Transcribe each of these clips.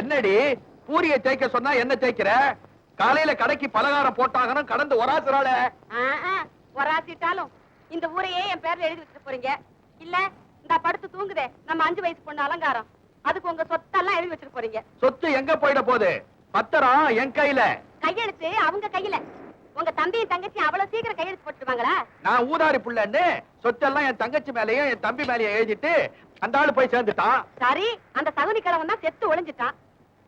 என்னடி பூரிய தேய்க்க சொன்னா என்ன தேய்க்கிற? காலையில கடைக்கு பலகாரம் போட்டாங்கன்னு கடந்து ஒராசுறாள. ஒராசிட்டாலும் இந்த ஊரையே என் பேர்ல எழுதி வச்சுட்டு போறீங்க. இல்ல இந்த படுத்து தூங்குதே நம்ம 5 வயசு பொண்ணு அலங்காரம், அதுக்கு உங்க சொத்தெல்லாம் எழுதி வச்சுட்டு போறீங்க. சொத்து எங்க போயிட போகுது? பத்திரம் என் கையில. கையெழுத்து அவங்க கையில. உங்க தம்பியும் தங்கச்சி அவ்வளவு சீக்கிரம் கையெழுத்து போட்டுருவாங்களா? நான் ஊதாரி புள்ளன்னு சொத்தெல்லாம் என் தங்கச்சி மேலயும் என் தம்பி மேலயும் எழுதிட்டு அந்த ஆளு போய் சேர்ந்துட்டான். சரி, அந்த சகுனி கிழவன் தான் செத்து ஒளிஞ்சிட்டான்.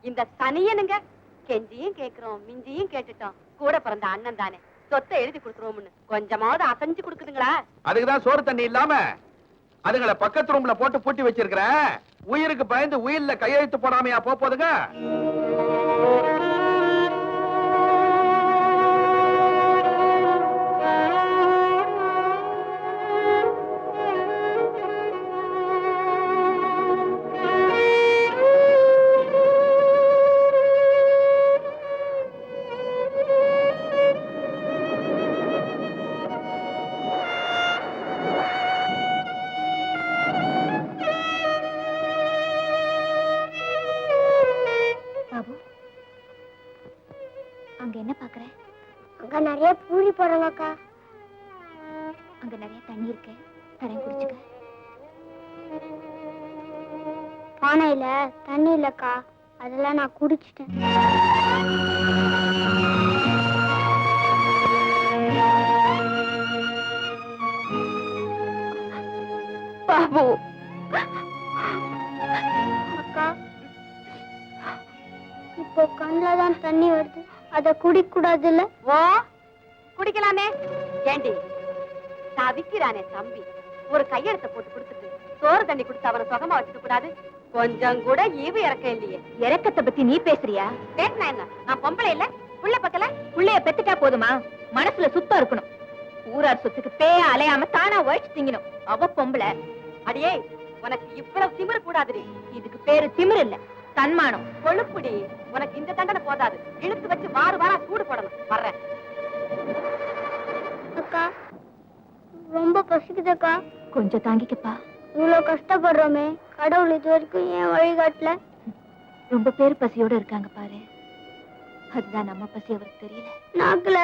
இந்த சனியனுங்க கெஞ்சியும் கேக்குறோம் மிஞ்சியும் கேட்டுட்டோம், கூட பிறந்த அண்ணன் தானே, சொத்தை எழுதி கொடுத்துருவோம்னு கொஞ்சமாவது அசைஞ்சு கொடுக்குதுங்களா? அதுக்குதான் சோறு தண்ணி இல்லாம அதுங்களை பக்கத்து ரூம்ல போட்டு பூட்டி வச்சிருக்கிறேன். உயிருக்கு பயந்து உயிர்ல கையெழுத்து போடாமையா போதுங்க. நிறைய பூரி போடுறாங்கக்கா. அங்க நிறைய தண்ணி இருக்கு, தரேன் குடிச்சுக்க. பானையில தண்ணி இல்லக்கா, அதெல்லாம் நான் குடிச்சிட்டேன். பாபு அக்கா, இப்போ கண்ணுல தான் தண்ணி வருது, அத குடிக்க கூடாதுல்ல? ஓ குடிக்கலாமே. ஏண்டி தவிக்கிறானே தம்பி, ஒரு கையெழுத்த போட்டு கொடுத்துட்டு சோறு தண்ணி கொடுத்து அவனை சுகமா வச்சுக்க கூடாது? கொஞ்சம் கூட ஈவு இறக்கம் இல்லையே. இறக்கத்தை பத்தி நீ பேசுறியா? பேசினா என்ன, நான் பொம்பளை இல்ல? புள்ள பக்கல புள்ளைய பெத்துட்டா போதுமா? மனசுல சுத்தம் இருக்கணும். ஊரார் சொத்துக்கு பேய அலையாம தானா உழைச்சு திங்கணும். அவ பொம்பளை. அடியே, உனக்கு இவ்வளவு திமிரு கூடாதுடி. இதுக்கு பேரு திமிரு இல்ல, தன்மானம். கொழுப்புடி. உனக்கு இந்த தண்டனை போதாது, இழுத்து வச்சு வார வாரம் சூடு போடணும். வர்றேன். அக்கா, ரொம்ப பசிக்குதுக்கா. கொஞ்சம் தாங்கிக்கப்பா. இவ்வளவு கஷ்டப்படுறோமே, கடவுள் இது வரைக்கும் ஏன் வழிகாட்டல? ரொம்ப பேர் பசியோட இருக்காங்க பாரு, அதுதான் நம்ம பசி அவருக்கு தெரியல. நாக்குல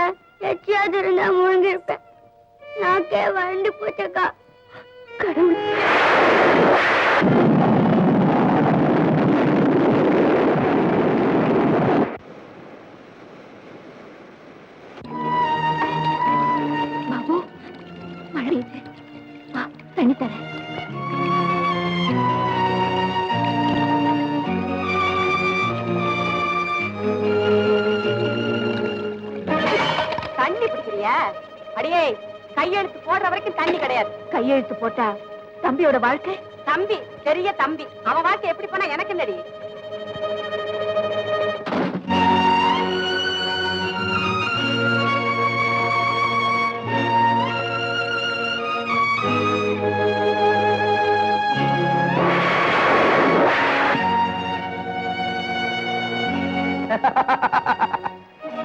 எச்சியாவது இருந்தா முழுங்கிருப்பேன். நாக்கே வறண்டு போச்சக்கா. கடவுள். பாபு, மழை தண்ணி தரேன். தண்ணி பிடிக்கிறியா? அடியே, கையெழுத்து போடுற வரைக்கும் தண்ணி கிடையாது. கையெழுத்து போட்டா தம்பியோட வாழ்க்கை? தம்பி பெரிய தம்பி, அவன் வாழ்க்கை எப்படி போனா எனக்கு என்னடி?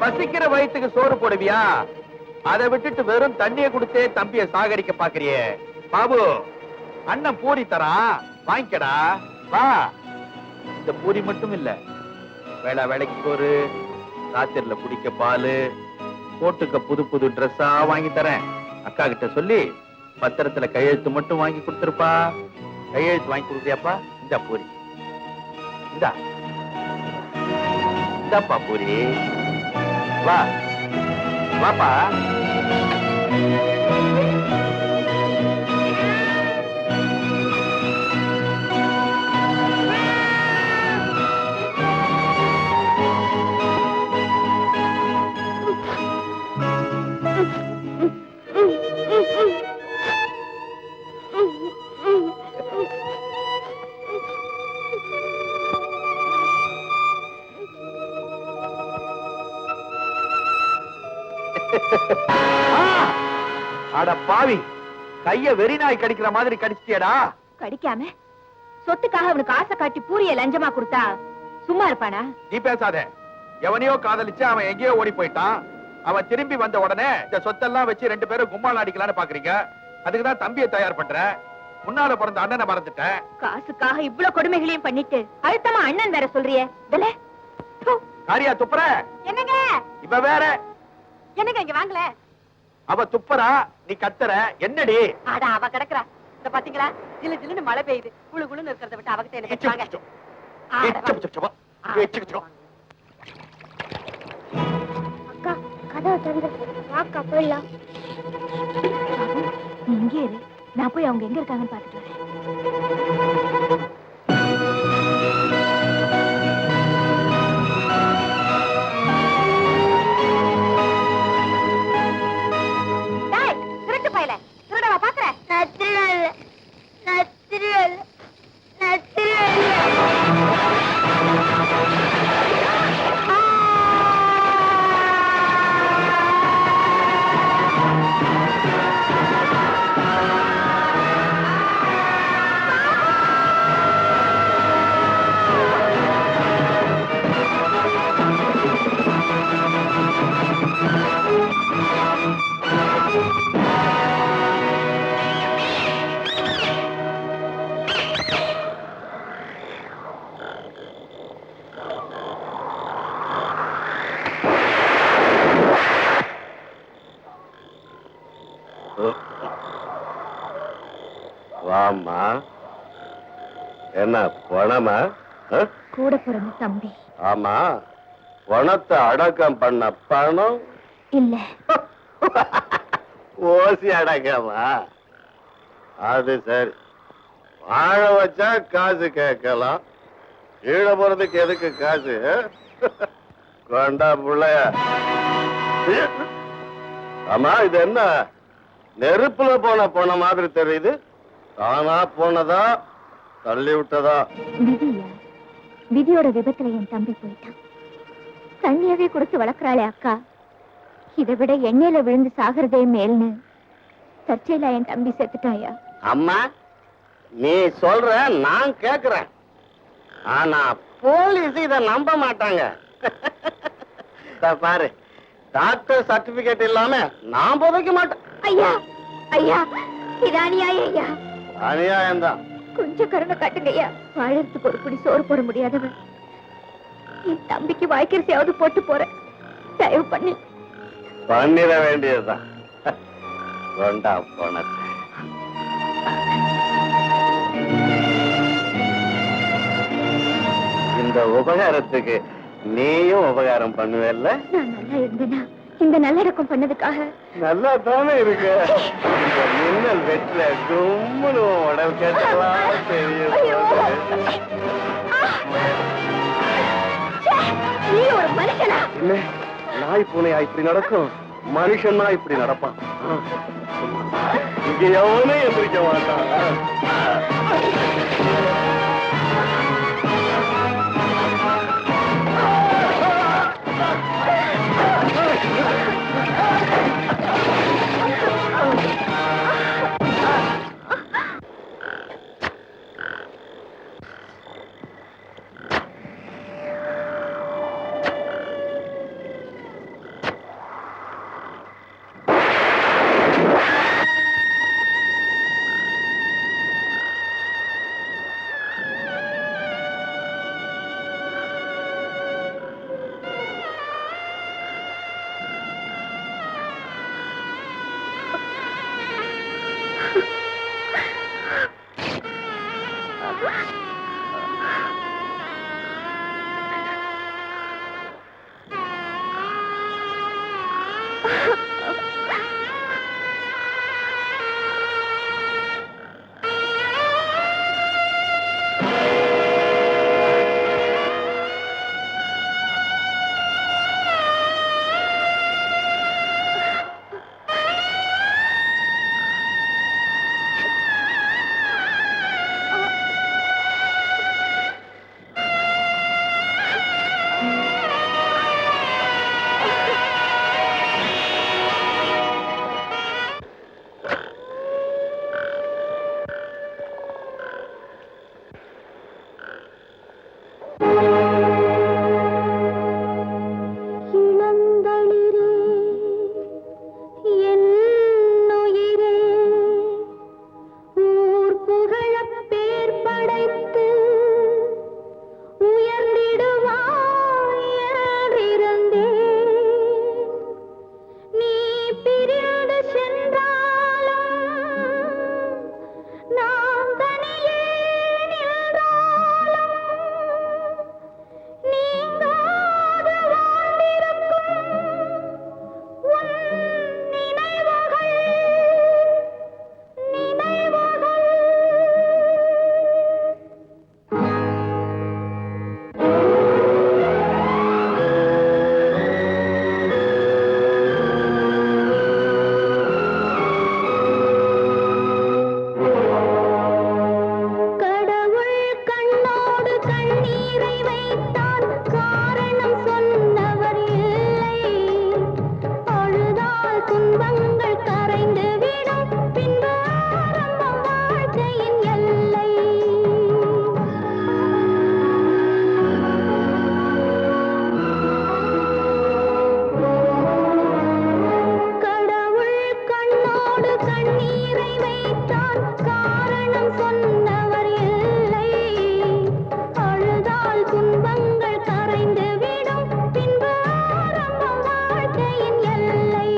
பசிக்கிற வயிற்றுக்கு சோறு போடுவியா? அதை விட்டுட்டு வெறும் தண்ணியை கொடுத்தே தம்பிய சாகடிக்க பாக்குறியே. பாபு, அண்ணன் பூரி தரான், வாங்கிக்கடா. வா. இந்த பூரி மட்டும் இல்ல, வேளா வேலைக்கு சோறு, ராத்திரில குடிக்க பாலு, போட்டுக்க புது புது ட்ரெஸ்ஸா வாங்கி தரேன். அக்கா கிட்ட சொல்லி பத்திரத்துல கையெழுத்து மட்டும் வாங்கி கொடுத்துருப்பா. கையெழுத்து வாங்கி கொடுத்தியாப்பா? இந்த பூரி இந்தா, இந்தாப்பா பூரி. வா வாப்பா. அட பாவி, கைய வெறி நாய் கடிக்கிற மாதிரி கடிச்சிட்டியடா. கடிக்காம சொத்துக்காக அவனுக்கு ஆசை காட்டி பூரிய லஞ்சமா கொடுத்தா சும்மா இருப்பானா? நீ பேசாத. எவனையோ காதலிச்சு அவன் எங்கேயோ ஓடி போயிட்டான். அவன் திரும்பி வந்த உடனே இந்த சொத்தெல்லாம் வச்சு 2 பேரும் கும்மாள் அடிக்கலான்னு பாக்குறீங்க. அதுக்குதான் தம்பியை தயார் பண்ற. முன்னால பிறந்த அண்ணனை மறந்துட்டேன். காசுக்காக இவ்வளவு கொடுமைகளையும் பண்ணிட்டு அழுத்தமா அண்ணன் வேற சொல்றியே. காரியா துப்புற? என்னங்க இப்ப வேற என்னங்க இங்க வாங்கல. அவ துப்புறா, நீ கத்துற, என்னடி? அட அவ கிடக்குறா. இந்த பாத்தீங்களா, ஜிலு ஜிலுன்னு மழை பெய்யுது. குளு குளுன்னு இருக்கிறத விட்டு அவகிட்ட என்ன பேசுவாங்க? அக்கா கதவை திறந்து வாக்கா போயிடலாம். நீ இங்கே இரு, நான் போய் அவங்க எங்க இருக்காங்கன்னு பாத்துட்டு வரேன். டேய், திருட்டு பயலே, திருடவா பாக்குற? நத்திரல்ல நத்திரல்ல நத்திரல்ல. வாமா, என்ன பணமா? கூட பிறந்த தம்பி. ஆமா, பணத்தை அடக்கம் பண்ண பணம் இல்ல, ஓசி அடக்கமா? அது சரி, வாழ வச்சா காசு கேட்கலாம், கீழே போறதுக்கு எதுக்கு காசு? கொண்டா புள்ளைய. ஆமா, இது என்ன நெருப்புல போன மாதிரி தெரியுது? தானா போனதா தள்ளி விட்டதா? விதியா? விதியோட விபத்துல என் தம்பி போயிட்டான். தண்ணியவே கொடுத்து வளர்க்கறாளே அக்கா, இதை விட எண்ணெயில விழுந்து சாகிறதே மேல்னு தற்செயலா என் தம்பி செத்துட்டாயா? அம்மா, நீ சொல்ற நான் கேக்குறேன், ஆனா போலீஸ் இத நம்ப மாட்டாங்க. பாரு, டாக்டர் சர்டிபிகேட் இல்லாம நான் புதைக்க மாட்டேன். ஐயா ஐயா, இது அநியாயம் ஐயா. அநியாயம்தான். கொஞ்சம் கருணை காட்டுங்க ஐயா. வாழறதுக்கு ஒரு பிடி சோறு போட முடியாதவன் என் தம்பிக்கு வாய்க்கரிசியாவது போட்டு போறேன். தயவு பண்ணி பண்ணிட வேண்டியதுதான். கொண்டா பணத்தை. இந்த உபகாரத்துக்கு நீயும் உபகாரம் பண்ணுவேல்ல? நான் நல்லா இருந்தேனா இந்த நல்லடக்கம் பண்ணதுக்காக? நல்லா தானே இருக்கு. இந்த மின்னல் வெற்றில கும்முன்னு உடல் கேட்டலாம் தெரியும். நீ ஒரு மனுஷனா? இல்ல, நாய் பூனையா இப்படி நடக்கும், மனுஷன்னா இப்படி நடப்பான். இங்க எவனே எந்திரிக்க மாட்டான். துன்பங்கள் கரைந்து விடும் பின்பு ஆரம்பம் வாழ்க்கையின் எல்லை கடவுள் கண்ணோடு கண்ணீரை வைத்தார் காரணம் சொன்னவர் இல்லை அழுதால் துன்பங்கள் கரைந்து விடும் பின்பு ஆரம்பம் வாழ்க்கையின் எல்லை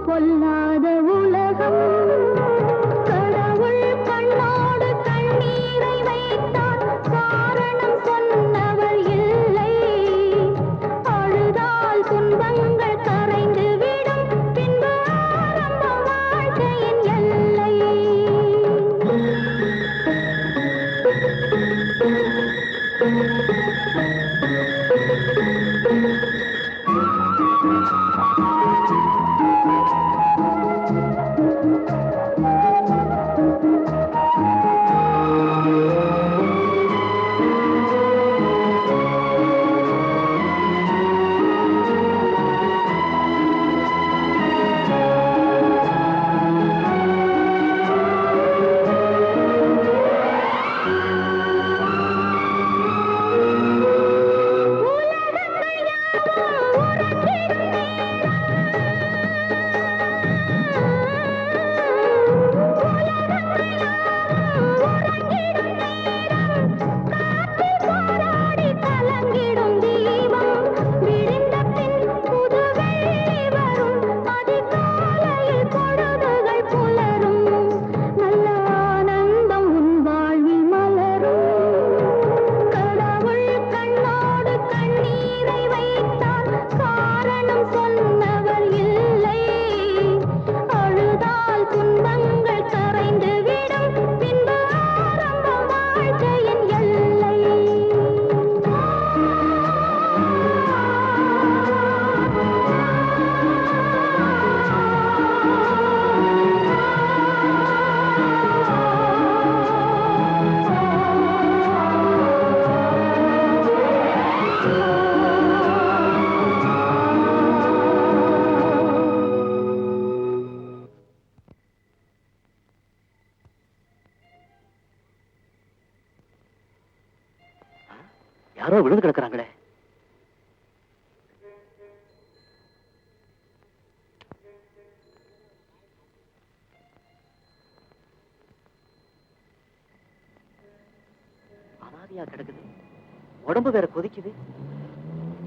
பொல்லாத உலகம் கடவுள் கண்ணோடு கண்ணீரை வைத்தார் காரணம் சொன்னவர் இல்லை அழுதால் துன்பங்கள் கரைந்து விடும் பின்பு ஆரம்பம் வாழ்க்கையின் எல்லை போராடி கலங்கிடும் தீபம் விழுந்த பின் புது வெள்ளி வரும் அதிகாலையில் பொழுதுகள் புலரும் நல்ல ஆனந்தம் உன் வாழ்வில் மலரும் கடவுள் கண்ணோடு கண்ணீரை வைத்தார் காரணம் சொன்னவர் இல்லை அழுதால் துன்பங்கள் கரைந்து விடும் பின்பு ஆரம்பம் வாழ்க்கையின் எல்லை யாரோ விழுந்து கிடக்குறாங்களே. அனாதையா கிடக்குது, உடம்பு வேற கொதிக்குது,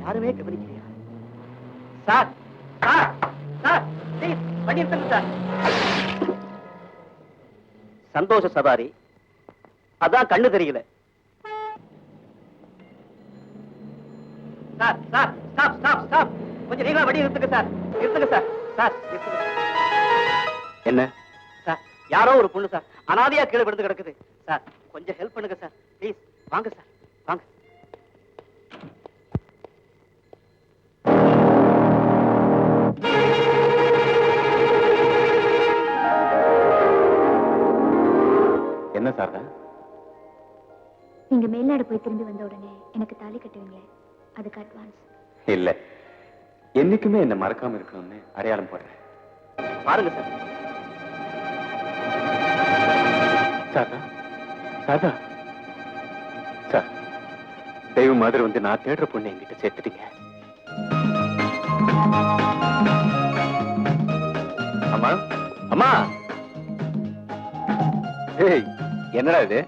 யாருமே கவனிக்கலையா? சார் சார் சார் ப்ளீஸ் வண்டி எடுத்துங்க சார். சந்தோஷ சவாரி, அதான் கண்ணு தெரியல. Sir sir stop stop stop, கொஞ்சம் நீங்களா வண்டி நிறுத்துங்க சார், நிறுத்துங்க சார். சார் நிறுத்துங்க. என்ன சார், யாரோ ஒரு பொண்ணு சார் அனாதையா கீழே விழுந்து கிடக்குது சார், கொஞ்சம் ஹெல்ப் பண்ணுங்க சார் ப்ளீஸ். வாங்க சார் வாங்க. என்ன சார் நீங்க மேல்நாடு போய் திரும்பி வந்த உடனே எனக்கு தாலி கட்டுவீங்களே, அதுக்கு அட்வான்ஸ். இல்ல, என்னைக்குமே என்ன மறக்காம இருக்கணும்னு அடையாளம் போடுறேன். பாருங்க சார். சாரதா சாரதா சார், தெய்வம் மாதிரி வந்து நான் தேடுற பொண்ணு என்கிட்ட சேர்த்துட்டீங்க. அம்மா அம்மா ஏய் என்னடா இது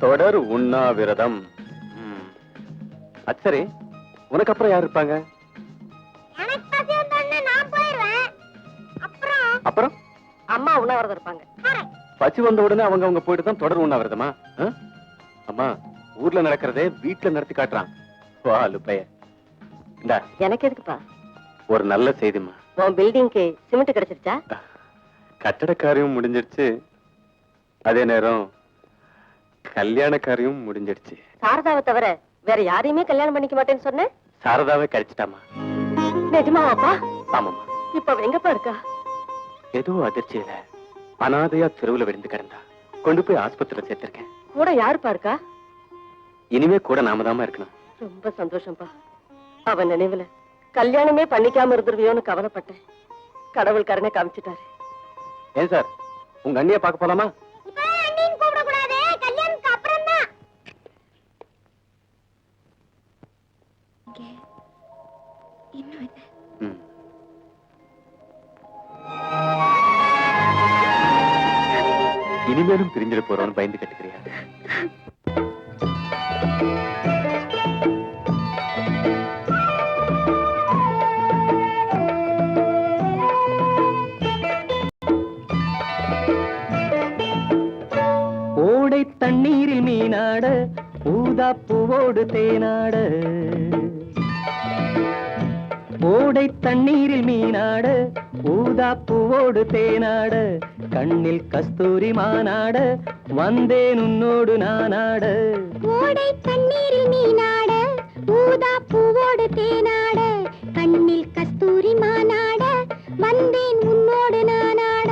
தொடர் உண்ணாவிரதம் அது சரி உனக்கு அப்புறம் யார் இருப்பாங்க அப்புறம் அம்மா உண்ணாவிரதம் இருப்பாங்க. பசி வந்த உடனே அவங்க போயிட்டு தான் தொடர் உண்ணாவிரதமா அம்மா ஊர்ல நடக்கிறதே வீட்டுல நடத்தி காட்டுறான் வாலு பைய இந்தா எனக்கு எதுக்குப்பா? ஒரு நல்ல செய்திமா உன் பில்டிங்க்கு சிமெண்ட் கிடைச்சிருச்சா? கட்டட காரியம் முடிஞ்சிருச்சு அதே நேரம் கல்யாண காரியம் முடிஞ்சிருச்சு சாரதாவை தவிர வேற யாரையுமே கல்யாணம் பண்ணிக்க மாட்டேன்னு சொன்னேன். சாரதாவே கிடைச்சிட்டாமா நிஜமாவாப்பா? ஆமாமா இப்ப அவ எங்கப்பா இருக்கா? ஏதோ அதிர்ச்சியில அனாதையா தெருவுல விழுந்து கிடந்தா கொண்டு போய் ஆஸ்பத்திரியில சேர்த்திருக்கேன். கூட யாருப்பா இருக்கா? இனிமே கூட நாம தாமா இருக்கணும். ரொம்ப சந்தோஷம்பா. அவன் நினைவுல கல்யாணமே பண்ணிக்காம இருந்துருவியோன்னு கவலைப்பட்டேன். கடவுள் கருணை காமிச்சிட்டாரு. ஏன் சார் உங்க அண்ணிய பார்க்க போலாமா? இனிமேலும் பிரிஞ்சிட போறோம்னு பயந்து கட்டுக்கிறியா? ஓடை தண்ணீரில் மீனாட ஊதா பூவோடு தேனாட ஓடை தண்ணீரில் மீனாட ஊதா பூவோடு தேனாட கண்ணில் கஸ்தூரி மானாட வந்தேன் உன்னோடு நானாட ஓடை தண்ணீரில் மீனாட ஊதா பூவோடு தேனாட கண்ணில் கஸ்தூரி மானாட வந்தேன் உன்னோடு நானாட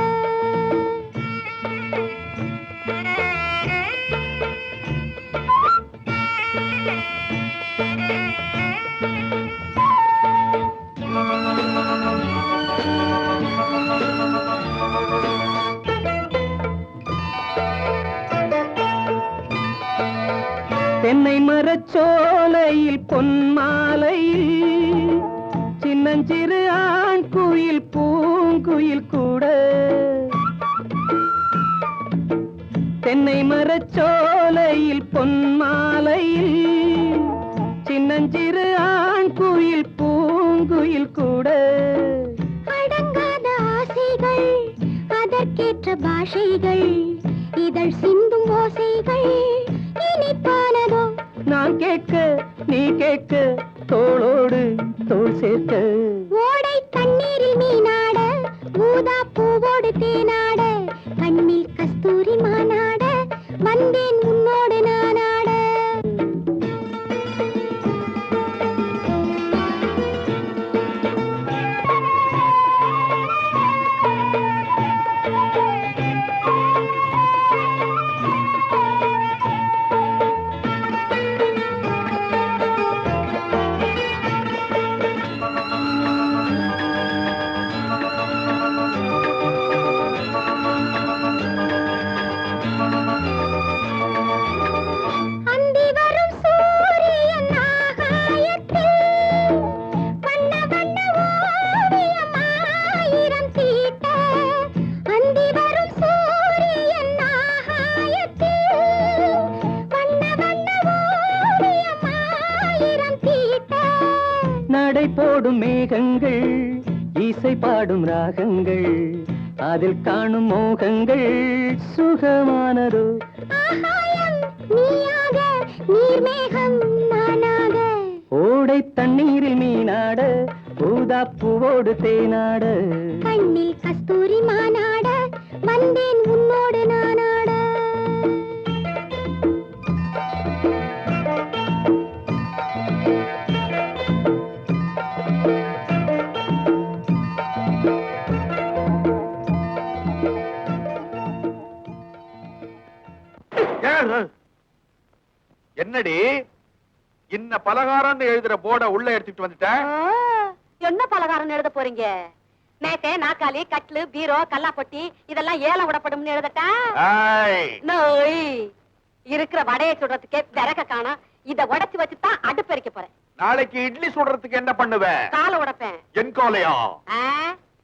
தென்னை மரச்சோலையில் பொன்மாலையில் சின்னஞ்சிறு ஆண் குயில் பூங்குயில் கூட தென்னை மரச்சோலையில் பொன்மாலையில் சின்னஞ்சிறு ஆண் குயில் பூங்குயில் கூட அடங்காத ஆசைகள் அதற்கேற்ற பாஷைகள் இதழ் சிந்தும் ஓசைகள் இனிப்பானதோ நான் கேட்க நீ கேட்க தோளோடு தோள் சேர்க்க ஓடை தண்ணீரில் மீனாட ஊதா பூவோடு தேனாட கண்ணில் கஸ்தூரி மானாட வந்தேன் உன்னோடு நானாட அந்தி வரும் சூரியன் ஆகாயத்தில் வண்ண வண்ண ஓவியம் ஆயிரம் தீட்ட அந்தி வரும் சூரியன் ஆகாயத்தில் வண்ண வண்ண ஓவியம் ஆயிரம் தீட்ட நடை போடும் மேகங்கள் இசை பாடும் ராகங்கள் அதில் காணும் மோகங்கள் சுகமானதோ ஆகாயம் நீயாக நீர்மேகம் நானாக ஓடை தண்ணீரில் மீனாட ஊதா பூவோடு தேனாட கண்ணில் கஸ்தூரி மானாட வந்தேன் உன்னோடு நானாட என்னடி இன்ன பலகாரம் எழுதுற போர்ட உள்ள எடுத்துட்டு வந்துட்ட? என்ன பலகாரம் எழுத போறீங்க? மேக்கை நாக்காளி கட்லு பீரோ கல்லாப்பொட்டி இதெல்லாம் ஏலம் விடப்படும்னு எழுதட்டா? ஏய், நோய் இருக்கிற வடையை சுடுறதுக்கே விறக காணோம். இத உடைச்சு வச்சுதான் அடுப்பெரிக்க போறேன். நாளைக்கு இட்லி சுடுறதுக்கு என்ன பண்ணுவ? காலை உடைப்பேன். என் கோலையா? ஆ,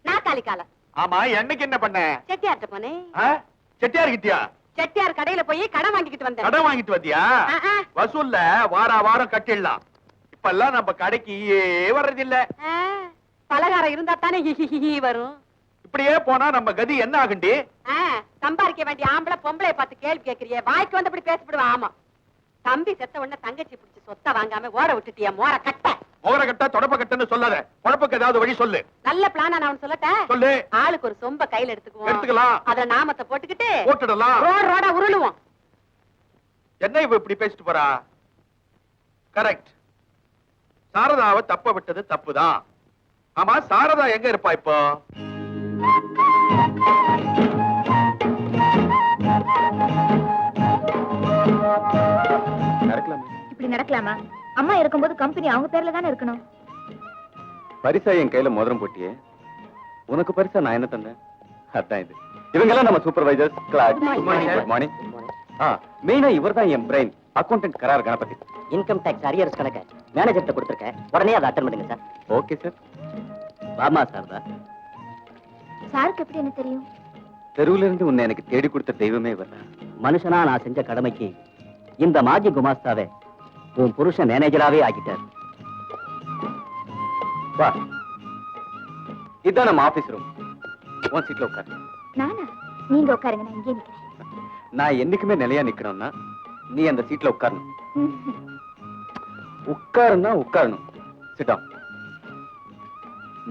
நாக்காளி காலம். ஆமா, என்னைக்கு என்ன பண்ண? செட்டியார்ட்ட போனேன். செட்டியார் கிட்டியா? செட்டியார் கடையில போய் கடன் வாங்கிக்கிட்டு வந்தேன். கடன் வாங்கிட்டு வந்தியா? வசூல்ல வாரம் கட்டிடலாம். இப்பெல்லாம் நம்ம கடைக்கு வர்றதில்ல. பலகாரம் இருந்தா தானே வரும். இப்படியே போனா நம்ம கதி என்ன ஆகுண்டி? சம்பாதிக்க வேண்டிய ஆம்பளை பொம்பளை பார்த்து கேள்வி கேட்கறிய, வாய்க்கு வந்து அப்படி பேசப்படுவா. ஆமா, தம்பி செத்த உடனே தங்கச்சி பிடிச்சி சொத்தை வாங்காம ஓட விட்டுட்டிய மோர கட்ட. மோர கட்ட தொடப்ப கட்டன்னு சொல்லாத, குழப்பக்கு ஏதாவது வழி சொல்லு. நல்ல பிளானா நான் சொல்லட்டேன். சொல்லு. ஆளுக்கு ஒரு சொம்ப கையில எடுத்துக்கலாம். அதுல நாமத்தை போட்டுக்கிட்டு போட்டுடலாம். ரோட உருளுவோம். என்ன இவ இப்படி பேசிட்டு போறா? கரெக்ட். சாரதாவை தப்ப விட்டது தப்புதான். ஆமா, சாரதா எங்க இருப்பா இப்போ? இப்படி நடக்கலாமா? அம்மா இருக்கும்போது கம்பெனி அவங்க பேர்ல தானே இருக்கணும். பரிசா என் கையில மோதிரம் போட்டியே, உனக்கு பரிசா நான் என்ன தந்தேன்? அதான் இது. இவங்கெல்லாம் நம்ம சூப்பர்வைசர்ஸ். Good morning. மெயினா இவர் தான் என் பிரெயின், அக்கௌண்டன்ட் கரார் கணபதி. இன்கம் டாக்ஸ் அரியர்ஸ் கணக்க மேனேஜர்ட்ட கொடுத்திருக்கேன், உடனே அதை அட்டெண்ட் பண்ணுங்க சார். Okay sir. வாமா சாரதா. சாருக்கு எப்படி என்ன தெரியும்? தெருவுல இருந்து உன்னை எனக்கு தேடி கொடுத்த தெய்வமே இவர்தான். மனுஷனா நான் செஞ்ச கடமைக்கு இந்த மாஜி குமாஸ்தாவை உன் புருஷன் மேனேஜராவே ஆக்கிட்டார். வா, இதான் நம்ம ஆபீஸ் ரூம். உன் சீட்ல உட்காரு. நானா? நீங்க உட்காருங்க, நான் இங்கே நிக்கிறேன். நான் என்னைக்குமே நிலையா நிக்கணும்னா நீ அந்த சீட்ல உட்காரணும். உட்காருன்னா உட்காரணும். Sit down.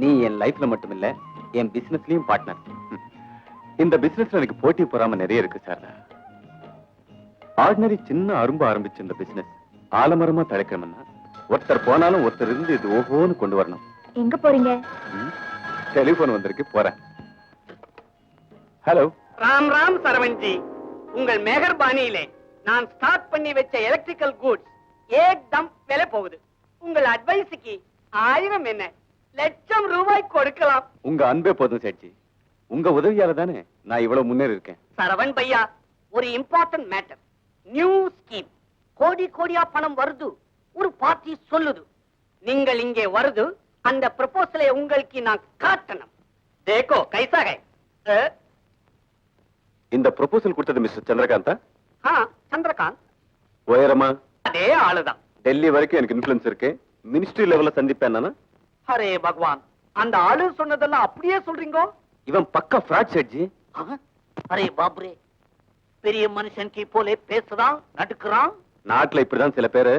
நீ என் லைஃப்ல மட்டும் இல்ல, என் பிசினஸ்லயும் பார்ட்னர். இந்த பிசினஸ்ல எனக்கு போட்டி பொறாம நிறைய இருக்கு சார். ஆர்டினரி சின்ன அரும்பு ஆரம்பிச்ச இந்த பிசினஸ் ஆலமரமா தழைக்கணும்னா ஒருத்தர் போனாலும் ஒருத்தர் இருந்து இது ஓஹோன்னு கொண்டு வரணும். எங்க போறீங்க? டெலிபோன் வந்திருக்கு, போறேன். ஹலோ. ராம் ராம் சரவண்ஜி, உங்கள் மெஹர்பானியிலே நான் ஸ்டார்ட் பண்ணி வச்ச எலக்ட்ரிக்கல் கூட்ஸ் ஏக்தம் விலை போகுது. உங்கள் அட்வைஸுக்கு 1000 என்ன லட்சம் ரூபாய் கொடுக்கலாம். உங்க அன்பே போதும் சேட்ஜி. உங்க உதவியால தானே நான் இவ்வளவு முன்னேறி இருக்கேன். சரவண் பையா, ஒரு இம்பார்ட்டன்ட் மேட்டர். New scheme. கோடி கோடியா பணம் வருது. ஒரு பார்ட்டி சொல்லுது, நீங்கள் இங்கே வருது. அந்த ப்ரொபோசலை உங்களுக்கு நான் காட்டணும். தேக்கோ கைசாக. இந்த ப்ரொபோசல் கொடுத்தது மிஸ்டர் சந்திரகாந்தா? சந்திரகாந்த். உயரமா? அதே ஆளுதான். டெல்லி வரைக்கும் எனக்கு இன்ஃபுளுன்ஸ் இருக்கு. மினிஸ்ட்ரி லெவல்ல சந்திப்பேன் நானா? அரே பகவான், அந்த ஆளு சொன்னதெல்லாம் அப்படியே சொல்றீங்க? இவன் பக்கா ஃப்ராட் சேட்ஜி. அரே பாப்ரே, பெரிய மனுஷன் கி போலே பேசுறான், நடுக்குறான். நாட்டுல இப்படிதான் சில பேரு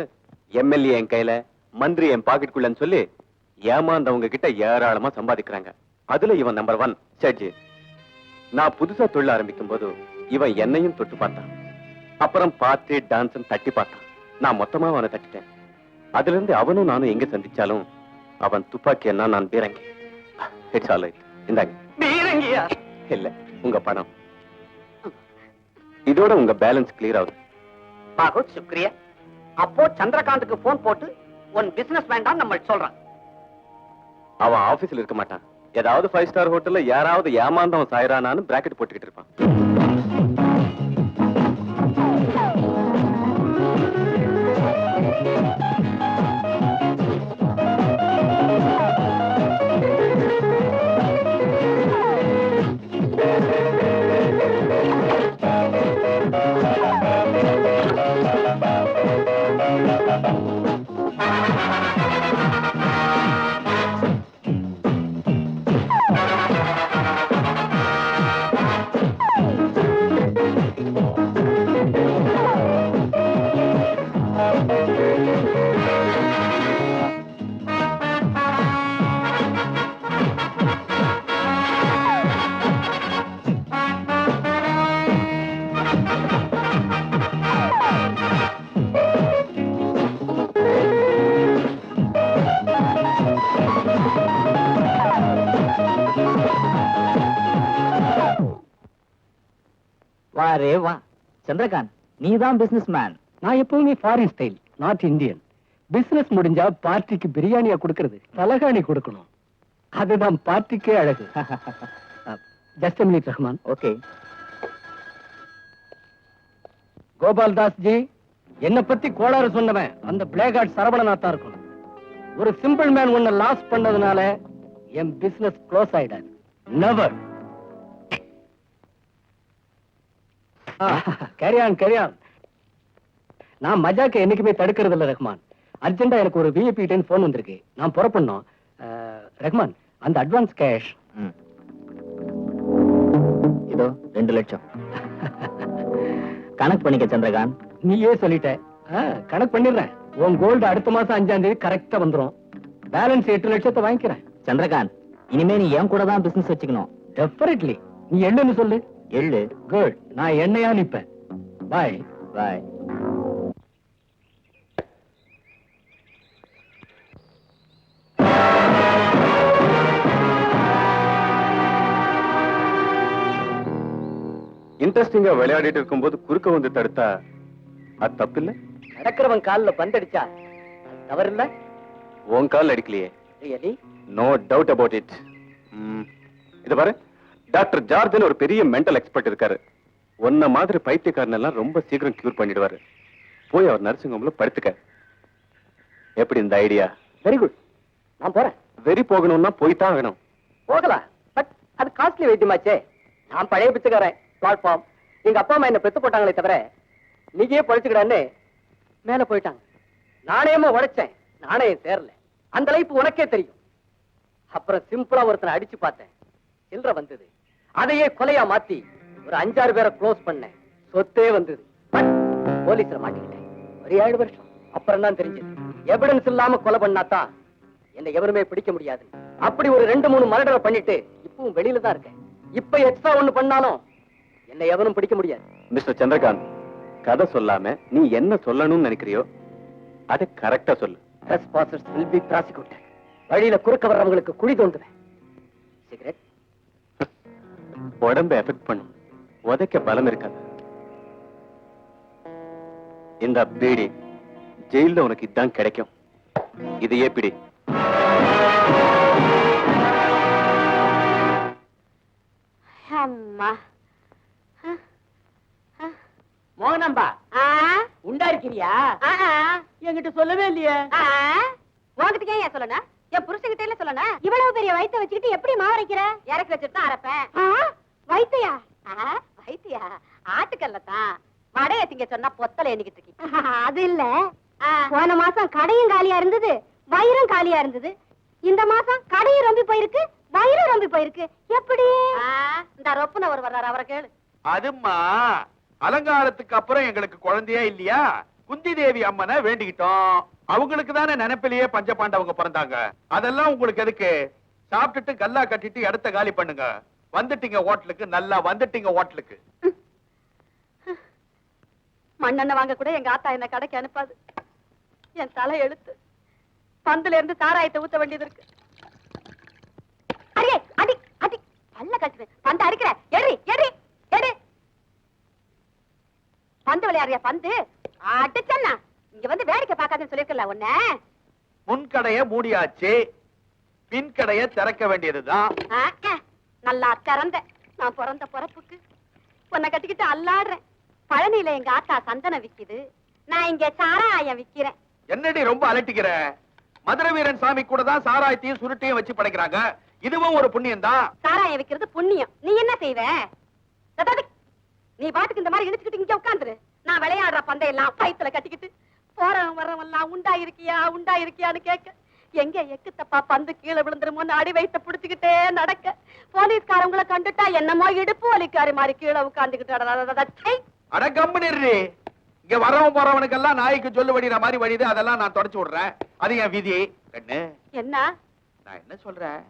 எம்எல்ஏ என் கையில, மந்திரி என் பாக்கெட்டுக்குள்ளன்னு சொல்லி ஏமாந்தவங்க கிட்ட ஏராளமா சம்பாதிக்கிறாங்க. அதுல இவன் நம்பர் 1 சேட்ஜி. நான் புதுசா தொழில் ஆரம்பிக்கும் போது இவன் என்னையும் தொட்டு பார்த்தான். அப்புறம் பார்த்து டான்ஸ் தட்டி பார்த்தான். நான் மொத்தமா அவனை தட்டிட்டேன். அதுல இருந்து அவனும் நானும் எங்க சந்திச்சாலும் அவன் துப்பாக்கி என்ன, நான் பீரங்கி. It's all right. இந்தாங்க. பீரங்கியா? இல்ல, உங்க பணம். இதோட உங்க பேலன்ஸ் கிளியர் ஆகுது. பாகுத் சுக்ரியா. அப்போ சந்திரகாந்துக்கு போன் போட்டு உன் பிசினஸ் வேண்டாம் நம்ம சொல்றான். அவன் ஆபீஸ்ல இருக்க மாட்டான். ஏதாவது 5 ஸ்டார் ஹோட்டல்ல யாராவது ஏமாந்தவன் சாயரானான்னு பிராக்கெட் போட்டுக்கிட்டு இருப்பான். வாரே வா சந்திரகாந்த், நீதான் பிசினஸ் மேன். நான் எப்பவுமே foreign style, not Indian. Business முடிஞ்சா பார்ட்டிக்கு பிரியாணியா கொடுக்கிறது, தலகாணி கொடுக்கணும். அதுதான் பார்ட்டிக்கே அழகு. Just a minute Rahman. Okay. Gopal Das ji, என்ன பத்தி கோளாறு சொன்னவன் அந்த பிளேகார்ட் சரவணனாத்தான் இருக்கணும். ஒரு சிம்பிள் மேன் உன்னை லாஸ் பண்ணதுனால என் பிசினஸ் க்ளோஸ் ஆயிடாது. நெவர். கேரியான். நான் மஜாக்க என்னைக்குமே தடுக்கிறது இல்ல ரஹ்மான். அர்ஜென்டா எனக்கு ஒரு விஐபி டைம் போன் வந்திருக்கு. நான் புறப்படணும். ரஹ்மான், அந்த அட்வான்ஸ் கேஷ் இதோ 2 லட்சம். கணக்கு பண்ணிக்க சந்திரகாந்த். நீயே சொல்லிட்ட. கணக்கு பண்ணிடுறேன். உன் கோல்டு அடுத்த மாசம் 5ஆம் தேதி கரெக்டா வந்துரும். பேலன்ஸ் 8 லட்சத்தை வாங்கிக்கிறேன். சந்திரகாந்த், இனிமே நீ என் கூட தான் பிசினஸ் வச்சுக்கணும். டெஃபினெட்லி. நீ எள்ளுன்னு சொல்லு. எள்ளு. குட். நான் எண்ணெயா நிப்பேன். பாய். பாய். இன்ட்ரெஸ்டிங்கா விளையாடிட்டு இருக்கும்போது குறுக்க வந்து தடுத்தா அது தப்பு இல்ல? நடக்கிறவன் கால்ல பந்தடிச்சா அது தவறு இல்ல? உன் கால் அடிக்கலையே. Really? No doubt about it. இது பாரு, டாக்டர் ஜார்ஜன் ஒரு பெரிய மென்டல் எக்ஸ்பர்ட் இருக்காரு. உன்ன மாதிரி பைத்தியக்காரன் எல்லாம் ரொம்ப சீக்கிரம் கியூர் பண்ணிடுவாரு. போய் அவர் நர்சிங் ஹோம்ல படுத்துக்க. எப்படி இந்த ஐடியா? Very good. நான் போறேன். வெறி போகணும்னா போய்தான் ஆகணும். போகலாம். பட் அது காஸ்ட்லி வைத்தியமாச்சே. நான் பழைய பிச்சைக்காரன். பிளாட்ஃபார்ம். எங்க அப்பா அம்மா என்ன பெத்து போட்டாங்களே தவிர நீயே பழிச்சுக்கிடான்னு மேல போயிட்டாங்க. நாணயமா உழைச்சேன். நாணயம் சேரல. அந்த லைஃப் உனக்கே தெரியும். அப்புறம் சிம்பிளா ஒருத்தனை அடிச்சு பார்த்தேன். சில்லற வந்தது. அதையே கொலையா மாத்தி ஒரு 5-6 பேரை க்ளோஸ் பண்ணேன். சொத்தே வந்தது. பட் போலீஸ்ல மாட்டிக்கிட்டேன். ஒரு 7 வருஷம். அப்புறம் தான் தெரிஞ்சது எவிடன்ஸ் இல்லாம கொலை பண்ணாதான் என்னை எவருமே பிடிக்க முடியாது. அப்படி ஒரு 2-3 மர்டரை பண்ணிட்டு இப்பவும் வெளியில தான் இருக்கேன். இப்ப எக்ஸ்ட்ரா ஒண்ணு பண்ணாலும் என்னை எவனும் பிடிக்க முடியாது. மிஸ்டர் சந்திரகாந்த், கதை சொல்லாம நீ என்ன சொல்லணும்னு நினைக்கிறியோ அதை கரெக்டா சொல்லு. Trespassers will be prosecuted. வழியில குறுக்க வர்றவங்களுக்கு குழி தோண்டுவேன். சிகரெட் உடம்பை எஃபெக்ட் பண்ணும். உதைக்க பலம் இருக்காது. இந்த பீடி ஜெயில உனக்கு இதான் கிடைக்கும். இதையே பிடி. அம்மா. மோகனம்பா, உண்டா இருக்கிறியா? என்கிட்ட சொல்லவே இல்லையே. உங்ககிட்ட ஏன் சொல்லணும்? என் புருஷன்கிட்ட இல்ல சொல்லணும். இவ்வளவு பெரிய வயித்தை வச்சுக்கிட்டு எப்படி மாவரைக்கிற? இறக்கி வச்சுட்டு தான் அரைப்பேன். வைத்தியா? வைத்தியா? ஆட்டுக்கல்ல தான் வடைய திங்க சொன்னா பொத்தல எண்ணிக்கிட்டு இருக்கீங்க. அது இல்ல, போன மாசம் கடையும் காலியா இருந்தது, வயிறும் காலியா இருந்தது. இந்த மாசம் கடையும் ரொம்பி போயிருக்கு, வயிறும் ரொம்பி போயிருக்கு. எப்படி? இந்த ரொப்புன ஒரு வர்றாரு, அவரை கேளு. அதுமா அலங்காரத்துக்கு அப்புறம் எங்களுக்கு குழந்தையே இல்லையா? குந்தி தேவி அம்மனை வேண்டிக்கிட்டோம். அவங்களுக்கு தானே நினைப்பிலேயே பஞ்ச பாண்டவங்க பிறந்தாங்க. அதெல்லாம் உங்களுக்கு எதுக்கு? சாப்பிட்டுட்டு கல்லா கட்டிட்டு இடத்த காலி பண்ணுங்க. வந்துட்டீங்க ஹோட்டலுக்கு, நல்லா வந்துட்டீங்க ஹோட்டலுக்கு. மண்ணெண்ணெய் வாங்க கூட எங்க ஆத்தா என்ன கடைக்கு அனுப்பாது. என் தலை எழுத்து. பந்துல இருந்து சாராயத்தை ஊத்த வேண்டியது இருக்கு. அடியே அடி அடி பல்ல கட்டுவேன். பந்து அடிக்கிற எடி எடி எடி. பந்து விளையாடுறியா? பந்து அடிச்சன்னா இங்க வந்து வேடிக்கை பார்க்காதுன்னு சொல்லிருக்கல உன்ன. முன்கடைய மூடியாச்சு, பின்கடைய திறக்க வேண்டியதுதான். நல்லா திறந்த. நான் பிறந்த பிறப்புக்கு உன்னை கட்டிக்கிட்டு அல்லாடுறேன். பழனியில எங்க ஆத்தா சந்தனம் விக்குது, நான் இங்க சாராயம் விக்கிறேன். என்னடி ரொம்ப அலட்டிக்கிற? மதுரை வீரன் சாமி கூட தான் சாராயத்தையும் சுருட்டையும் வச்சு படைக்கிறாங்க. இதுவும் ஒரு புண்ணியம் தான். சாராயம் விக்கிறது புண்ணியம். நீ என்ன செய்வ? நீ பாட்டுக்கு இந்த மாதிரி இழுச்சுக்கிட்டு இங்க உட்காந்துரு. நான் விளையாடுற பந்தையெல்லாம் வயித்துல கட்டிக்கிட்டு போறவன் வர்றவெல்லாம் உண்டா இருக்கியான்னு கேட்க, எங்க எக்கு தப்பா பந்து கீழே விழுந்துருமோன்னு அடி வயித்த புடிச்சுக்கிட்டே நடக்க, போலீஸ்காரங்களை கண்டுட்டா என்னமோ இடுப்பு வலிக்காரி மாதிரி கீழே உட்காந்துக்கிட்டு. அட கம்முனிரு. இங்க வரவன் போறவனுக்கெல்லாம் நாய்க்கு சொல்லு வடிற மாதிரி வடிது. அதெல்லாம் நான் தொடச்சு விடுறேன். அது என் விதி. கண்ணு, என்ன நான் என்ன சொல்றேன்,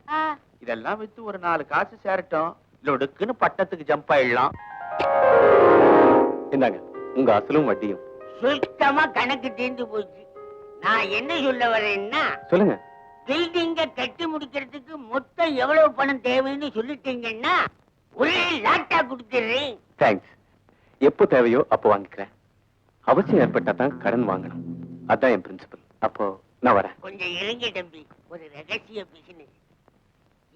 இதெல்லாம் வித்து ஒரு 4 காசு சேரட்டும். லொடுக்குன்னு பட்டத்துக்கு ஜம்ப் ஆயிடலாம். இந்தாங்க உங்க அசலும் வட்டியும். சுத்தமா கணக்கு தீர்ந்து போச்சு. நான் என்ன சொல்ல வரேன்னா, சொல்லுங்க. பில்டிங்க கட்டி முடிக்கிறதுக்கு மொத்தம் எவ்வளவு பணம் தேவைன்னு சொல்லிட்டீங்கன்னா ஒரே லாட்டா கொடுத்துறேன். தேங்க்ஸ். எப்போ தேவையோ அப்போ வாங்கிக்கிறேன். அவசியம் ஏற்பட்டா தான் கடன் வாங்கணும். அதான் என் பிரின்சிபல். அப்போ நான் வரேன். கொஞ்சம் இறங்கி தம்பி, ஒரு ரகசிய பிசினஸ்.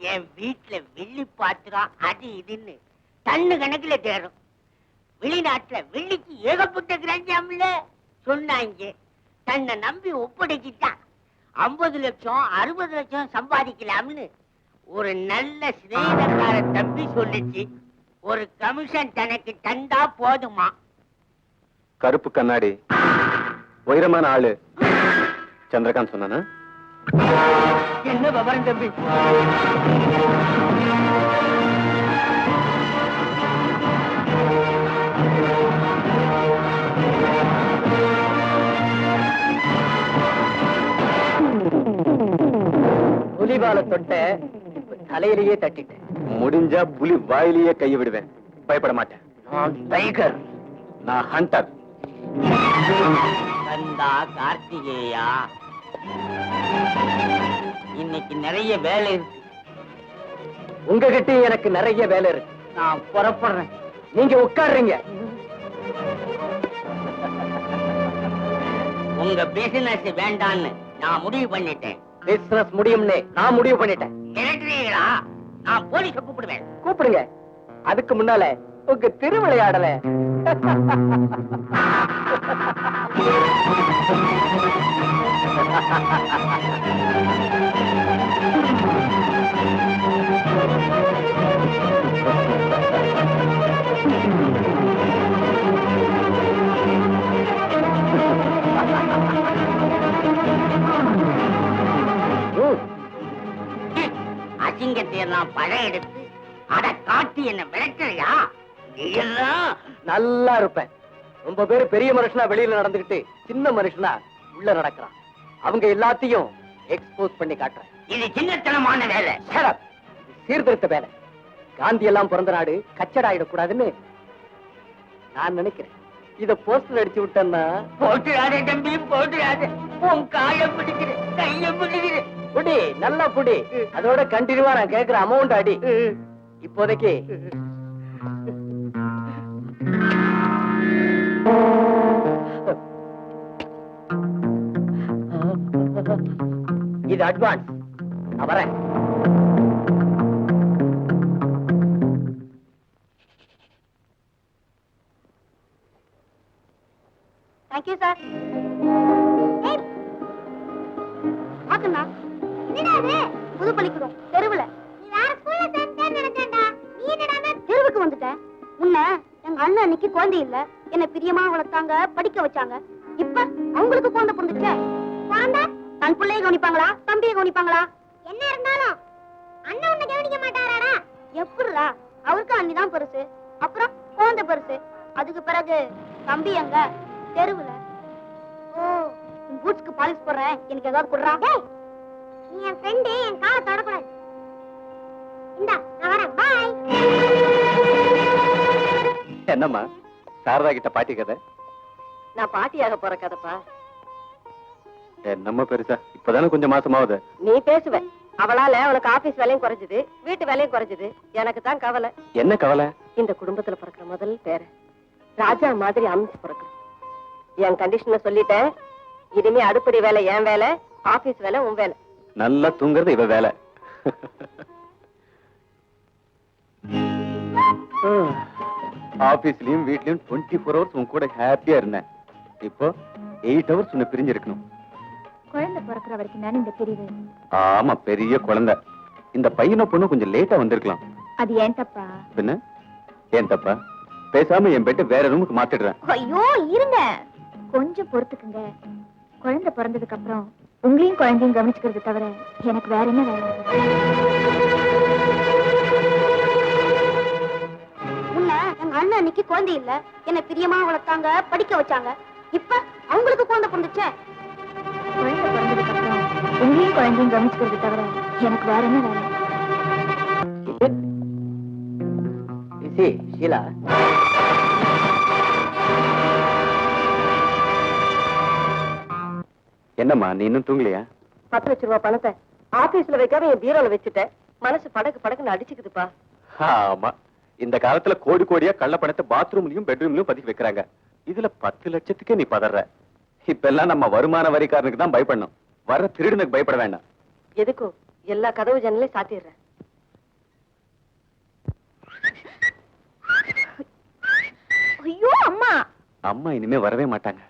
என் வீட்டுல வெள்ளி பாத்திரம் அது இதுன்னு டன்னு கணக்குல தேரும். வெளிநாட்டுல வெள்ளிக்கு ஏகப்பட்ட கிராஞ்சாம்ல சொன்னாங்க. தன்னை நம்பி ஒப்படைச்சிட்டான். 50 லட்சம் 60 லட்சம் சம்பாதிக்கலாம்னு ஒரு நல்ல சிநேகக்கார தம்பி சொல்லிச்சு, ஒரு கமிஷன் தனக்கு தந்தா போதுமா. கருப்பு கண்ணாடி உயரமான ஆளு சந்திரகாந்த் சொன்னானா? என்ன விவரம் தம்பி? புலிவால தொட்ட தலையிலேயே தட்டிட்டேன். முடிஞ்சா புலி வாயிலேயே கையை விடுவேன். பயப்பட மாட்டேன். நான் டைகர். நான் ஹண்டர். கந்தா கார்த்திகேயா, இன்னைக்கு நிறைய வேலை இருக்கு. உங்ககிட்ட எனக்கு நிறைய வேலை இருக்கு. நான் புறப்படுறேன். நீங்க உட்காருங்க. உங்க பிசினஸ் வேண்டான்னு நான் முடிவு பண்ணிட்டேன். பிசினஸ் முடியும்னே நான் முடிவு பண்ணிட்டேன். மிரட்டுறீங்களா? நான் போலீஸ கூப்பிடுவேன். கூப்பிடுங்க. அதுக்கு முன்னால உங்க திருவிளையாடல அசிங்கத்தை எல்லாம் பழம் எடுத்து அட காட்டி என்ன மிரட்டுறியா? நீ எல்லாம் நல்லா இருப்பேன். ரொம்ப பேரு பெரிய மனுஷனா வெளியில நடந்துகிட்டு சின்ன மனுஷனா உள்ள நடக்கிறான். அவங்க எல்லாத்தையும் எக்ஸ்போஸ் பண்ணி காட்டுறேன். இது சின்னத்தனமான வேலை. Shut up. இது சீர்திருத்த வேலை. காந்தி எல்லாம் பிறந்த நாடு கச்சடாயிடக்கூடாதுன்னு நான் நினைக்கிறேன். இத போஸ்டர் அடிச்சு விட்டேன்னா போட்டுறாதே தம்பி, போட்டுறாதே. உன் காய பிடிக்கிறேன், கைய பிடிக்கிறேன். புடி, நல்லா புடி. அதோட கண்டினியூவா நான் கேக்குற அமௌண்ட் அடி. இப்போதைக்கு இது அட்வான்ஸ். நான் வரேன். Thank you sir. பாத்துண்ணா, என்னடா இது? புது பள்ளிக்கூடம் தெருவுல. நீ வேற ஸ்கூல்ல சேர்ந்தேன்னு நினைச்சேன்டா. நீ என்னடா தெருவுக்கு வந்துட்ட? முன்ன எங்க அண்ணன் அன்னைக்கு குழந்தை இல்ல, என்ன பிரியமா வளர்த்தாங்க, படிக்க வச்சாங்க. இப்ப அவங்களுக்கு குழந்தை பிறந்துச்சே. குழந்தை தன் பிள்ளைய கவனிப்பாங்களா, தம்பியை கவனிப்பாங்களா? என்ன இருந்தாலும் அண்ணன் உன்னை கவனிக்க மாட்டாராடா? எப்படிடா? அவருக்கு அண்ணி தான் பெருசு, அப்புறம் குழந்தை பெருசு, அதுக்கு பிறகு தம்பி எங்க? தெருவுல. ஓ, உன் பூட்ஸ்க்கு பாலிஷ் போடுறேன், எனக்கு ஏதாவது குடுறா. டேய், நீ என் ஃப்ரெண்ட், என் காலை தொடக்கூடாது. இந்தா, நான் வரேன். பை. என்னம்மா சாரதா கிட்ட பாட்டி கதை? நான் பாட்டியாக போற கதைப்பா. என்னம்மா பெருசா? இப்பதானே கொஞ்சம் மாசமாவது. நீ பேசுவ. அவளால அவனுக்கு ஆபீஸ் வேலையும் குறைஞ்சது, வீட்டு வேலையும் குறைஞ்சது. எனக்கு தான் கவலை. என்ன கவலை? இந்த குடும்பத்துல பிறக்கிற முதல் பேர ராஜா மாதிரி அமைச்சு பிறக்கணும். என் கண்டிஷனை சொல்லிட்டேன். இனிமே அடுப்படி வேலை என் வேலை, ஆபீஸ் வேலை உன் வேலை. நல்லா தூங்குறது இவ வேலை. ஆபீஸ்லயும் வீட்லயும் 24 hours உன் கூட ஹாப்பியா இருந்தேன். இப்போ 8 hours உன்னை பிரிஞ்சு இருக்கணும். குழந்தை பிறக்கிற வரைக்கும் தானே இந்த பிரிவு. ஆமா, பெரிய குழந்தை. இந்த பையனை பொண்ணு கொஞ்சம் லேட்டா வந்திருக்கலாம். அது ஏன் தப்பா? பின்ன ஏன் தப்பா? பேசாம என் பெட்டை வேற ரூமுக்கு மாத்திடுறேன். ஐயோ இருங்க, கொஞ்சம் பொறுத்துக்குங்க. குழந்தை பிறந்ததுக்கு அப்புறம் உங்களையும் குழந்தையும் கவனிச்சுக்கிறது தவிர எனக்கு வேற என்ன வேலை? முன்ன எங்க அண்ணன் அன்னைக்கு குழந்தை இல்ல, என்ன பிரியமா வளர்த்தாங்க, படிக்க வச்சாங்க. இப்ப அவங்களுக்கு குழந்தை பிறந்துச்சே. குழந்தை பிறந்ததுக்கு அப்புறம் உங்களையும் குழந்தையும் கவனிச்சுக்கிறது தவிர எனக்கு வேற என்ன வேலை? ஷீலா, என்னம்மா நீ இன்னும் தூங்கலையா? 10 லட்சம் ரூபாய் பணத்தை ஆபீஸ்ல வைக்காம என் பீரோல வச்சுட்டேன். மனசு படக்கு படக்குன்னு அடிச்சுக்குதுப்பா. ஆமா, இந்த காலத்துல கோடி கோடியா கள்ள பணத்தை பாத்ரூம்லயும் பெட்ரூம்லயும் பதுக்கி வைக்கிறாங்க. இதுல 10 லட்சத்துக்கே நீ பதற. இப்ப எல்லாம் நம்ம வருமான வரிக்காரனுக்கு தான் பயப்படணும், வர திருடனுக்கு பயப்பட வேண்டாம். எதுக்கும் எல்லா கதவு ஜன்னலையும் சாத்திடுறேன். ஐயோ அம்மா! அம்மா இனிமே வரவே மாட்டாங்க.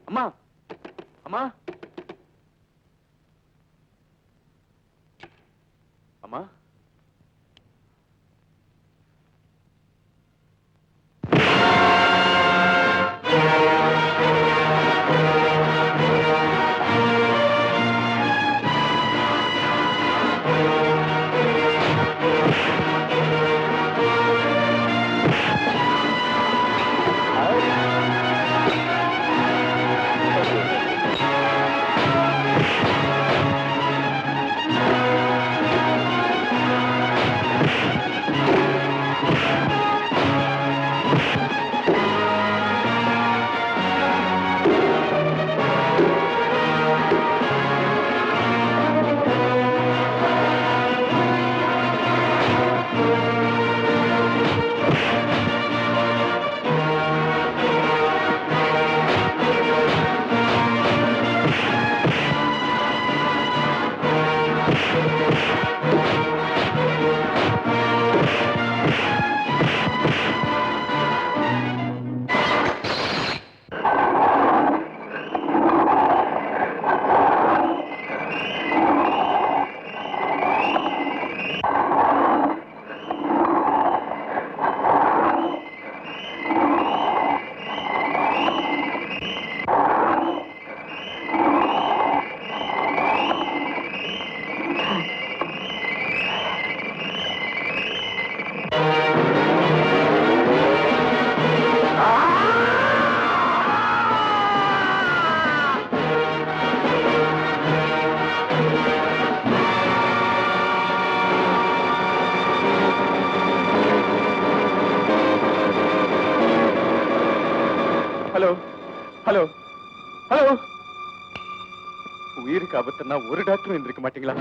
அம்மா அம்மா அம்மா ஹலோ ஹலோ ஹலோ உயிருக்கு ஆபத்துன்னா ஒரு டாக்டரும் இருந்திருக்க மாட்டீங்களா?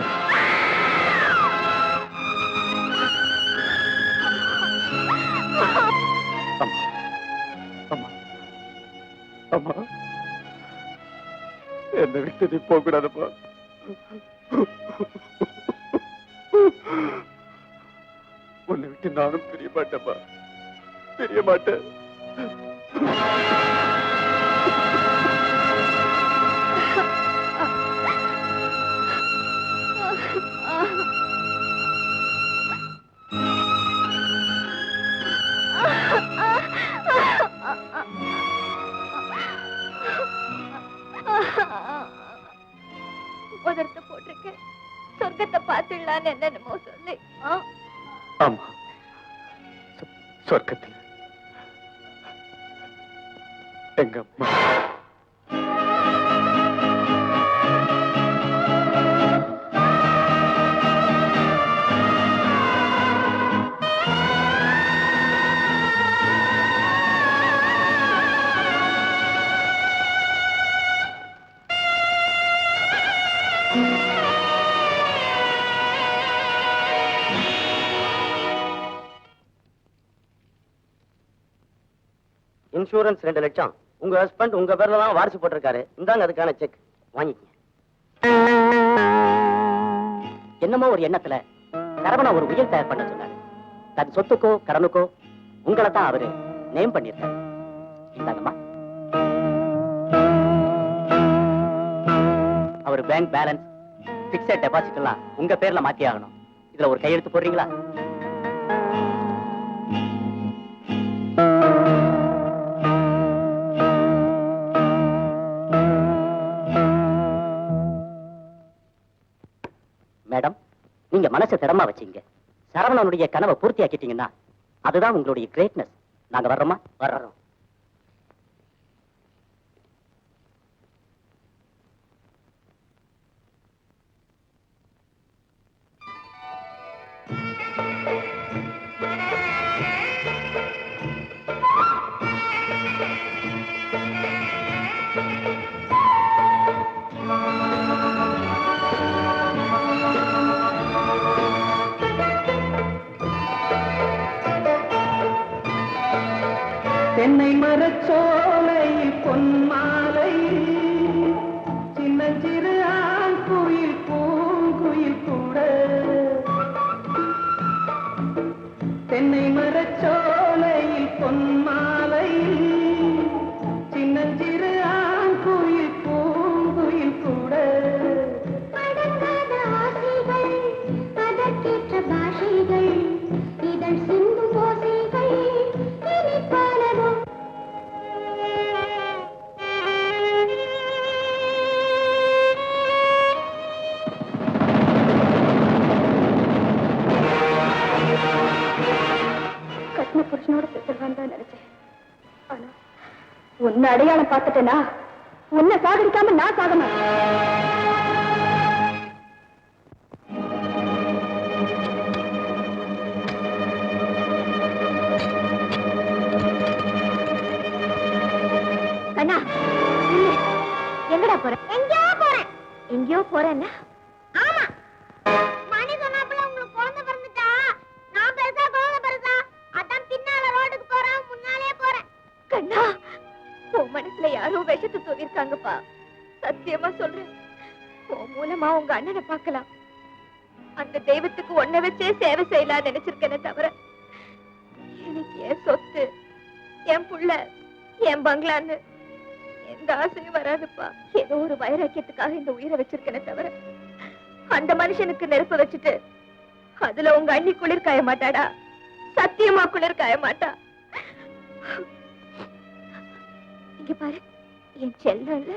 அம்மா அம்மா என்னை விட்டு நீ போக கூடாதுப்பா. உன்னை விட்டு நானும் பிரிய மாட்டேன்ப்பா, பிரிய மாட்டேன். உதரத்தை போட்டிருக்கேன், சொர்க்கத்தை பார்த்துடலான்னு என்னென்னமோ சொல்லி. ஆமா, சொர்க்கத்தில் எங்க அம்மா. இன்சூரன்ஸ் 2 லட்சம். உங்க ஹஸ்பண்ட் உங்க பேர்ல தான் வாரிசு போட்டிருக்காரு. இந்தாங்க அதுக்கான செக், வாங்கிக்கங்க. என்னமோ ஒரு எண்ணத்துல சரவணா ஒரு உயில் தயார் பண்ண சொன்னாரு. தன் சொத்துக்கோ கடனுக்கோ உங்களை தான் அவரு நேம் பண்ணிருக்காரு. இந்தாங்கம்மா. அவர் பேங்க் பேலன்ஸ், பிக்ஸட் டெபாசிட் எல்லாம் உங்க பேர்ல மாத்தி ஆகணும். இதுல ஒரு கையெழுத்து போடுறீங்களா? மேடம், நீங்க மனசை திடமா வச்சீங்க. சரவணனுடைய கனவை பூர்த்தி ஆக்கிட்டீங்கன்னா அதுதான் உங்களுடைய கிரேட்னஸ். நாங்க வர்றோமா? வர்றோம். தென்னை மரச்சோலையில் பொன்மாலை, சின்னஞ்சிறு ஆண் குயில் பூங்குயில் கூட. தென்னை மரச்சோலையில் பொன்மாலை, சின்னஞ்சிறு ஆண் குயில் கட்டின புருஷனோட செத்துருவான் தான் நினைச்சேன். ஆனா உன்னை அடையாளம் பார்த்துட்டேனா உன்னை சாகடிக்காம நான் சாக மாட்டேன். கண்ணா நில்லு. எங்கடா போற? எங்கேயோ போறேன். எங்கேயோ போறேன்னா? ஆமா, மணி சொன்னாப்புல உங்களுக்கு குழந்தை பிறந்துட்டா. நான் பெருசா குழந்தை பெருசா, அதான் பின்னால ரோட்டுக்கு போறேன், முன்னாலே போறேன். கண்ணா, உன் மனசுல யாரோ விஷத்தை தூவிருக்காங்கப்பா. சத்தியமா சொல்றேன், உன் மூலமா உங்க அண்ணனை பார்க்கலாம். அந்த தெய்வத்துக்கு ஒன்ன வச்சே சேவை செய்யலாம் நினைச்சிருக்கேனே தவிர எனக்கு என் சொத்து, என் புள்ள, என் பங்களான்னு எந்த ஆசையும் வராதுப்பா. ஏதோ ஒரு வைராக்கியத்துக்காக இந்த உயிரை வச்சிருக்கேனே தவிர அந்த மனுஷனுக்கு நெருப்பு வச்சுட்டு அதுல உங்க அண்ணி குளிர் காய மாட்டாடா. சத்தியமா குளிர் காய மாட்டா. இங்க பாரு, என் செல்லம் இல்ல,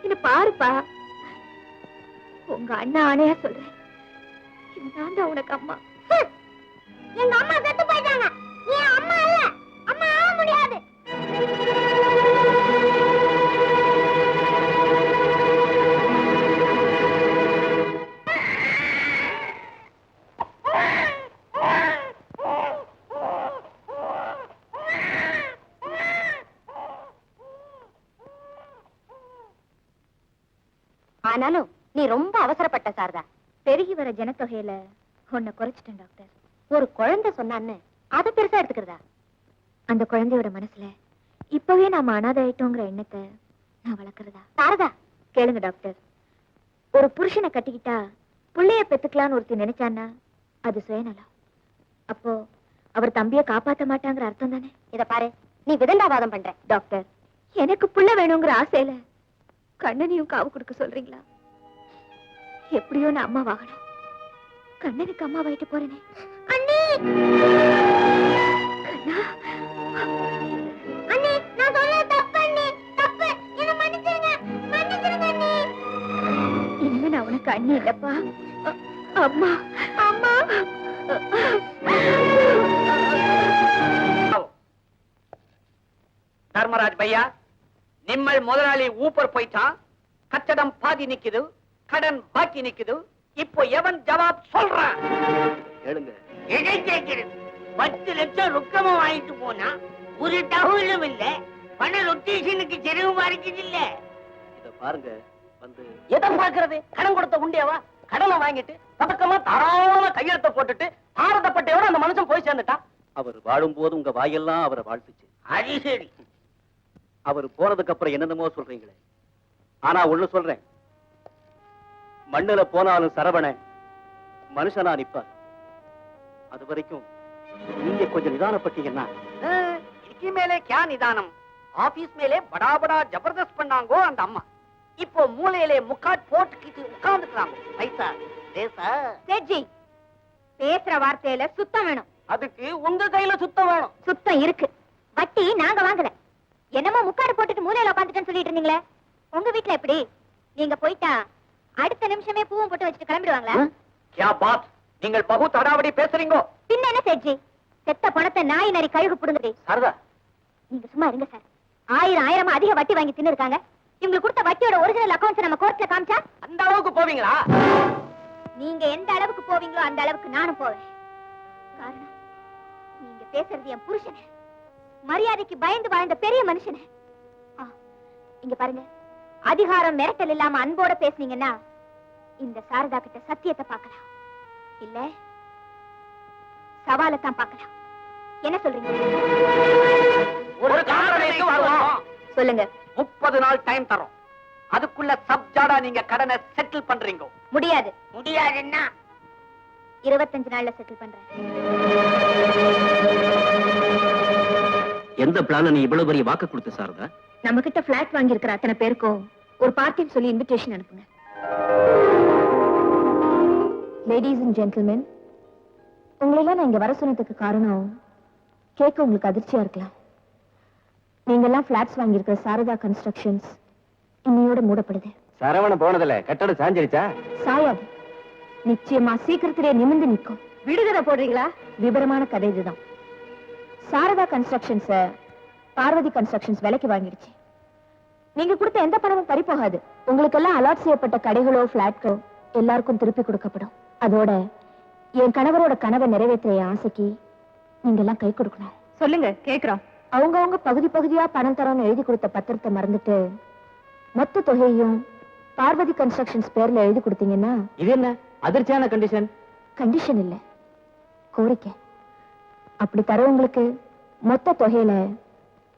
என்ன பாருப்பா. உங்க அண்ணா ஆணையா சொல்றேன், நான் தான் உனக்கு அம்மா. எங்க அம்மா செத்து போயிட்டாங்க. நீ அம்மா இல்ல, அம்மா ஆக முடியாது. ஆனாலும் நீ ரொம்ப அவசரப்பட்ட சாரதா. பெருகி வர ஜனத்தொகையில உன்னை குறைச்சிட்டேன் டாக்டர். ஒரு குழந்தை சொன்னான்னு அதை பெருசா எடுத்துக்கிறதா? அந்த குழந்தையோட மனசுல இப்பவே நாம அனாதை ஆயிட்டோங்கிற எண்ணத்தை நான் வளர்க்கறதா? சாரதா கேளுங்க டாக்டர், ஒரு புருஷனை கட்டிக்கிட்டா புள்ளைய பெத்துக்கலான்னு ஒருத்தி நினைச்சான்னா அது சுயநலம். அப்போ அவர் தம்பிய காப்பாத்த மாட்டாங்கிற அர்த்தம் தானே? இத பாரு, நீ விதண்டாவாதம் பண்ற. டாக்டர், எனக்கு புள்ள வேணுங்கிற ஆசையில கண்ணனையும் காவு கொடுக்க சொல்றீங்களா? எப்படியோ நான் அம்மா வாகனம், கண்ணனுக்கு அம்மா வாயிட்டு போறேனே. அண்ணி, கண்ணா, அண்ணி, நான் சொல்ல தப்பு அண்ணி, தப்பு. என்ன மன்னிச்சிருங்க, மன்னிச்சிருங்க அண்ணி. இனிமே நான் உனக்கு அண்ணி இல்லப்பா, அம்மா. அம்மா, தர்மராஜ் பையா, நிம்மல் முதலாளி ஊப்பர் போயிட்டான். கட்டடம் பாதி நிக்குது, கடன் பாக்கி நிக்குது. இப்போ எவன் ஜவாப் சொல்றான்? கேளுங்க. எதை கேட்கிறது? 10 லட்சம் ரொக்கமா வாங்கிட்டு போனா ஒரு தகவலும் இல்ல. பண ரொட்டேஷனுக்கு செலவு இருக்குது இல்ல. இத பாருங்க, வந்து எதை பாக்குறது? கடன் கொடுத்த உண்டியவா? கடனை வாங்கிட்டு பதக்கமா தாராளமா கையெழுத்த போட்டுட்டு பாரதப்பட்டையோட அந்த மனுஷன் போய் சேர்ந்துட்டான். அவர் வாழும்போது உங்க வாயெல்லாம் அவரை வாழ்த்துச்சு. அது சரி. அவர் போனதுக்கு அப்புறம் என்னென்னமோ சொல்றீங்களே. ஆனா ஒண்ணு சொல்றேன், மண்ணுல போனாலும் சரவண மனுஷனா நிப்பார். அது வரைக்கும் நீங்க கொஞ்சம் நிதானப்பட்டீங்கன்னா. இதுக்கு மேலே கியா நிதானம்? ஆபீஸ் மேலே படா படா ஜபர்தஸ்த் பண்ணாங்கோ அந்த அம்மா. இப்போ மூலையிலே முக்காட் போட்டுக்கிட்டு உட்கார்ந்துக்கிறாங்க. பைசா பேசா சேட்ஜி, பேசுற வார்த்தையில சுத்தம் வேணும். அதுக்கு உங்க கையில சுத்தம் வேணும். சுத்தம் இருக்கு, வட்டி நாங்க வாங்கல. என்னமோ முக்காடு போட்டுட்டு மூலையில உட்காந்துட்டேன்னு சொல்லிட்டு இருந்தீங்களே, உங்க வீட்டுல எப்படி? நீங்க போயிட்டா அடுத்த நிமிஷமே பூவும் போட்டு வச்சுட்டு கிளம்பிடுவாங்களா? கியா பாத்? நீங்கள் பகு தடாவடி பேசுறீங்கோ. பின்ன என்ன சேட்ஜி, செத்த பணத்தை நாய் நரி கழுகு புடுங்குது. சாரதா, நீங்க சும்மா இருங்க சார். ஆயிரமா அதிக வட்டி வாங்கி தின்னு இருக்காங்க. இவங்களுக்கு கொடுத்த வட்டியோட ஒரிஜினல் அக்கவுண்ட்ஸ் நம்ம கோர்ட்ல காமிச்சா அந்த அளவுக்கு போவீங்களா? நீங்க எந்த அளவுக்கு போவீங்களோ அந்த அளவுக்கு நானும் போவேன். காரணம், நீங்க பேசுறது என் புருஷனை, மரியாதைக்கு பயந்து வாழ்ந்த பெரிய மனுஷனை. இங்க பாருங்க, அதிகாரம் மிரட்டல் இல்லாம அன்போட பேசுனீங்கன்னா இந்த சாரதா கிட்ட சத்தியத்தை பார்க்கலாம், இல்ல சவாலத்தான் பார்க்கலாம். என்ன சொல்றீங்க? ஒரு காரணத்துக்கு வருவோம். சொல்லுங்க. 30 நாள் டைம் தரோம். அதுக்குள்ள சப்ஜாடா நீங்க கடனை செட்டில் பண்றீங்க. முடியாது. முடியாதுன்னா 25 நாள்ல செட்டில் பண்றேன். எந்த பிளான நீ இவ்வளவு பெரிய வாக்கு கொடுத்த சாரதா? நம்ம கிட்ட பிளாட் வாங்கி இருக்கிற அத்தனை பேருக்கும் ஒரு பார்ட்டின்னு சொல்லி இன்விடேஷன் அனுப்புங்க. லேடிஸ் அண்ட் ஜென்டில்மென், உங்களெல்லாம் நான் இங்க வர சொன்னதுக்கு காரணம் கேட்க உங்களுக்கு அதிர்ச்சியா இருக்கலாம். நீங்க எல்லாம் பிளாட்ஸ் வாங்கி இருக்கிற சாரதா கன்ஸ்ட்ரக்ஷன்ஸ் இன்னையோட மூடப்படுது. சரவண போனதுல கட்டடம் சாஞ்சிருச்சா? சாயாது, நிச்சயமா சீக்கிரத்திலே நிமிர்ந்து நிற்கும். விடுதலை போடுறீங்களா? விவரமான கதை இதுதான். சாரதா கன்ஸ்ட்ரக்ஷன்ஸ் பார்வதி கன்ஸ்ட்ரக்ஷன்ஸ் விலைக்கு வாங்கிடுச்சு. நீங்க கொடுத்த எந்த பணமும் பறி போகாது. உங்களுக்கெல்லாம் அலாட் செய்யப்பட்ட கடைகளோ பிளாட்களோ எல்லாருக்கும் திருப்பி கொடுக்கப்படும். அதோட என் கணவரோட கனவை நிறைவேற்ற என் ஆசைக்கு நீங்க எல்லாம் கை கொடுக்கணும். சொல்லுங்க, கேக்குறோம். அவங்க பகுதி பகுதியா பணம் தரோன்னு எழுதி கொடுத்த பத்திரத்தை மறந்துட்டு மொத்த தொகையையும் பார்வதி கன்ஸ்ட்ரக்ஷன்ஸ் பேர்ல எழுதி கொடுத்தீங்கன்னா இது என்ன அதிர்ச்சியான கண்டிஷன்? கண்டிஷன் இல்ல, கோரிக்கை. அப்படி தரவங்களுக்கு மொத்த தொகையில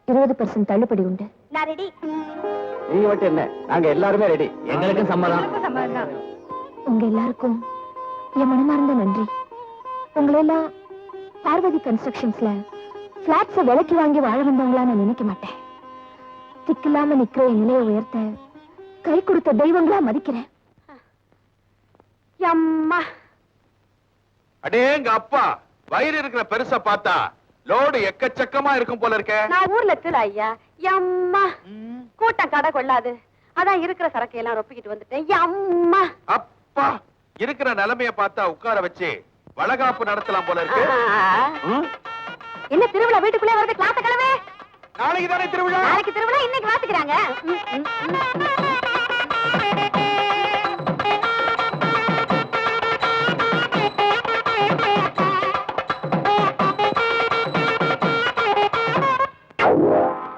20% தள்ளுபடி உண்டு. நான் ரெடி. நீங்க மட்டும் என்ன, நாங்க எல்லாருமே ரெடி. எங்களுக்கும் சம்மதம். உங்க எல்லாருக்கும் என் மனமார்ந்த நன்றி. உங்களெல்லாம் பார்வதி கன்ஸ்ட்ரக்ஷன்ஸ்ல பிளாட்ஸ விலைக்கு வாங்கி வாழ வந்தவங்களா நான் நினைக்க மாட்டேன். திக்கில்லாம நிக்கிற என் நிலையை உயர்த்த கை கொடுத்த தெய்வங்களா மதிக்கிறேன். அம்மா அடேங்க அப்பா, வயிறு இருக்கிற பெருசா பார்த்தா லோடு எக்கச்சக்கமா இருக்கும் போல இருக்க. நான் ஊர்ல திரு ஐயா. அம்மா கூட்டம் கடை கொள்ளாது, அதான் இருக்கிற சரக்கு எல்லாம் ரொப்பிக்கிட்டு வந்துட்டேன். அம்மா அப்பா, இருக்கிற நிலைமைய பார்த்தா உட்கார வச்சு வளகாப்பு நடத்தலாம் போல இருக்கு. என்ன திருவிழா வீட்டுக்குள்ளே வருது? கிளாஸ் கிளம்பு. நாளைக்கு தானே திருவிழா. நாளைக்கு திருவிழா, இன்னைக்கு வாத்துக்கிறாங்க.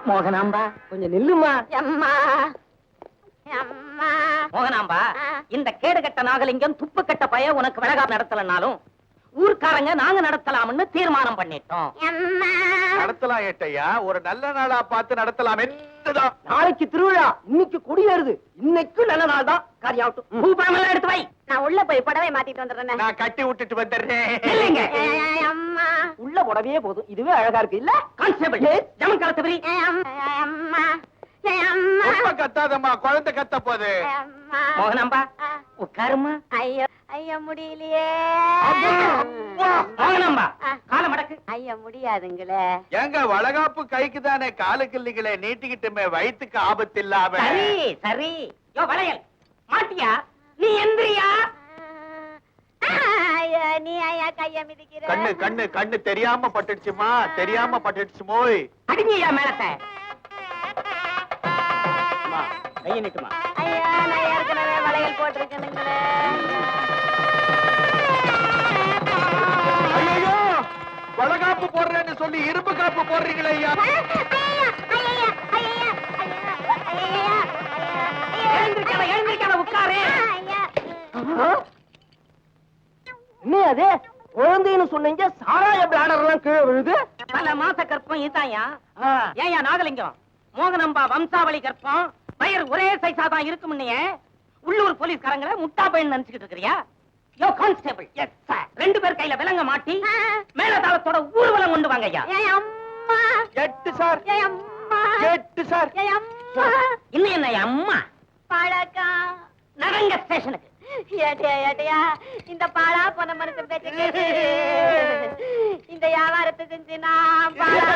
மோகனாம்பா, கொஞ்சம் நில்லுமா. அம்மா அம்மா மோகனாம்பா, இந்த கேடுகட்ட நாகலிங்கம் துப்பு கட்ட பய உனக்கு வளகாப்பு நடத்தலனாலும் ஊர்க்காரங்க நாங்க நடத்தலாம்னு தீர்மானம் பண்ணிட்டோம். நடத்தலாம் ஏட்டையா, ஒரு நல்ல நாளா பார்த்து நடத்தலாம். என்னதான் நாளைக்கு திருவிழா, இன்னைக்கு கொடியேறுது. இன்னைக்கு நல்ல நாள் தான். காரியாவட்டும். பூ பழமெல்லாம் எடுத்து வை. நான் உள்ள போய் புடவை மாத்திட்டு வந்துடுறேன். நான் கட்டி விட்டுட்டு வந்துடுறேன். இல்லைங்க, அம்மா உள்ள புடவையே போதும். இதுவே அழகா இருக்கு இல்ல? கான்ஸ்டபிள் ஜமன் கலத்தபரி. அம்மா ரொம்ப கத்தாதம்மா, குழந்தை கத்த போகுது. மோகனாம்பா உட்காருமா. ஐயோ ஐயா முடியலையே. மோகனாம்பா கால மடக்கு. ஐயா முடியாதுங்களே. எங்க வளகாப்பு கைக்கு தானே, காலுக்கு இல்லைங்களே. நீட்டிக்கிட்டுமே, வயிற்றுக்கு ஆபத்து இல்லாம. சரி சரி. யோ வளையல் மாட்டியா? நீ எந்திரியா? ஐயா நீ ஐயா கைய மிதிக்கிற. கண்ணு கண்ணு கண்ணு தெரியாம பட்டுடுச்சுமா, தெரியாம பட்டுடுச்சு. மோய் அடிங்கயா மேலத்தை. கையை நிட்டுமா. ஐயா நான் ஏற்கனவே வளையல் போட்டிருக்கேனுங்களே. ஐயோ, வளகாப்பு போடுறேன்னு சொல்லி இரும்பு காப்பு போடுறீங்களே ஐயா. எழுந்திருக்காத எழுந்திருக்காத உட்காரு. என்ன அது? குழந்தைன்னு சொன்னீங்க, சாராய பிளாடர் எல்லாம் கீழே விழுது. பல மாச கற்பம் இதாயா? ஏயா நாகலிங்கம், மோகனம்பா வம்சாவளி கற்பம் வயிறு ஒரே சைஸா தான் இருக்கும்னு உள்ளூர் போலீஸ்காரங்களை முட்டா பையன் நினைச்சுக்கிட்டு இருக்கிறியா? யோ கான்ஸ்டபிள், எஸ் சார், 2 பேர் கையில விலங்க மாட்டி மேலதாளத்தோட ஊர்வலம் கொண்டு வாங்க ஐயா. அம்மா எட்டு சார், அம்மா எட்டு சார். அம்மா இன்னும் என்ன அம்மா? பழக்கம் நடங்க ஸ்டேஷனுக்கு. ஏட்டையா ஏட்டையா, இந்த பாழா போன மனுஷன் பேச்ச கேட்டு இந்த வியாபாரத்தை செஞ்சு நான் பாழா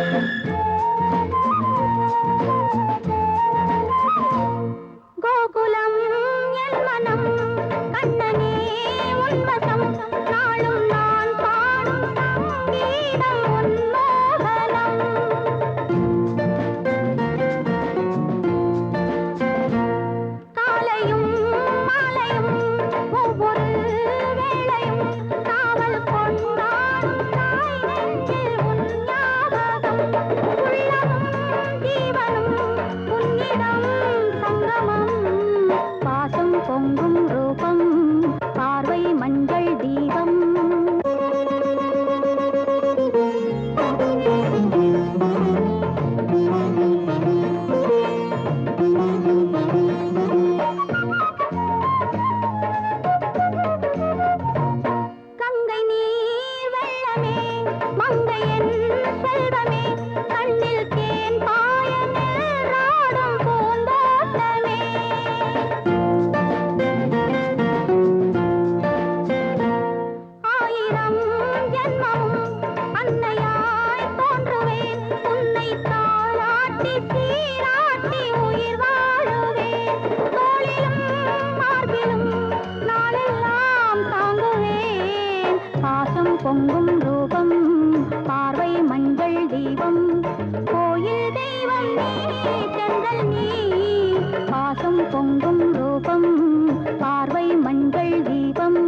Thank you. பொங்கும் ரூபம் பார்வை மஞ்சள் தீபம்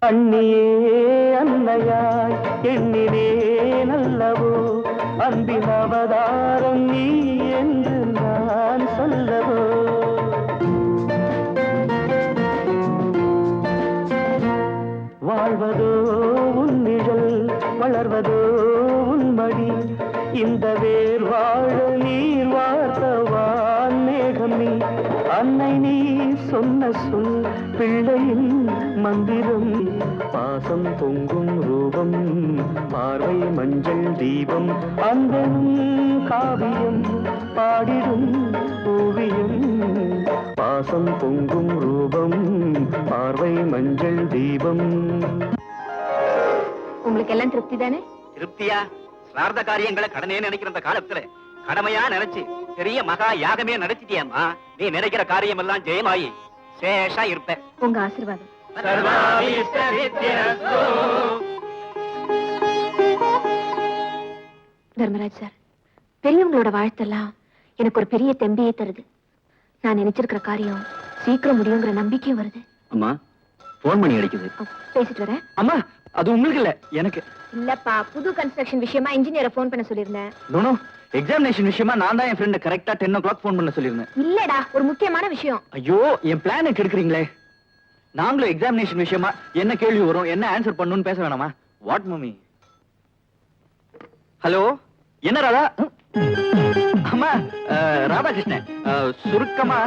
அண்ணியே அன்னையாய் எண்ணினே நல்லவோ அன்பின் அவதாரம் நீ என்று நான் சொல்லவோ வாழ்வதோ உன் நிழல் வளர்வதோ உன் மடி இந்த வேர் வாழ நீர் வார்த்தவான் மேகம் நீ அன்னை நீ சொன்ன சொல் பிள்ளையின் மந்திரம் பாசம் பொங்கும் ரூபம் பார்வை மஞ்சள் தீபம் அந்த காவியம் பாடிடும் ஓவியம் பாசம் பொங்கும் ரூபம் பார்வை மஞ்சள் தீபம். உங்களுக்கு எல்லாம் திருப்தி தானே? திருப்தியா? சிரார்த்த காரியங்களை கடனே நினைக்கிற அந்த காலத்துல கடமையா நினைச்சு பெரிய மகா யாகமே நடத்திட்டியம்மா. நீ நினைக்கிற காரியம் எல்லாம் ஜெயமாயி சேஷா இருப்ப. உங்க ஆசீர்வாதம். தர்மராஜ் சார், பெரியவங்களோட வாழ்த்தெல்லாம் எனக்கு ஒரு பெரிய தெம்பியை தருது. நான் நினைச்சிருக்கிற காரியம் சீக்கிரம் முடியுங்கிற நம்பிக்கையும் வருது. அம்மா போன் பண்ணி அடிக்குது. பேசிட்டு வரேன். அம்மா அது உங்களுக்கு இல்ல எனக்கு. இல்லப்பா, புது கன்ஸ்ட்ரக்ஷன் விஷயமா இன்ஜினியரை போன் பண்ண சொல்லிருந்தேன். நோ எக்ஸாமினேஷன் விஷயமா நான் தான் என் ஃப்ரெண்ட் கரெக்டா 10 o'clock போன் பண்ண சொல்லிருந்தேன். இல்லடா, ஒரு முக்கியமான விஷயம். ஐயோ என் பிளானை கெடுக்குறீங்களே. நாங்களும் எக்ஸாமினேஷன் விஷயமா என்ன கேள்வி வரும் என்ன ஆன்சர் பண்ணணும்னு பேச வேணாமா? What mummy? ஹலோ, என்ன ராதா? அம்மா ராதாகிருஷ்ணன், சுருக்கமா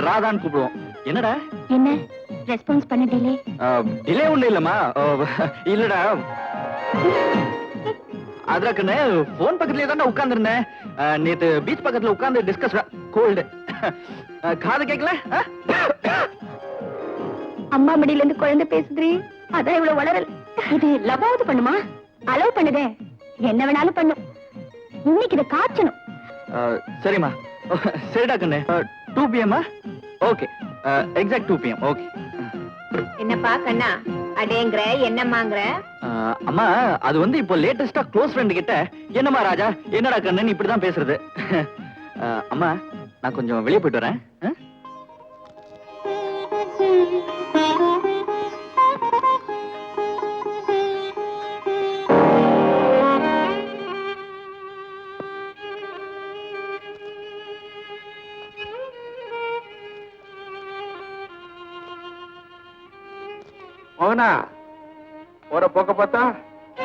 ராதான்னு கூப்பிடுவோம். என்னடா? என்ன ரெஸ்பான்ஸ் பண்ண டிலே? டிலே ஒண்ணு இல்லம்மா. இல்லடா, அதற்குன்னு போன் பக்கத்துலயே தான் உட்கார்ந்து இருந்தேன். நேத்து பீச் பக்கத்துல உட்கார்ந்து டிஸ்கஸ் கோல்டு. காது கேட்கல? அம்மா மடியில இருந்து குழந்தை பேசுதுரி, அதான் இவ்வளவு வளரல். இது லவாவது பண்ணுமா? அலோவ் பண்ணுதே, என்ன வேணாலும் பண்ணும். இன்னைக்கு இதை காய்ச்சணும். சரிம்மா, சரிடா கண்ணு. 2 PM? Okay, exact 2 PM. Okay. என்னப்பா கண்ணா அடேங்கற என்னம்மாங்கற? அம்மா அது வந்து இப்போ லேட்டஸ்டா க்ளோஸ் ஃப்ரெண்ட் கிட்ட என்னம்மா ராஜா என்னடா கண்ணன் இப்படிதான் பேசுறது. அம்மா நான் கொஞ்சம் வெளியே போயிட்டு வரேன். மோகனா, போற போக்க பார்த்தா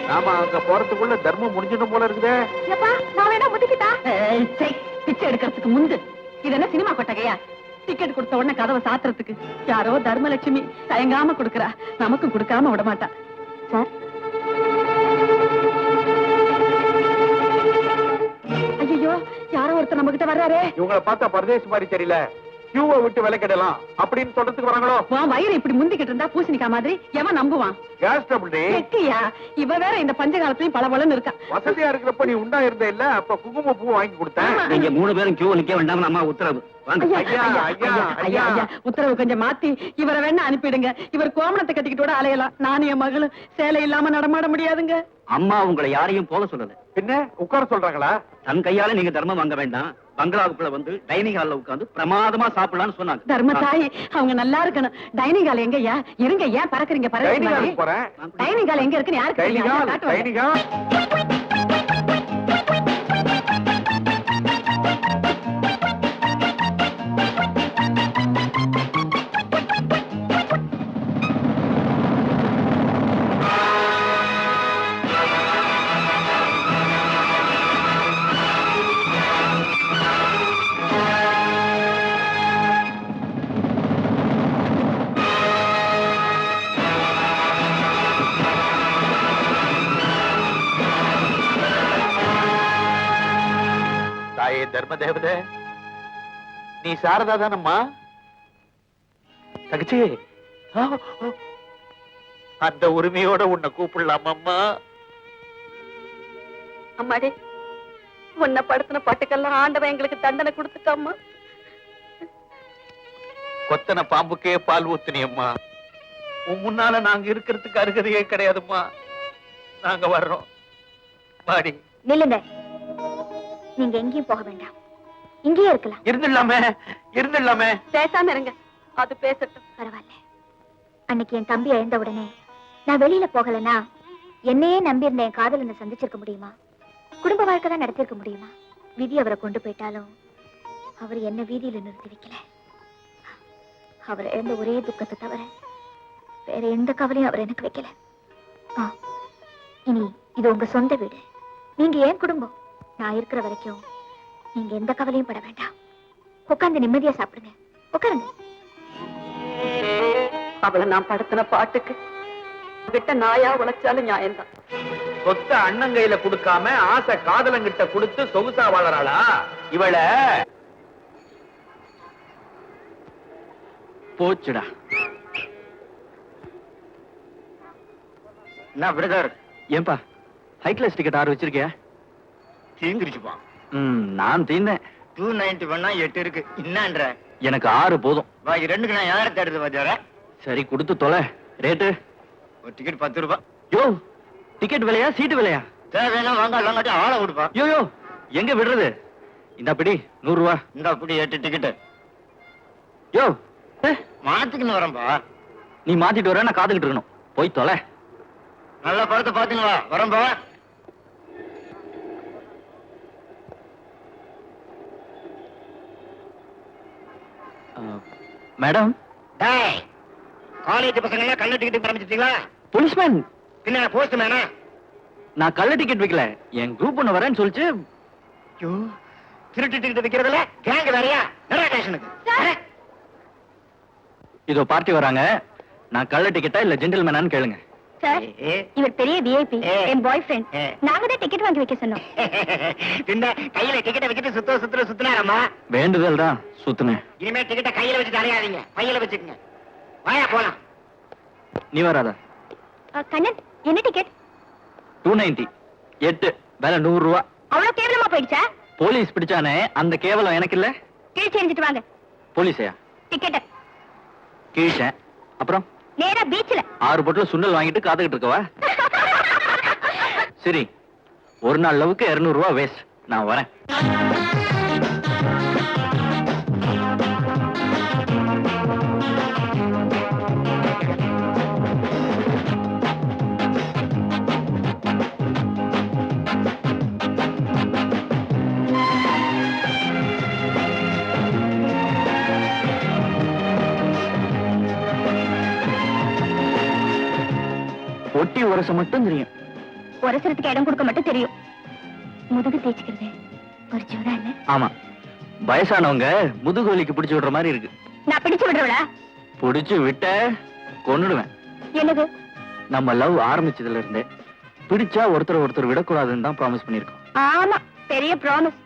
நாம அங்க போறதுக்குள்ள தர்மம் முடிஞ்சிடும் போல இருக்குதே. ஏப்பா, நான் வேணா முதிக்கிட்டா? பிச்சை எடுக்கிறதுக்கு முந்து இது என்ன சினிமா கொட்டகையா? டிக்கெட் கொடுத்த உடனே கதவை சாத்துறதுக்கு யாரோ தர்மலட்சுமி தயங்காம கொடுக்கறா, நமக்கும் கொடுக்காம விட மாட்டா. சார், ஐயோ, யாரோ ஒருத்தர் நம்ம கிட்ட வர்றாரே. இவங்கள பார்த்தா பரதேசி மாதிரி தெரியல. கியூவை விட்டு விலை கிடலாம் அப்படின்னு சொல்றதுக்கு வராங்களோ? உன் வயிறு இப்படி முந்திக்கிட்டு இருந்தா பூசணிக்கா மாதிரி எவன் நம்புவான்? Gas trouble. கெட்டியா, இவ வேற இந்த பஞ்ச காலத்துலயும் பளபளன்னு இருக்கா. வசதியா இருக்கிறப்ப நீ உண்டா இருந்த இல்ல, அப்ப குங்கும பூ வாங்கி கொடுத்தேன். நீங்க 3 பேரும் கியூ நிக்க வேண்டாம், அம்மா உத்தரவு. ஐயா, ஐயா, ஐயா, ஐயா, ஐயா, ஐயா, உத்தரவு கொஞ்சம் மாத்தி இவரை வேணா அனுப்பிடுங்க. இவர் கோமணத்தை கட்டிக்கிட்டு கூட அலையலாம். நானும் என் மகளும் சேலை இல்லாம நடமாட முடியாதுங்க. அம்மா உங்களை யாரையும் போக சொல்லல. பின்ன உட்கார சொல்றாங்களா? தன் கையால நீங்க தர்மம் வாங்க வேண்டாம், பங்களாவுக்குள்ள வந்து டைனிங் ஹால்ல உட்கார்ந்து பிரமாதமா சாப்பிடலாம்னு சொன்னாங்க. தர்மதாய் அவங்க நல்லா இருக்கணும். டைனிங் ஹால் எங்க ஐயா? இருங்க, ஏன் பறக்குறீங்க? டைனிங் ஹாலுக்கு போறேன். டைனிங் ஹால் எங்க இருக்குன்னு யாருக்கு டைனிங் தெரியும்? ஹால், காட்டுவாங்க. Dining hall. அம்மா தேவதே, நீ சாரதா தானம்மா? தகச்சி, அந்த உரிமையோட உன்னை கூப்பிடலாமா? அம்மாடி, உன்னை படுத்தின பாட்டுக்கெல்லாம் ஆண்டவன் எங்களுக்கு தண்டனை கொடுத்துட்டாம்மா. கொத்தன பாம்புக்கே பால் ஊத்துனியம்மா. உன் முன்னால நாங்க இருக்கிறதுக்கு அருகதையே கிடையாதும்மா. நாங்க வர்றோம். பாடி நில்லுங்க. நீங்க எங்கேயும் போக வேண்டாம், இங்கேயே இருக்கலாம். இருந்துடலாமே. பேசாம இருங்க, அது பேசட்டும். பரவாயில்ல. அன்னைக்கு என் தம்பி எழுந்த உடனே நான் வெளியில போகலன்னா என்னையே நம்பி இருந்த என் காதலனை சந்திச்சிருக்க முடியுமா? குடும்ப வாழ்க்கை தான் நடத்திருக்க முடியுமா? விதி அவரை கொண்டு போயிட்டாலும் அவர் என்ன வீதியில நிறுத்தி வைக்கல. அவர் இழந்த ஒரே துக்கத்தை தவிர வேற எந்த கவலையும் அவர் எனக்கு வைக்கல. இனி இது உங்க சொந்த வீடு, நீங்க ஏன் குடும்பம். நான் இருக்கிற வரைக்கும் நீங்க எந்த கவலையும் பட வேண்டாம். உட்கார்ந்து நிம்மதியா சாப்பிடுங்க. உட்காருங்க. அவளை நான் படுத்தின பாட்டுக்கு கிட்ட நாயா உழைச்சாலும் நியாயம்தான். சொத்த அண்ணன் கையில கொடுக்காம ஆசை காதலங்கிட்ட கொடுத்து சொகுசா வாழறாளா இவளை? போச்சுடா. என்ன பிரதர்? ஏன்பா ஹை கிளாஸ் டிக்கெட் 6 வச்சிருக்கியா? தீந்துருச்சுப்பா. நான் தீந்தேன். 291 8 இருக்கு. என்னன்ற? எனக்கு 6 போதும். பாக்கி 2க்கு நான் யாரை தேடுறது பாத்தியாரா? சரி கொடுத்து தொலை. ரேட்டு? ஒரு டிக்கெட் 10 ரூபாய். யோ, டிக்கெட் விலையா சீட்டு விலையா? தேவையான வாங்காட்டி ஆளை கொடுப்பா. யோ எங்க விடுறது? இந்த பிடி 100 ரூபா. இந்த அப்படி 8 டிக்கெட். யோ மாத்திக்கின்னு வரம்பா. நீ மாத்திட்டு வர, நான் காத்துக்கிட்டு இருக்கணும். போய் தொலை. நல்ல படத்தை பாத்துன்னு வா. வரம்பா. மேடம், காலேஜ் பசங்க எல்லாம் கள்ள டிக்கெட் ஆரம்பிச்சிட்டீங்களா? போலீஸ்மேன். பின்ன போஸ்ட் மேனா? நான் கள்ள டிக்கெட் வைக்கல, என் குரூப் ஒண்ணு வரேன்னு சொல்லிச்சு. திருட்டு டிக்கெட் வைக்கிறதுல கேங் வேறையா? நிறைய ஸ்டேஷனுக்கு. இதோ பார்ட்டி வராங்க. நான் கள்ள டிக்கெட்டா இல்ல ஜென்டில்மேனான்னு கேளுங்க. சார், இவர் பெரிய விஐபி, என் பாய் ஃப்ரெண்ட். நாங்க தான் டிக்கெட் வாங்கி வைக்க சொன்னோம். பின்ன கையில டிக்கெட்டை வச்சுட்டு சுத்தினாரம்மா. வேண்டுதல் தான் சுத்துனேன். இனிமே டிக்கெட்டை கையில வச்சுட்டு அலையாதீங்க, பையில வச்சுக்கங்க. வாயா போலாம். நீ வராதா? கண்ணன், என்ன டிக்கெட்? 290 8 வேலை 100 ரூபா. அவ்வளவு கேவலமா போயிடுச்சா? போலீஸ் பிடிச்சானே, அந்த கேவலம் எனக்கு இல்ல. கிழிச்சு எரிஞ்சிட்டு வாங்க. போலீஸையா? டிக்கெட் கிழிச்சேன். அப்புறம் நேரா பீச்ல 6 பொட்டல சுண்டல் வாங்கிட்டு காத்துக்கிட்டு இருக்கவா? சரி, ஒரு நாள் லவுக்கு 200 ரூபா வேஸ்ட். நான் வரேன். ஒட்டி உரச மட்டும் தெரியும். உரசறதுக்கு இடம் கொடுக்க மட்டும் தெரியும். முதுகு தேய்ச்சிக்கிறது ஒரு ஜோரா இல்ல? ஆமா, வயசானவங்க முதுகு வலிக்கு பிடிச்சு விடுற மாதிரி இருக்கு. நான் பிடிச்சு விடுறவளா? பிடிச்சு விட்ட கொன்னுடுவேன். என்னது? நம்ம லவ் ஆரம்பிச்சதுல இருந்தே பிடிச்சா ஒருத்தர் விடக்கூடாதுன்னு தான் ப்ராமிஸ் பண்ணிருக்கோம். ஆமா, பெரிய ப்ராமிஸ்.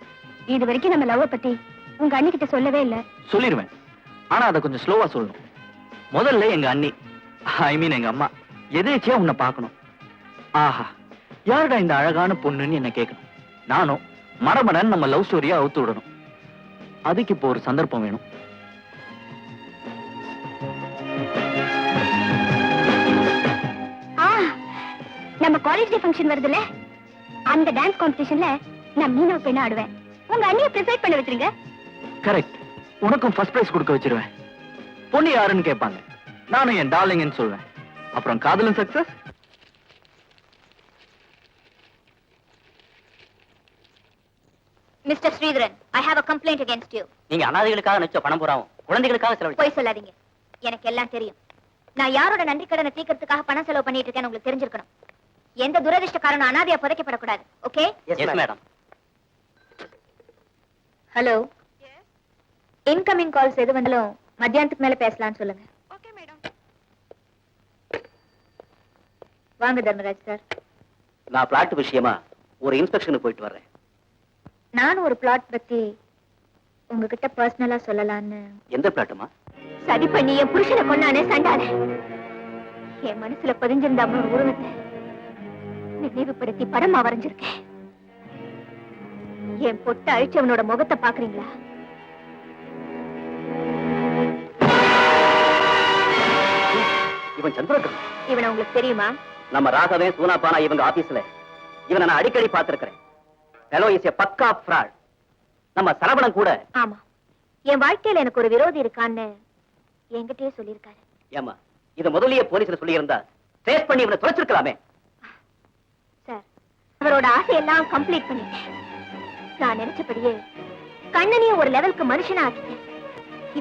இது வரைக்கும் நம்ம லவ் பத்தி உங்க அண்ணி கிட்ட சொல்லவே இல்ல. சொல்லிடுவேன், ஆனா அதை கொஞ்சம் ஸ்லோவா சொல்லணும். முதல்ல எங்க அண்ணி, ஐ மீன் எங்க அம்மா, எதேச்சியா உன்னை பார்க்கணும். ஆஹா, யாருடா இந்த அழகான பொண்ணுன்னு என்ன கேட்கணும். நானும் மடமடன் நம்ம லவ் ஸ்டோரியா அவுத்து விடணும். அதுக்கு இப்போ ஒரு சந்தர்ப்பம் வேணும். நம்ம காலேஜ் டே ஃபங்க்ஷன் வருதுல்ல, அந்த டான்ஸ் காம்படிஷன்ல நான் மீனா பெண்ணா ஆடுவேன். உங்க அண்ணியை ப்ரிசைட் பண்ண வச்சிருங்க. கரெக்ட், உனக்கும் ஃபர்ஸ்ட் பிரைஸ் கொடுக்க வச்சிருவேன். பொண்ணு யாருன்னு கேட்பாங்க, நானும் என் டார்லிங்னு சொல்வேன். அப்புறம் காதலும் success. Mister Sridharan, I have a complaint against you. நீங்க அனாதைகளுக்காக நிச்சய பணம் பூராவும் குழந்தைகளுக்காக செலவழிச்சு. போய் சொல்லாதீங்க, எனக்கு எல்லாம் தெரியும். நான் யாரோட நன்றி கடனை தீர்க்கறதுக்காக பணம் செலவு பண்ணிட்டு இருக்கேன்னு உங்களுக்கு தெரிஞ்சிருக்கணும். எந்த துரதிர்ஷ்டக்காரனும் அனாதையா புதைக்கப்படக்கூடாது. Okay? Yes madam. Hello, incoming calls எது வந்தாலும் மத்தியானத்துக்கு மேல பேசலாம்னு சொல்லுங்க. Okay madam. வாங்க தர்மராஜ் சார். நான் பிளாட் விஷயமா ஒரு இன்ஸ்பெக்ஷனுக்கு போயிட்டு வர்றேன். நானும் ஒரு பிளாட் பத்தி உங்ககிட்ட பர்சனலா சொல்லலான்னு. எந்த பிளாட்டுமா? சரி பண்ணி என் புருஷனை கொண்டானே சண்டால. என் மனசுல பதிஞ்சிருந்த அவனோட உருவத்தை நினைவுபடுத்தி படமா வரைஞ்சிருக்கேன். என் பொட்ட அழிச்சவனோட முகத்தை பாக்குறீங்களா? இவன் சந்திரகன். இவனை உங்களுக்கு தெரியுமா? நம்ம ராகவே சூனாப்பானா இவங்க ஆபீஸ்ல இவனை நான் அடிக்கடி பார்த்திருக்கிறேன். ஹலோ இஸ் எ பக்கா ஃப்ராட். நம்ம சரவணன் கூட. ஆமா, என் வாழ்க்கையில எனக்கு ஒரு விரோதி இருக்கான்னு என்கிட்டயே சொல்லியிருக்காரு. ஏமா இத முதல்லயே போலீஸ்ல சொல்லி இருந்தா ஃபேஸ் பண்ணி இவனை தொலைச்சிருக்கலாமே. சார், அவரோட ஆசையெல்லாம் கம்ப்ளீட் பண்ணிட்டேன். நான் நினைச்சபடியே கண்ணனையும் ஒரு லெவலுக்கு மனுஷனா ஆக்கிட்டேன்.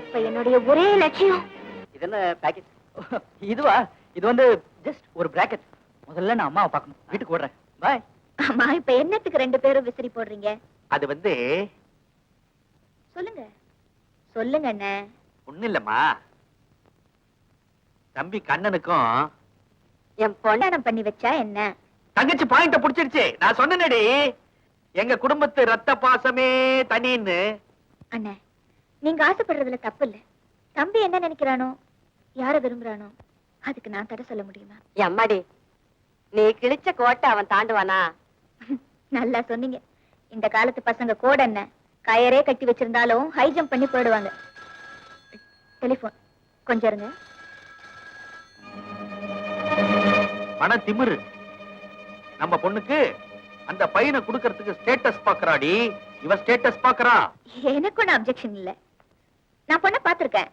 இப்ப என்னுடைய ஒரே லட்சியம். இது என்ன பேக்கேஜ்? இதுவா? இது வந்து ஜஸ்ட் ஒரு பிராக்கெட். முதல்ல நான் அம்மாவை பார்க்கணும். வீட்டுக்கு ஓடுறேன். பாய். ஆமா, இப்ப என்னத்துக்கு 2 பேரும் விசிறி போடுறீங்க? அது வந்து சொல்லுங்க சொல்லுங்க அண்ணே. ஒண்ணு இல்லம்மா, தம்பி கண்ணனுக்கும் என் பொண்ணாடம் பண்ணி வச்சா என்ன? தங்கச்சி பாயிண்ட புடிச்சிருச்சு. நான் சொன்னேனடி, எங்க குடும்பத்து ரத்த பாசமே தனின்னு. அண்ணே, நீங்க ஆசைப்படுறதுல தப்பு இல்ல. தம்பி என்ன நினைக்கிறானோ, யார விரும்புறானோ, அதுக்கு நான் தடை சொல்ல முடியுமா? அம்மாடி, நீ கிழிச்ச கோட்டை அவன் தாண்டுவானா? நல்லா சொன்னீங்க. இந்த காலத்து பசங்க கோட என்ன கயரே கட்டி வச்சிருந்தாலும் ஹை ஜம்ப் பண்ணி போயிடுவாங்க. டெலிபோன் கொஞ்சம் இருங்க. மன திமிரு நம்ம பொண்ணுக்கு அந்த பையனை குடுக்கறதுக்கு ஸ்டேட்டஸ் பாக்குறாடி. இவ ஸ்டேட்டஸ் பாக்குறா. எனக்கு ஒன்னும் அப்செக்ஷன் இல்ல. நான் பொண்ணை பாத்திருக்கேன்.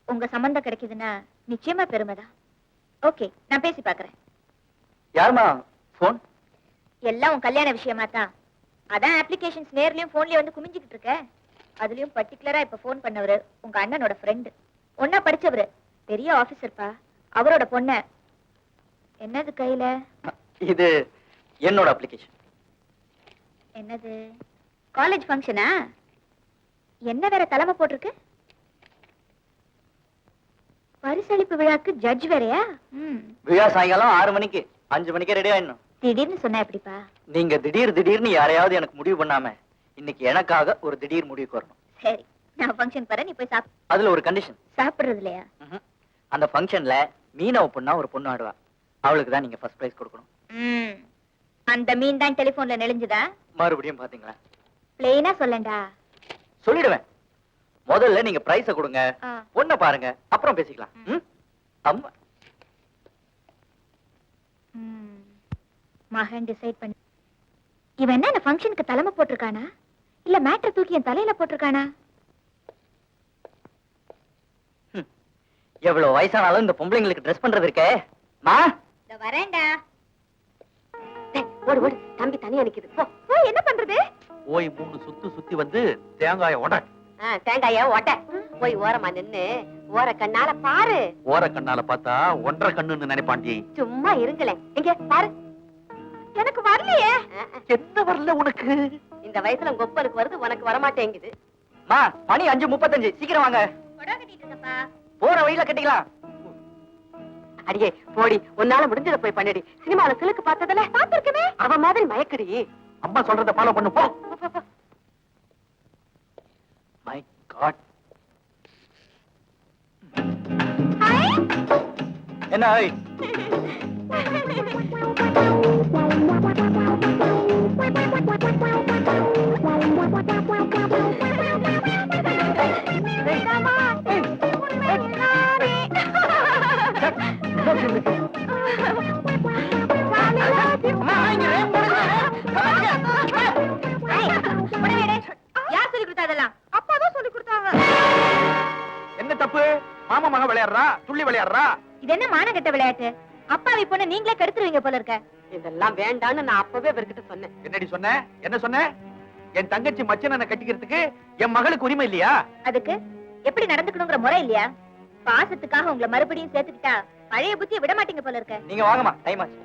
உங்க சம்பந்தம் கிடைக்குதுன்னா நிச்சயமா பெருமைதான். ஓகே, நான் பேசி பாக்குறேன். யாருமா போன்? எல்லாம் உன் கல்யாண விஷயமா தான். அதான் அப்ளிகேஷன்ஸ் நேர்லயும் போன்லயும் வந்து குமிஞ்சுக்கிட்டு இருக்க. அதுலயும் பர்டிகுலரா இப்ப போன் பண்ணவரு உங்க அண்ணனோட ஃப்ரெண்டு. ஒன்னா படிச்சவரு, பெரிய ஆபீசர்ப்பா. அவரோட பொண்ண. என்னது கையில? இது என்னோட அப்ளிகேஷன். என்னது, காலேஜ் ஃபங்க்ஷனா? என்ன வேற தலைமை போட்டிருக்கு? பரிசளிப்பு விழாக்கு ஜட்ஜ் வேறயா? விழா சாயங்காலம் 6 மணிக்கு. 5 மணிக்கு ரெடி ஆயிடணும். திடீர்னு சொன்னா எப்படிப்பா? நீங்க திடீர்னு யாரையாவது எனக்கு முடிவு பண்ணாம இன்னைக்கு எனக்காக ஒரு திடீர் முடிவுக்கு வரணும். சரி, நான் ஃபங்க்ஷன் போறேன், நீ போய் சாப்பிடு. அதுல ஒரு கண்டிஷன். சாப்பிடுறது இல்லையா? அந்த ஃபங்க்ஷன்ல மீனவ பொண்ணா ஒரு பொண்ணு ஆடுவா. அவளுக்கு தான் நீங்க ஃபர்ஸ்ட் பிரைஸ் கொடுக்கணும். அந்த மீன் தான் டெலிபோன்ல நெளிஞ்சுதா? மறுபடியும் பாத்தீங்களா? பிளெயினா சொல்லண்டா? சொல்லிடுவேன். முதல்ல நீங்க பிரைஸ கொடுங்க, ஆ. பொண்ண பாருங்க, அப்புறம் பேசிக்கலாம். அம்மா மகன் டிசைட் பண்ணி. இவன் என்ன இந்த ஃபங்க்ஷனுக்கு தலைமை போட்டிருக்கானா, இல்ல மேட்டர் தூக்கி என் தலையில போட்டிருக்கானா? எவ்வளவு வயசானாலும் இந்த பொம்பளைங்களுக்கு ட்ரெஸ் பண்றது இருக்கே. மா இந்த வரேன்டா. ஓடு ஓடு, தம்பி தனியா நிக்குது. போ. என்ன பண்றது? போய் 3 சுத்து சுத்தி வந்து தேங்காய உட. தேங்காய ஓட்ட. போய் ஓரமா நின்னு ஓர கண்ணால பாரு. ஓர கண்ணால பார்த்தா 1.5 கண்ணுன்னு நினைப்பாண்டி. சும்மா இருங்களேன். இங்க பாரு. எனக்கு வரலையே. என்ன வரல உனக்கு? இந்த வயசுல கொப்பனுக்கு வருது, உனக்கு வரமாட்டேங்குது. மா மணி 5:35. சீக்கிரம் வாங்க. புடவை கட்டிட்டு இருக்கப்பா. போற வழியில கட்டிக்கலாம். அடியே போடி, உன்னால முடிஞ்சத போய் பண்ணிடி. சினிமால சிலுக்கு பார்த்ததுல பாத்துருக்கவே, அவ மாதிரி மயக்கடி. அம்மா சொல்றத ஃபாலோ பண்ணு போ. My god. என்ன ஆய்? யார் சொல்லி கொடுத்தா அதெல்லாம்? அப்பா தான் சொல்லி கொடுத்தாங்க. என்ன தப்பு? மாமா மக விளையாடுறா, துள்ளி விளையாடுறா. இது என்ன மானகெட்ட விளையாட்டு? அப்பாவி பொண்ணு நீங்களே கெடுத்துருவீங்க போல இருக்க. இதெல்லாம் வேண்டான்னு நான் அப்பவே இவர்கிட்ட சொன்னேன். என்னடி சொன்ன? என்ன சொன்ன? என் தங்கச்சி மச்சனனை கட்டிக்கிறதுக்கு என் மகளுக்கு உரிமை இல்லையா? அதுக்கு எப்படி நடந்துக்கணுங்கிற முறை இல்லையா? பாசத்துக்காக உங்களை மறுபடியும் சேர்த்துக்கிட்டா பழைய புத்தியை விட மாட்டீங்க போல இருக்க. நீங்க வாங்கம்மா, டைம் ஆச்சு.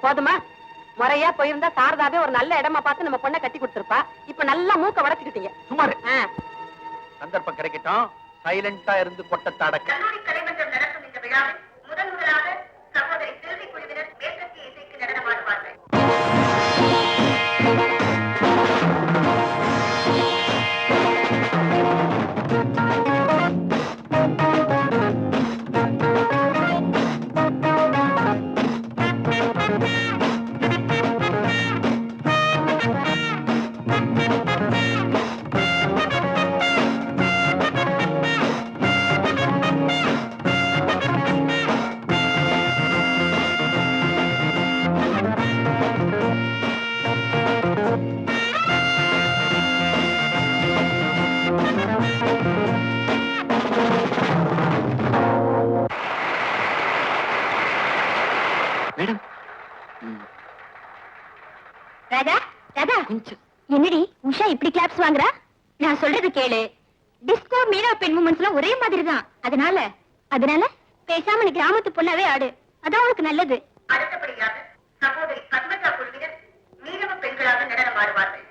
போதுமா? முறையா போயிருந்தா சாரதாவே ஒரு நல்ல இடமா பார்த்து நம்ம பொண்ணை கட்டி கொடுத்திருப்பா. இப்ப நல்லா மூக்க வளர்த்துக்கிட்டீங்க. சுமாரு. சந்தர்ப்பம் கிடைக்கட்டும், சைலண்டா இருந்து கொட்டத்தை அடக்க. கலைமன்றம் நடத்தும் இந்த விழாவில் முதலாக சகோதரி செல்வி குழுவினர் மேற்கத்திய இசைக்கு நடனமாடுவார்கள். என்னடி உஷா இப்படி கிளாப்ஸ் வாங்குறா? நான் சொல்றது கேளு. டிஸ்கோ மீனா பெண் மூமெண்ட்ஸ்லாம் ஒரே மாதிரி தான். அதனால பேசாம நீ கிராமத்து பொண்ணாவே ஆடு. அதான் உனக்கு நல்லது. அடுத்தபடியாக சகோதரி பத்மஜா குழுவினர் மீனவ பெண்களாக நடனம் ஆடுவார்கள்.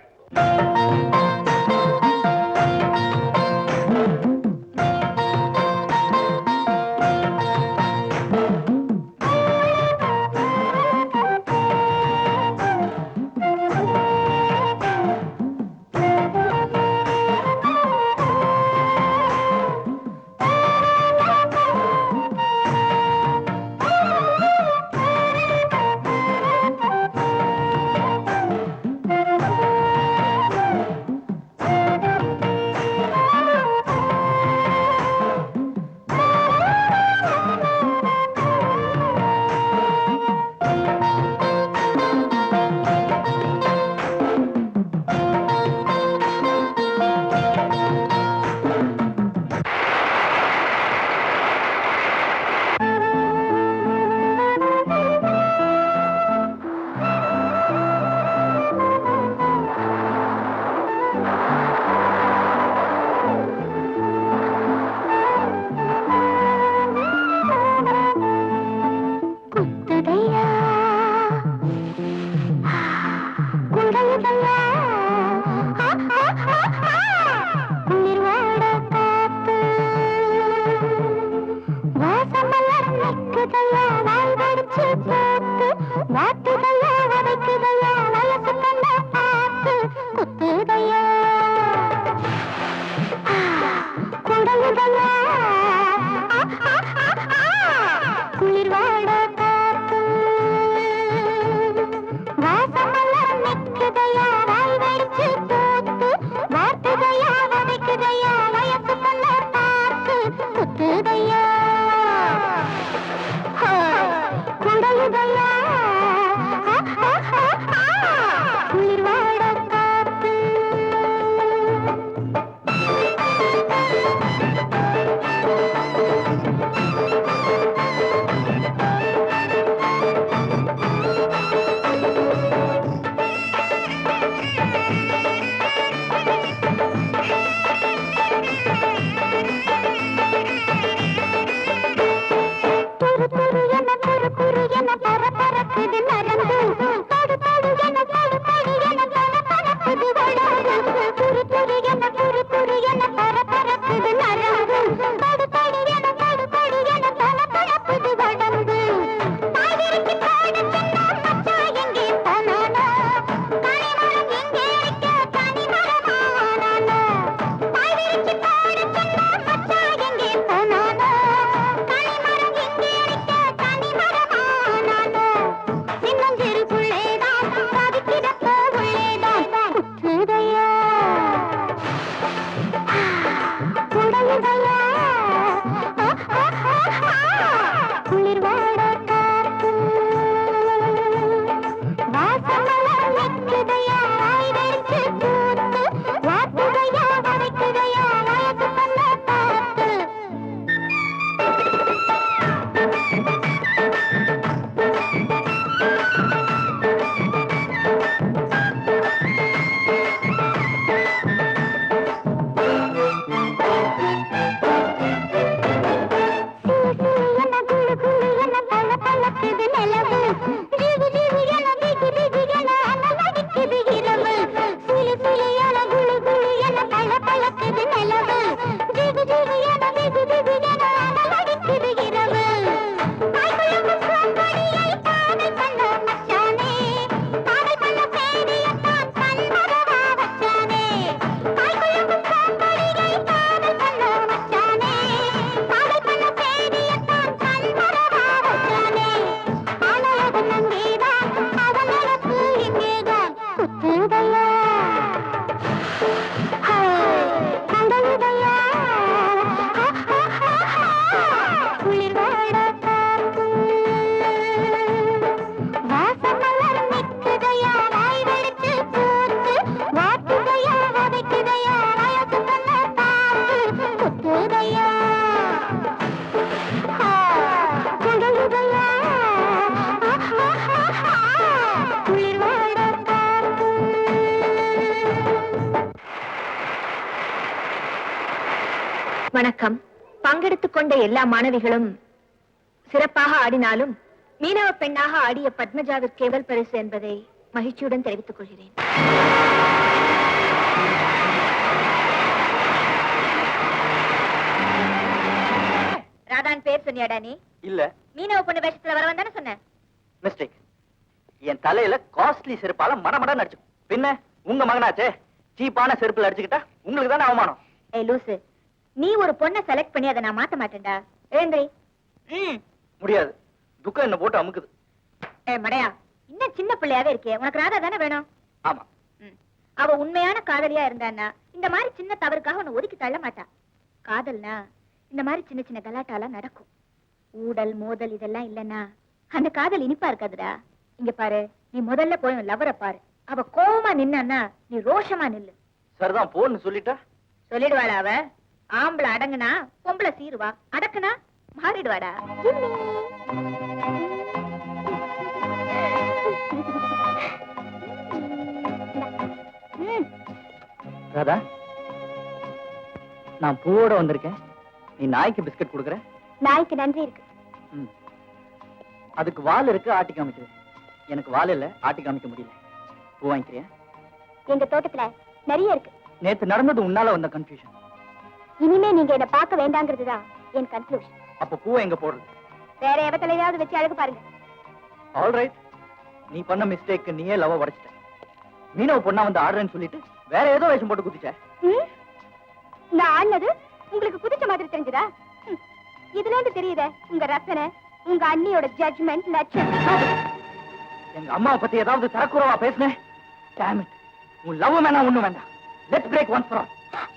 வணக்கம். பங்கெடுத்துக் கொண்ட எல்லா மாணவிகளும் சிறப்பாக ஆடினாலும் மீனவ பெண்ணாக ஆடிய பத்மஜாவிற்கு முதல் பரிசு என்பதை மகிழ்ச்சியுடன் தெரிவித்துக் கொள்கிறேன். ராதான் பேர் சொன்னியாடா நீ? இல்ல, மீனவ பொண்ணு வேஷத்துல வர வந்தானே சொன்ன. மிஸ்டேக். என் தலையில காஸ்ட்லி செருப்பால மடமட அடிச்சு. பின்ன உங்க மகனாச்சே, சீப்பான செருப்புல அடிச்சுக்கிட்டா உங்களுக்கு தானே அவமானம். ஏய் லூசு, நீ ஒரு பொண்ணை செலக்ட் பண்ணி அதை நான் மாத்த மாட்டேன்டா. எழுந்திரி. முடியாது, துக்கம் என்ன போட்டு அமுக்குது. ஏ மடையா, இன்னும் சின்ன பிள்ளையாவே இருக்கே, உனக்கு ராதா தானே வேணும்? ஆமா. அவ உண்மையான காதலியா இருந்தான்னா இந்த மாதிரி சின்ன தவறுக்காக உன்னை ஒதுக்கி தள்ள மாட்டா. காதல்னா இந்த மாதிரி சின்ன சின்ன கலாட்டாலாம் நடக்கும். ஊடல் மோதல் இதெல்லாம் இல்லன்னா அந்த காதல் இனிப்பா இருக்காதுடா. இங்க பாரு, நீ முதல்ல போய் லவரை பாரு. அவ கோவமா நின்னா நீ ரோஷமா நில்லு. சரிதான், போன்னு சொல்லிட்டா சொல்லிடுவாடா அவ. ஆம்பளை அடங்குனா பொம்பளை சீருவா, அடக்குனா மாறிடுவாடா. ராதா, நான் பூவோட வந்திருக்கேன். நீ நாய்க்கு பிஸ்கட் கொடுக்குற. நாய்க்கு நன்றி இருக்கு. அதுக்கு வால் இருக்கு, ஆட்டி காமிக்குது. எனக்கு வால் இல்ல, ஆட்டி காமிக்க முடியல. பூ வாங்கிக்கிறியா? எங்க தோட்டத்துல நிறைய இருக்கு. நேத்து நடந்தது உன்னால வந்த கன்ஃபியூஷன். இனிமே நீங்க என்ன பார்க்க வேண்டாங்கிறதுதான் என் கன்க்ளூஷன். அப்ப பூவை எங்க போடுறது? வேற எவத்திலையாவது வச்சு அழகு பாருங்க. ஆல்ரைட், நீ பண்ண மிஸ்டேக், நீயே லவ் உடைச்சிட்ட. மீனவ பொண்ணா வந்து ஆடுறேன்னு சொல்லிட்டு வேற ஏதோ வேஷம் போட்டு குதிச்ச. நான் ஆடினது உங்களுக்கு குதிச்ச மாதிரி தெரிஞ்சதா? இதுல இருந்து தெரியுதே உங்க ரசனை, உங்க அண்ணியோட ஜட்ஜ்மெண்ட், லட்சணம். எங்க அம்மாவை பத்தி ஏதாவது தரக்குறவா பேசுனேன். Damn it. உன் லவ் வேணா ஒண்ணு வேண்டாம். Let's break once for all.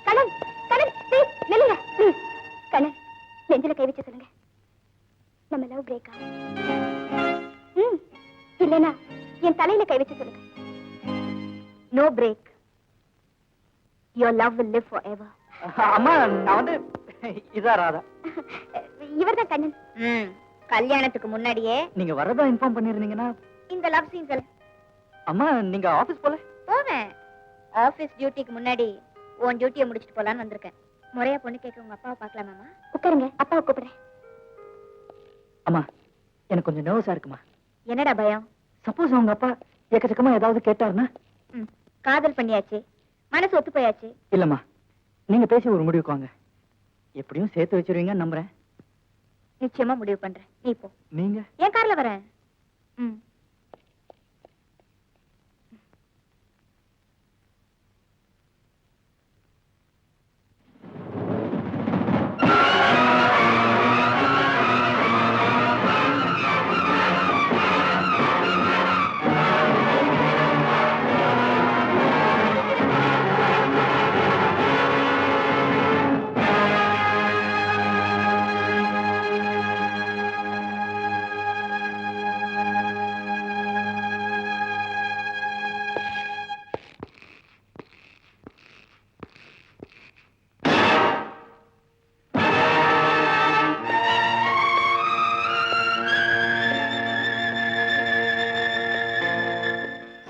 Kannan, Kannan, please நில்லுங்க. கண்ணன், நெஞ்சில கை வச்சு சொல்லுங்க, நம்ம லவ் பிரேக்கா? இல்லனா என் தலையில கை வச்சு சொல்லுங்க. No break. Your love will live forever. அம்மா, நான் வந்து இதா ராதா. இவர்தான் கண்ணன். கல்யாணத்துக்கு முன்னாடியே நீங்க வரதா இன்ஃபார்ம் பண்ணிருந்தீங்கன்னா. இந்த லவ் சீன்ஸ் அம்மா, நீங்க ஆபீஸ் போல? போவேன். ஆபீஸ் டியூட்டிக்கு முன்னாடி உன் டியூட்டியை முடிச்சிட்டு போலான்னு வந்திருக்கேன். முறையா பொண்ணு கேட்க உங்க அப்பாவை பார்க்கலாமாமா? உட்காருங்க, அப்பாவை கூப்பிடுறேன். அம்மா, எனக்கு கொஞ்சம் நர்வஸா இருக்குமா. என்னடா பயம்? சப்போஸ் உங்க அப்பா எக்கச்சக்கமா ஏதாவது கேட்டாருன்னா? காதல் பண்ணியாச்சு, மனசு ஒத்து போயாச்சு. இல்லம்மா, நீங்க பேசி ஒரு முடிவுக்கு வாங்க. எப்படியும் சேர்த்து வச்சிருவீங்கன்னு நம்புறேன். நிச்சயமா முடிவு பண்றேன். நீ போ. நீங்க? என் கார்ல வரேன்.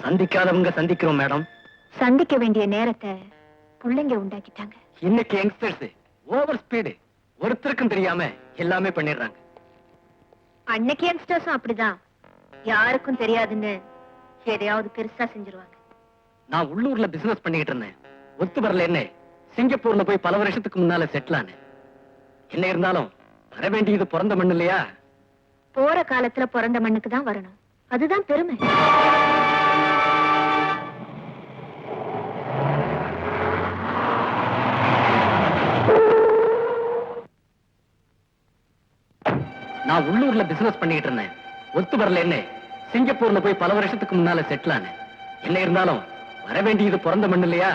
சந்திக்காதவங்க சந்திக்கிறோம் மேடம். சந்திக்க வேண்டிய நேரத்தை புள்ளைங்க உண்டாக்கிட்டாங்க. இன்னைக்கு யங்ஸ்டர்ஸ் ஓவர் ஸ்பீடு, ஒருத்தருக்கும் தெரியாம எல்லாமே பண்ணிடுறாங்க. அன்னைக்கு யங்ஸ்டர்ஸும் அப்படிதான், யாருக்கும் தெரியாதுன்னு எதையாவது பெருசா செஞ்சிருவாங்க. நான் உள்ளூர்ல பிசினஸ் பண்ணிட்டு இருந்தேன். ஒத்து வரல என்ன, சிங்கப்பூர்ல போய் பல வருஷத்துக்கு முன்னால செட்டில் ஆனேன். என்ன இருந்தாலும் வர வேண்டியது பிறந்த மண்ணு இல்லையா? போற காலத்துல பிறந்த மண்ணுக்கு தான் வரணும், அதுதான் பெருமை. நான் உள்ளூர்ல பிசினஸ் பண்ணிட்டு இருந்தேன். ஒத்து வரல என்ன, சிங்கப்பூர்ல போய் பல வருஷத்துக்கு முன்னால செட்டில் ஆனேன். என்ன இருந்தாலும் வர வேண்டியது பிறந்த மண்ணு இல்லையா?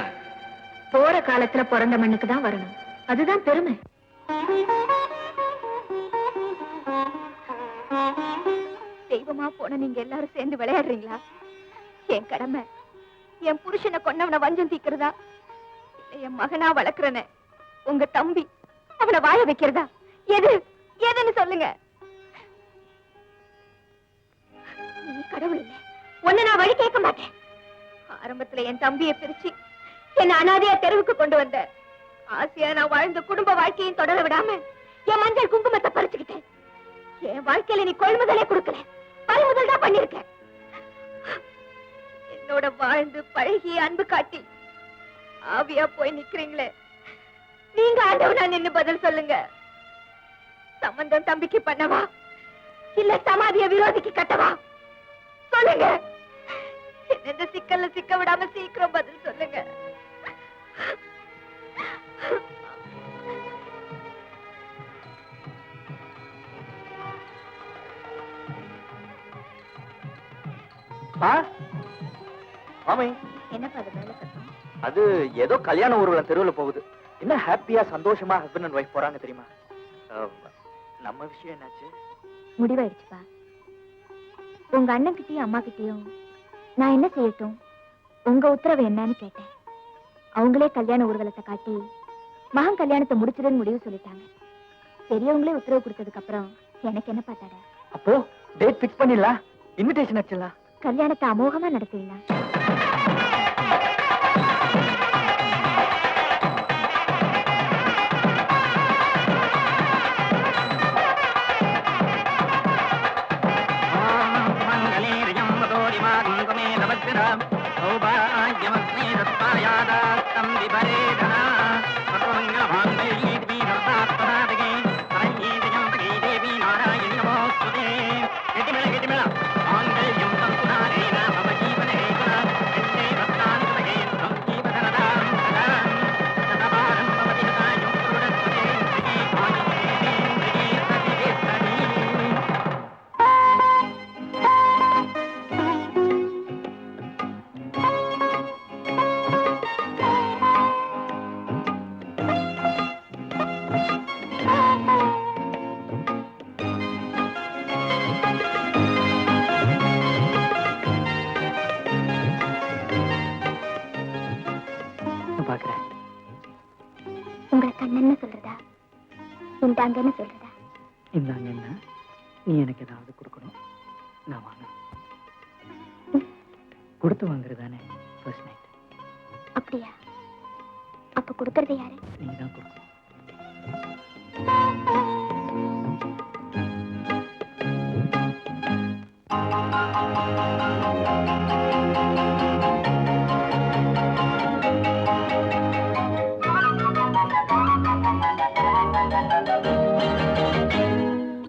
போற காலத்துல பிறந்த மண்ணுக்கு தான் வரணும், அதுதான் பெருமை. தெய்வமா போன நீங்க எல்லாரும் சேர்ந்து விளையாடுறீங்களா? என் கடமை என் புருஷனை கொன்னவனை வஞ்சம் தீக்கிறதா, இல்ல என் மகனா வளர்க்கிறன உங்க தம்பி அவனை வாழ வைக்கிறதா? எது எதுன்னு சொல்லுங்க. நீ கடவுள் இல்லை, ஒன்னு நான் வழி கேட்க மாட்டேன். ஆரம்பத்துல என் தம்பியை பிரிச்சு என்ன அனாதையா தெருவுக்கு கொண்டு வந்த, ஆசையா நான் வாழ்ந்த குடும்ப வாழ்க்கையும் தொடர விடாம என் மஞ்சள் குங்குமத்தை பறிச்சுக்கிட்டேன். என் வாழ்க்கையில நீ கொள்முதலே கொடுக்கல, பறிமுதல் தான் பண்ணிருக்க. என்னோட வாழ்ந்து பழகி அன்பு காட்டி ஆவியா போய் நிக்கிறீங்களே, நீங்க ஆண்டவனா நின்னு பதில் சொல்லுங்க. சம்பந்தம் தம்பிக்கு பண்ணவா இல்ல சமாதிய விரோதிக்கு கட்டவா? சொல்லுங்க. இந்த சிக்கல்ல சிக்க விடாம சீக்கிரம் பதில் சொல்லுங்க. மாமி, என்னப்பா அது மேல சத்தம்? அது ஏதோ கல்யாண ஊர்வலம் தெருவுல போகுது. என்ன ஹாப்பியா சந்தோஷமா ஹஸ்பண்ட் அண்ட் ஒய்ஃப் போறாங்க தெரியுமா? நம்ம விஷயம் என்னாச்சு? முடிவாயிடுச்சுப்பா. உங்க அண்ணன் கிட்டயும் அம்மா கிட்டயும் நான் என்ன செய்யட்டும், உங்க உத்தரவு என்னன்னு கேட்டேன். அவங்களே கல்யாண ஊர்வலத்தை காட்டி மகன் கல்யாணத்தை முடிச்சிடுன்னு முடிவு சொல்லிட்டாங்க. பெரியவங்களே உத்தரவு கொடுத்ததுக்கு அப்புறம் எனக்கு என்ன பார்த்தாட? அப்போ டேட் பிக்ஸ் பண்ணிடலாம், இன்விடேஷன் அடிச்சிடலாம். கல்யாணத்தை அமோகமா நடத்திடலாம். உங்களை கண்ணன்னு சொல்றதா, இந்தாங்கன்னு சொல்றதா? இந்தாங்கன்னா நீ எனக்கு ஏதாவது கொடுக்கணும், நான் வாங்க. கொடுத்து வாங்குறதானே ஃபர்ஸ்ட் நைட். அப்படியா? அப்ப கொடுக்கறது யாரு? நீ தான் கொடுக்கணும்.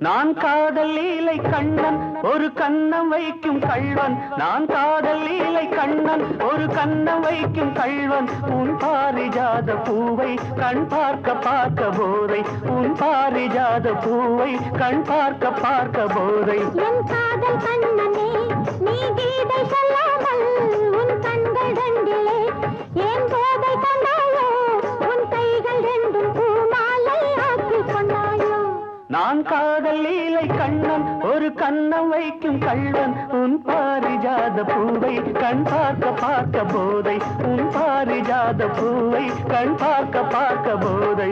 நான் காதல் லீலை கண்ணன் ஒரு கண்ணம் வைக்கும் கள்வன், நான் காதல் லீலை கண்ணன் ஒரு கண்ணம் வைக்கும் கள்வன். உன் பாரிஜாத பூவை கண் பார்க்க பார்க்க போதை, உன் பாரிஜாத பூவை கண் பார்க்க பார்க்க போதை. என் காதல் கண்ணனே நீ கீதை சொல்லாமல் உன் கண்கள் ரெண்டிலே ஏன் போதை கொண்டாயோ, உன் கைகள் ரெண்டும் பூமாலை ஆக்கிக் கொண்டாயோ. நான் காதல் லீலை கண்ணன் ஒரு கண்ணம் வைக்கும் கள்வன், உன் பாரிஜாத பூவை கண் பார்க்க பார்க்க போதை, உன் பாரிஜாத பூவை கண் பார்க்க பார்க்க போதை.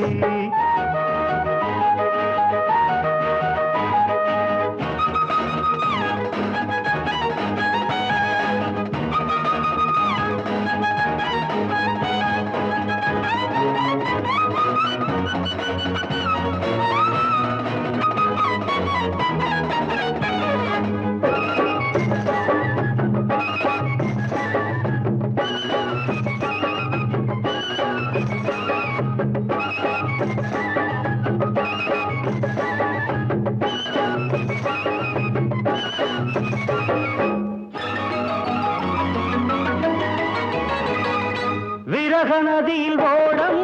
விரக நதியில் ஓடம்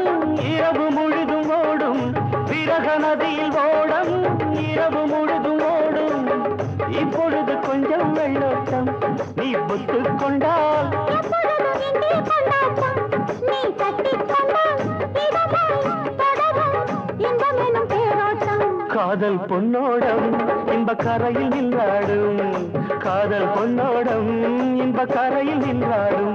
இரவு முழுதும் ஓடும், விரக நதியில் ஓடம் இரவு முழுதும் ஓடும். இப்பொழுது கொஞ்சம் வெள்ளோட்டம் நீ புத்துக் கொண்டால், நீ தட்டிக் கொண்டால் இதமாய் தொடரும் இன்பமெனும் பேரோட்டம். காதல் பொன்னோடம் இன்ப கரையில் நின்றாடும், காதல் பொன்னோடம் இன்ப கரையில் நின்றாடும்.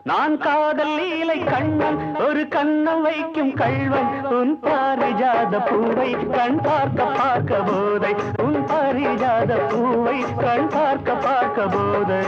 நான் காதல் லீலை கண்ணன் ஒரு கண்ணம் வைக்கும் கள்வன், உன் பாரிஜாத பூவை கண் பார்க்க பார்க்க போதை, உன் பாரிஜாத பூவை கண் பார்க்க பார்க்க போதை.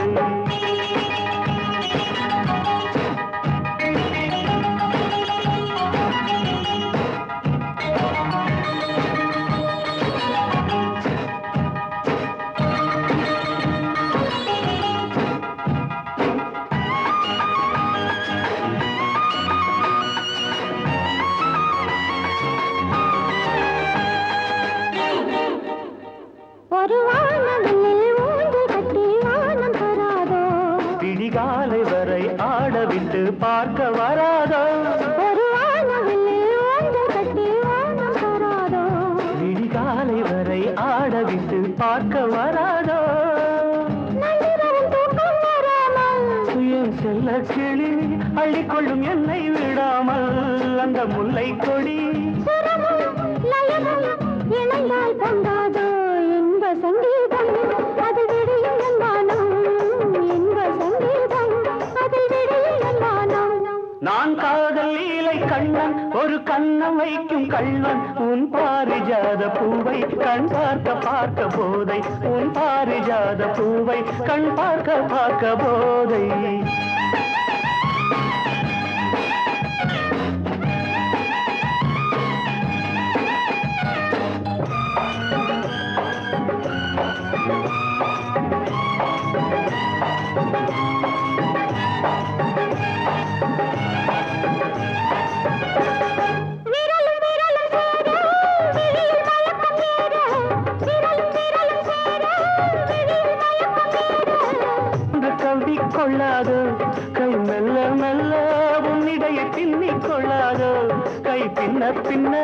பார்க்க வராதோ சுயம் செல்ல கிளி அள்ளிக்கொள்ளும் என்னை விடாமல் அந்த முல்லை கொடி இணைந்தால் பொங்காதோ இன்ப சங்கீதம் அதில் விடியும் என்மானம் இன்ப சங்கீதம் அதில் விடியும் என்மானம் நான் காதல் லீலை கண்ணன் ஒரு கண்ணம் வைக்கும் கள்ளன் உன் பாரிஜாத பூவை கண் பார்க்க பார்க்க போதை உன் பாரிஜாத பூவை கண் பார்க்க பார்க்க போதை கொள்ளாதோ கை மெல்ல மெல்ல உன்னிடையை பின்னிக் கொள்ளாதோ கை பின்ன பின்ன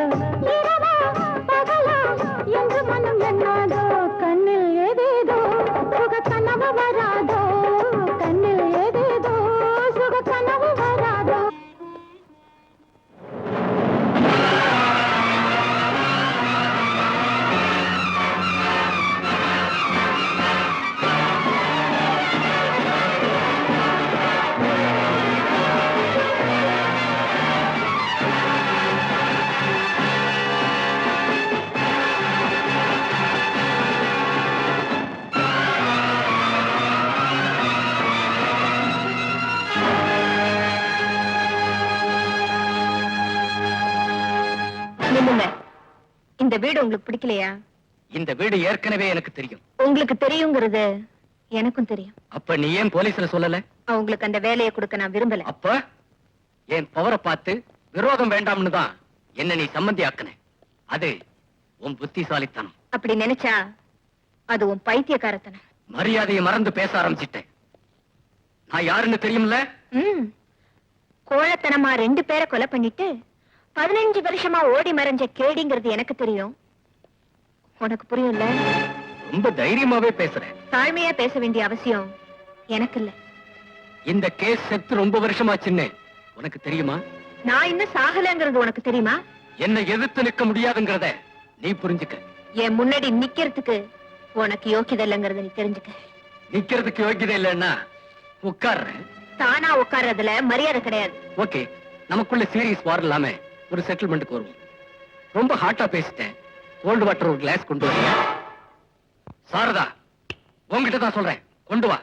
என்று மனம் எண்ணாதோ கண்ணில் ஏதேதோ சுக கனவு வராதோ கண்ணில் ஏதேதோ சுக கனவு வராதோ இந்த வீடு உங்களுக்கு பிடிக்கலையா? இந்த வீடு ஏற்கனவே எனக்கு தெரியும். உங்களுக்கு தெரியுங்கிறது எனக்கும் தெரியும். அப்ப நீ ஏன் போலீஸ்ல சொல்லல? அவங்களுக்கு அந்த வேலையை கொடுக்க நான் விரும்பல. அப்ப என் பவரை பார்த்து விரோதம் வேண்டாம்னு தான் என்ன நீ சம்மந்தி ஆக்குன. அது உன் புத்திசாலித்தனம். அப்படி நினைச்சா அது உன் பைத்தியக்காரத்தனம். மரியாதையை மறந்து பேச ஆரம்பிச்சிட்டேன். நான் யாருன்னு தெரியும்ல? கோழத்தனமா 2 பேரை கொலை பண்ணிட்டு 15 வருஷமா ஓடி மறைஞ்ச கேடிங்கிறது எனக்கு தெரியும். உனக்கு புரியும்ல? ரொம்ப தைரியமாவே பேசுறேன். தாழ்மையா பேச வேண்டிய அவசியம் எனக்கு இல்ல. இந்த கேஸ் செத்து ரொம்ப வருஷமாச்சுன்னு உனக்கு தெரியுமா? நான் இன்னும் சாகலங்கிறது உனக்கு தெரியுமா? என்ன எதிர்த்து நிற்க முடியாதுங்கிறத நீ புரிஞ்சுக்க. என் முன்னாடி நிக்கிறதுக்கு உனக்கு யோக்கியதை இல்லைங்கிறத நீ தெரிஞ்சுக்க. நிக்கிறதுக்கு யோக்கியதை இல்லைன்னா உட்கார்றேன். தானா உட்கார்றதுல மரியாதை கிடையாது. ஓகே, நமக்குள்ள சீரியஸ் வார் இல்லாம ஒரு செட்டில்மெண்ட்டுக்கு வருவோம். ரொம்ப ஹாட்டா பேசிட்டேன். கோல்டு வாட்டர் ஒரு கிளாஸ் கொண்டு வர. சாரதா, உங்ககிட்ட தான் சொல்றேன், கொண்டு வா.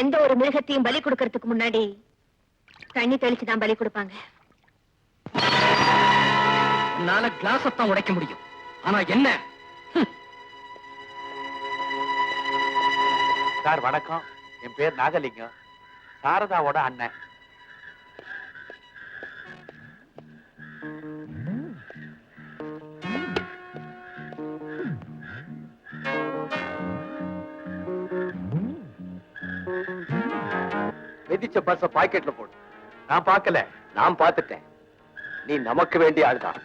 எந்த ஒரு மிருகத்தையும் பலி கொடுக்கறதுக்கு முன்னாடி தண்ணி தெளிச்சுதான் பலி கொடுப்பாங்க. உன்னால கிளாஸத்தான் உடைக்க முடியும், ஆனா என்ன? சார் வணக்கம், என் பேர் நாகலிங்கம், சாரதாவோட அண்ணன். விதிச்ச பஸ்ஸ பாக்கெட்ல போடு. நான் பார்க்கல, நான் பார்த்துட்டேன். நீ நமக்கு வேண்டிய ஆள்தான்.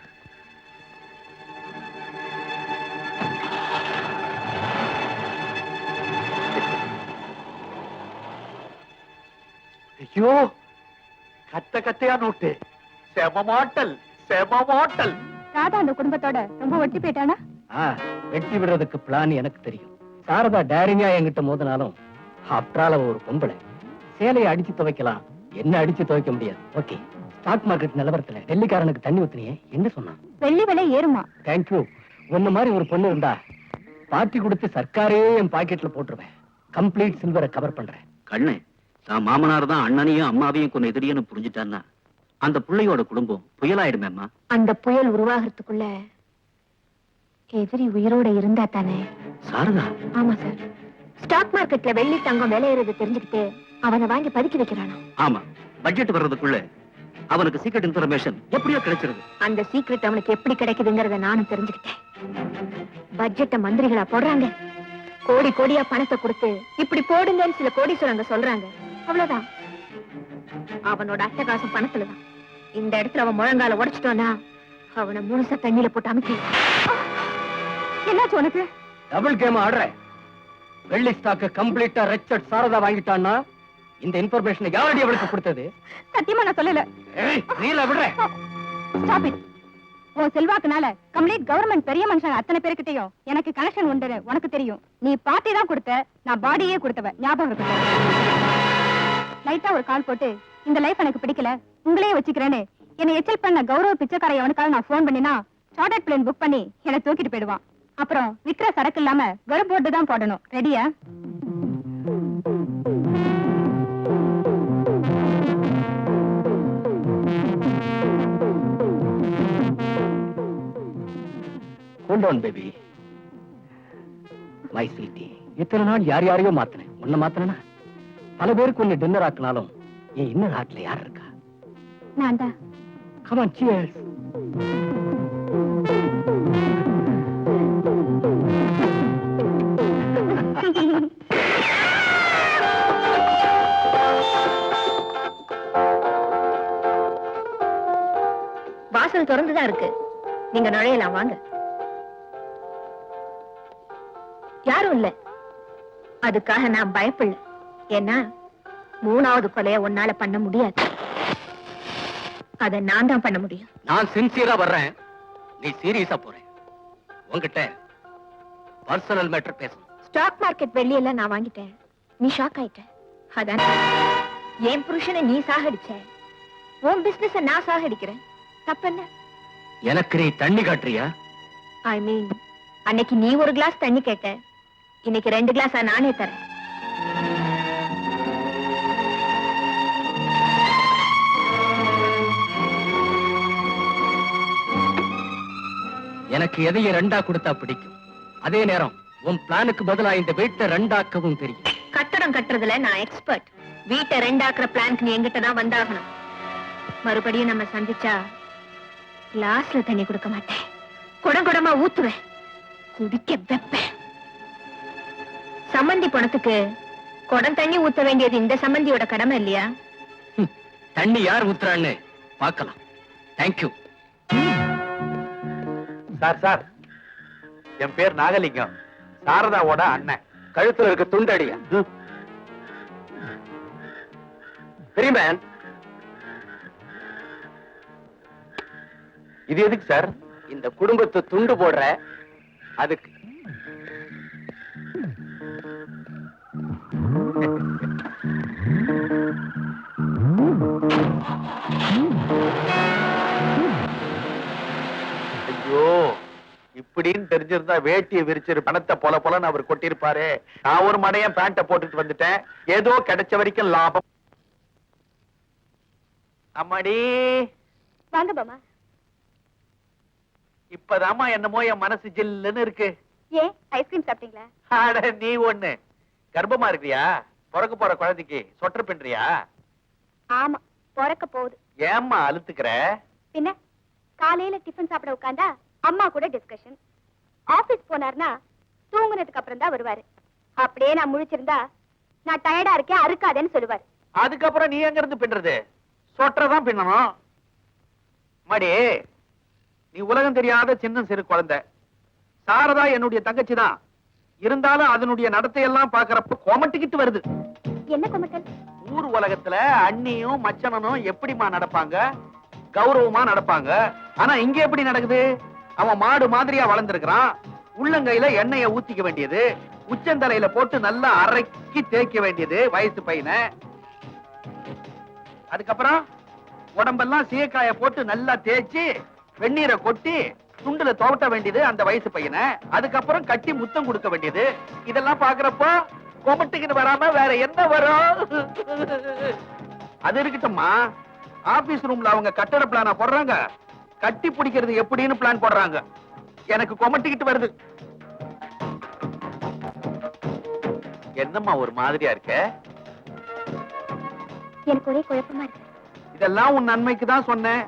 ஐயோ, கத்த கத்தையா நோட்டு. செம மாட்டல், செம மாட்டல். ராதா அந்த குடும்பத்தோட ரொம்ப ஒட்டி போயிட்டானா? வெட்டி விடுறதுக்கு பிளான் எனக்கு தெரியும். சாரதா டேரிங்கா என்கிட்ட மோதினாலும் ஆப்டால ஒரு பொம்பளை. சேலையை அடிச்சு துவைக்கலாம், என்ன அடிச்சு துவைக்க முடியாது. ஓகே, ஸ்டாக் மார்க்கெட் நிலவரத்துல டெல்லிக்காரனுக்கு தண்ணி ஊத்துனியே, என்ன சொன்னான்? வெள்ளி விலை ஏறுமா? தேங்க்யூ. உன்ன மாதிரி ஒரு பொண்ணு இருந்தா பார்ட்டி கொடுத்து சர்க்காரே என் பாக்கெட்ல போட்டுருவேன். கம்ப்ளீட் சில்வரை கவர் பண்றேன். கண்ணு, தான் மாமனார் தான் அண்ணனையும் அம்மாவையும் கொண்டு எதிரின்னு புரிஞ்சுட்டான்னா அந்த பிள்ளையோட குடும்பம் புயலாயிடுமேம்மா. அந்த புயல் உருவாகிறதுக்குள்ள எதிரி உயிரோட இருந்தா தானே? சாரதா? ஆமா சார். ஸ்டாக் மார்க்கெட்ல வெள்ளி தங்கம் விலை ஏறது தெரிஞ்சுக்கிட்டு அவனை வாங்கி பதுக்கி வைக்கிறானா? ஆமா, பட்ஜெட் வர்றதுக்குள்ள அவனுக்கு சீக்ரெட் இன்ஃபர்மேஷன் எப்படியோ கிடைச்சிருது. அந்த சீக்ரெட் அவனுக்கு எப்படி கிடைக்குதுங்கறத நானும் தெரிஞ்சுக்கிட்டேன். பட்ஜெட்ட மந்திரிகளா போடுறாங்க, கோடி கோடியா பணத்தை கொடுத்து இப்படி போடுங்கன்னு சில கோடீஸ்வரங்க சொல்றாங்க. அவ்வளவுதான். அவனோட அட்டகாசம் பணத்துலதான். இந்த இடத்துல அவன் முழங்கால உடைச்சிட்டோன்னா அவனை முழுசா தண்ணியில போட்டு அமைக்க. என்னாச்சு உனக்கு? டபுள் கேம் ஆடுறேன். வெள்ளி ஸ்டாக் கம்ப்ளீட்டா ரெச்சட் சாரதா வாங்கிட்டான்னா இந்த இன்ஃபர்மேஷன் யாரடி அவளுக்கு கொடுத்தது? சத்தியமா நான் சொல்லல. நீல விடுறேன். Stop it. உன் செல்வாக்குனால கம்ப்ளீட் கவர்மெண்ட் பெரிய மனுஷங்க அத்தனை பேருக்கிட்டையும் எனக்கு கனெக்ஷன் உண்டு உனக்கு தெரியும். நீ பார்ட்டி தான் கொடுத்த, நான் பாடியே கொடுத்தவ. ஞாபகம் இருக்கு. லைட்டா ஒரு கால் போட்டு இந்த லைஃப் எனக்கு பிடிக்கல, உங்களையே வச்சுக்கிறேன்னு என்னை எச்சல் பண்ண கௌரவ பிச்சைக்கார எவனுக்காக நான் போன் பண்ணினா சார்ட்டர்ட் பிளேன் புக் பண்ணி என்னை தூக்கிட்டு போயிடுவான். அப்புறம் விக்கிற சரக்கு இல்லாம வெறும் போட்டு தான் போடணும். ரெடியா? Hold on, baby. My sweetie. இத்தனை நாள் யார் யாரையோ மாத்தினேன். உன்னை மாத்தினா பல பேருக்கு உன்னை டின்னர் ஆக்கினாலும் என் இன்னர் ஹார்ட்ல யார் இருக்கா? நான் தான். Come on, cheers. வாசல் திறந்துதான் இருக்கு. நீங்க நுழையலாம், வாங்க. யாரும் இல்ல. அதுக்காக நான் பயப்படல. ஏன்னா 3வது கொலைய உன்னால பண்ண முடியாது. அத நான் தான் பண்ண முடியும். நான் சின்சியரா வர்றேன். நீ சீரியஸா போறேன். உன்கிட்ட பர்சனல் மேட்டர் பேசணும். ஸ்டாக் மார்க்கெட் வெள்ளியெல்லாம் நான் வாங்கிட்டேன். நீ ஷாக் ஆயிட்ட. அதான் என் புருஷனை நீ சாகடிச்ச. உன் பிசினஸ நான் சாகடிக்கிறேன். தப்பென்ன? எனக்கு நீ தண்ணி காட்டுறியா? ஐ மீன், அன்னைக்கு நீ ஒரு கிளாஸ் தண்ணி கேட்ட, இன்னைக்கு 2 கிளாஸா நானே தரேன். எனக்கு எதையும் 2ஆ கொடுத்தா பிடிக்கும். அதே நேரம் உன் பிளானுக்கு பதிலா இந்த வீட்டை 2ஆக்கவும் தெரியும். கட்டடம் கட்டுறதுல நான் எக்ஸ்பர்ட். வீட்டை 2ஆக்குற பிளானுக்கு நீ எங்கிட்ட தான் வந்தாகணும். மறுபடியும் நம்ம சந்திச்சா கிளாஸ்ல தண்ணி கொடுக்க மாட்டேன். குடம் குடமா ஊத்துவேன். குடிக்க வைப்பேன். சம்மந்தி பணத்துக்கு குடம் தண்ணி ஊத்த வேண்டியது இந்த சம்மந்தியோட கடமை இல்லையா? தண்ணி யார் ஊத்துறான்னு பார்க்கலாம். தேங்க்யூ. சார், என் பேர் நாகலிங்கம், சாரதாவோட அண்ணன். கழுத்துல இருக்க துண்டடியா? பெரியமேன், இது எதுக்கு சார்? இந்த குடும்பத்தை துண்டு போடுற அதுக்கு. ஐயோ, இப்படின்னு தெரிஞ்சிருந்தா வேட்டியை விரிச்சிரு பணத்தை போல போலன்னு அவர் கொட்டிருப்பாரு. நான் ஒரு மடையன் பேண்ட போட்டுட்டு வந்துட்டேன். ஏதோ கிடைச்ச வரைக்கும் லாபம். அம்மாடி, வாங்க பாமா. இப்பதாம்மா என்னமோ என் மனசு ஜில்லுன்னு இருக்கு. ஏன் ஐஸ்கிரீம் சாப்பிட்டீங்களா? அட நீ ஒண்ணு கர்ப்பமா இருக்கிறியா? பிறக்க போற குழந்தைக்கு சொட்டர் பின்றியா? ஆமா, பிறக்க போகுது. ஏம்மா அழுத்துக்கிற? பின்ன காலையில டிஃபன் சாப்பிட உட்கார்ந்தா அம்மா கூட டிஸ்கஷன். ஆபீஸ் போனார்னா தூங்குனதுக்கு அப்புறம் தான் வருவாரு. அப்படியே நான் முழிச்சிருந்தா நான் டயர்டா இருக்கேன் அறுக்காதேன்னு சொல்லுவாரு. அதுக்கப்புறம் நீ எங்க இருந்து பின்றது? சொட்டர் தான் பின்னணும். மடி, நீ உலகம் தெரியாத சின்ன சிறு குழந்தை. சாரதா என்னுடைய தங்கச்சி தான். இருந்தாலும் அதனுடைய நடத்தையெல்லாம் பாக்குறப்ப கொமட்டிக்கிட்டு வருது. என்ன கொமட்டல்? ஊர் உலகத்துல அண்ணியும் மச்சனனும் எப்படிமா நடப்பாங்க? கௌரவமா நடப்பாங்க. ஆனா இங்க எப்படி நடக்குது? அவன் மாடு மாதிரியா வளர்ந்திருக்கிறான். உள்ளங்கையில எண்ணெய ஊத்திக்க வேண்டியது, உச்சந்தலையில போட்டு நல்லா அரைக்கி தேய்க்க வேண்டியது வயசு பையனை. அதுக்கப்புறம் உடம்பெல்லாம் சீக்காய போட்டு நல்லா தேய்ச்சி வெந்நீரை கொட்டி துண்டுல துவட்ட வேண்டியது அந்த வயசு பையனை. அதுக்கப்புறம் கட்டி முத்தம் கொடுக்க வேண்டியது. இதெல்லாம் பாக்குறப்போ கொமட்டுக்குன்னு வராம வேற என்ன வரும்? அது இருக்கட்டும்மா, ஆபீஸ் ரூம்ல அவங்க கட்டட பிளான போடுறாங்க, கட்டி பிடிக்கிறது எப்படின்னு பிளான் போடுறாங்க. எனக்கு கொமட்டிக்கிட்டு வருது. என்னம்மா ஒரு மாதிரியா இருக்க? எனக்கு ஒரே குழப்பமா இருக்கு. இதெல்லாம் உன் நன்மைக்கு தான் சொன்னேன்.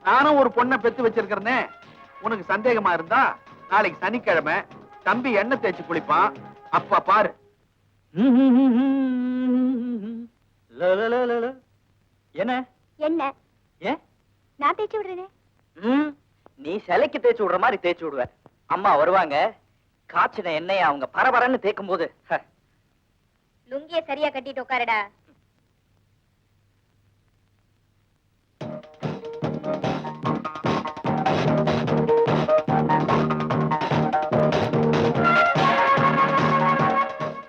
நானும் ஒரு பொண்ணை பெத்து வச்சிருக்கிறேனே. உனக்கு சந்தேகமா இருந்தா நாளைக்கு சனிக்கிழமை தம்பி எண்ணெய் தேய்ச்சி குளிப்பான். அப்ப பாரு. என்ன என்ன ஏன் நான் தேய்ச்சி விடுறேனே. நீ சிலைக்கு தேய்ச்சி விடுற மாதிரி தேய்ச்சி விடுவ. அம்மா வருவாங்க, காய்ச்சின எண்ணெய அவங்க பரபரன்னு தேய்க்கும் போது லுங்கிய சரியா கட்டிட்டு உட்காருடா.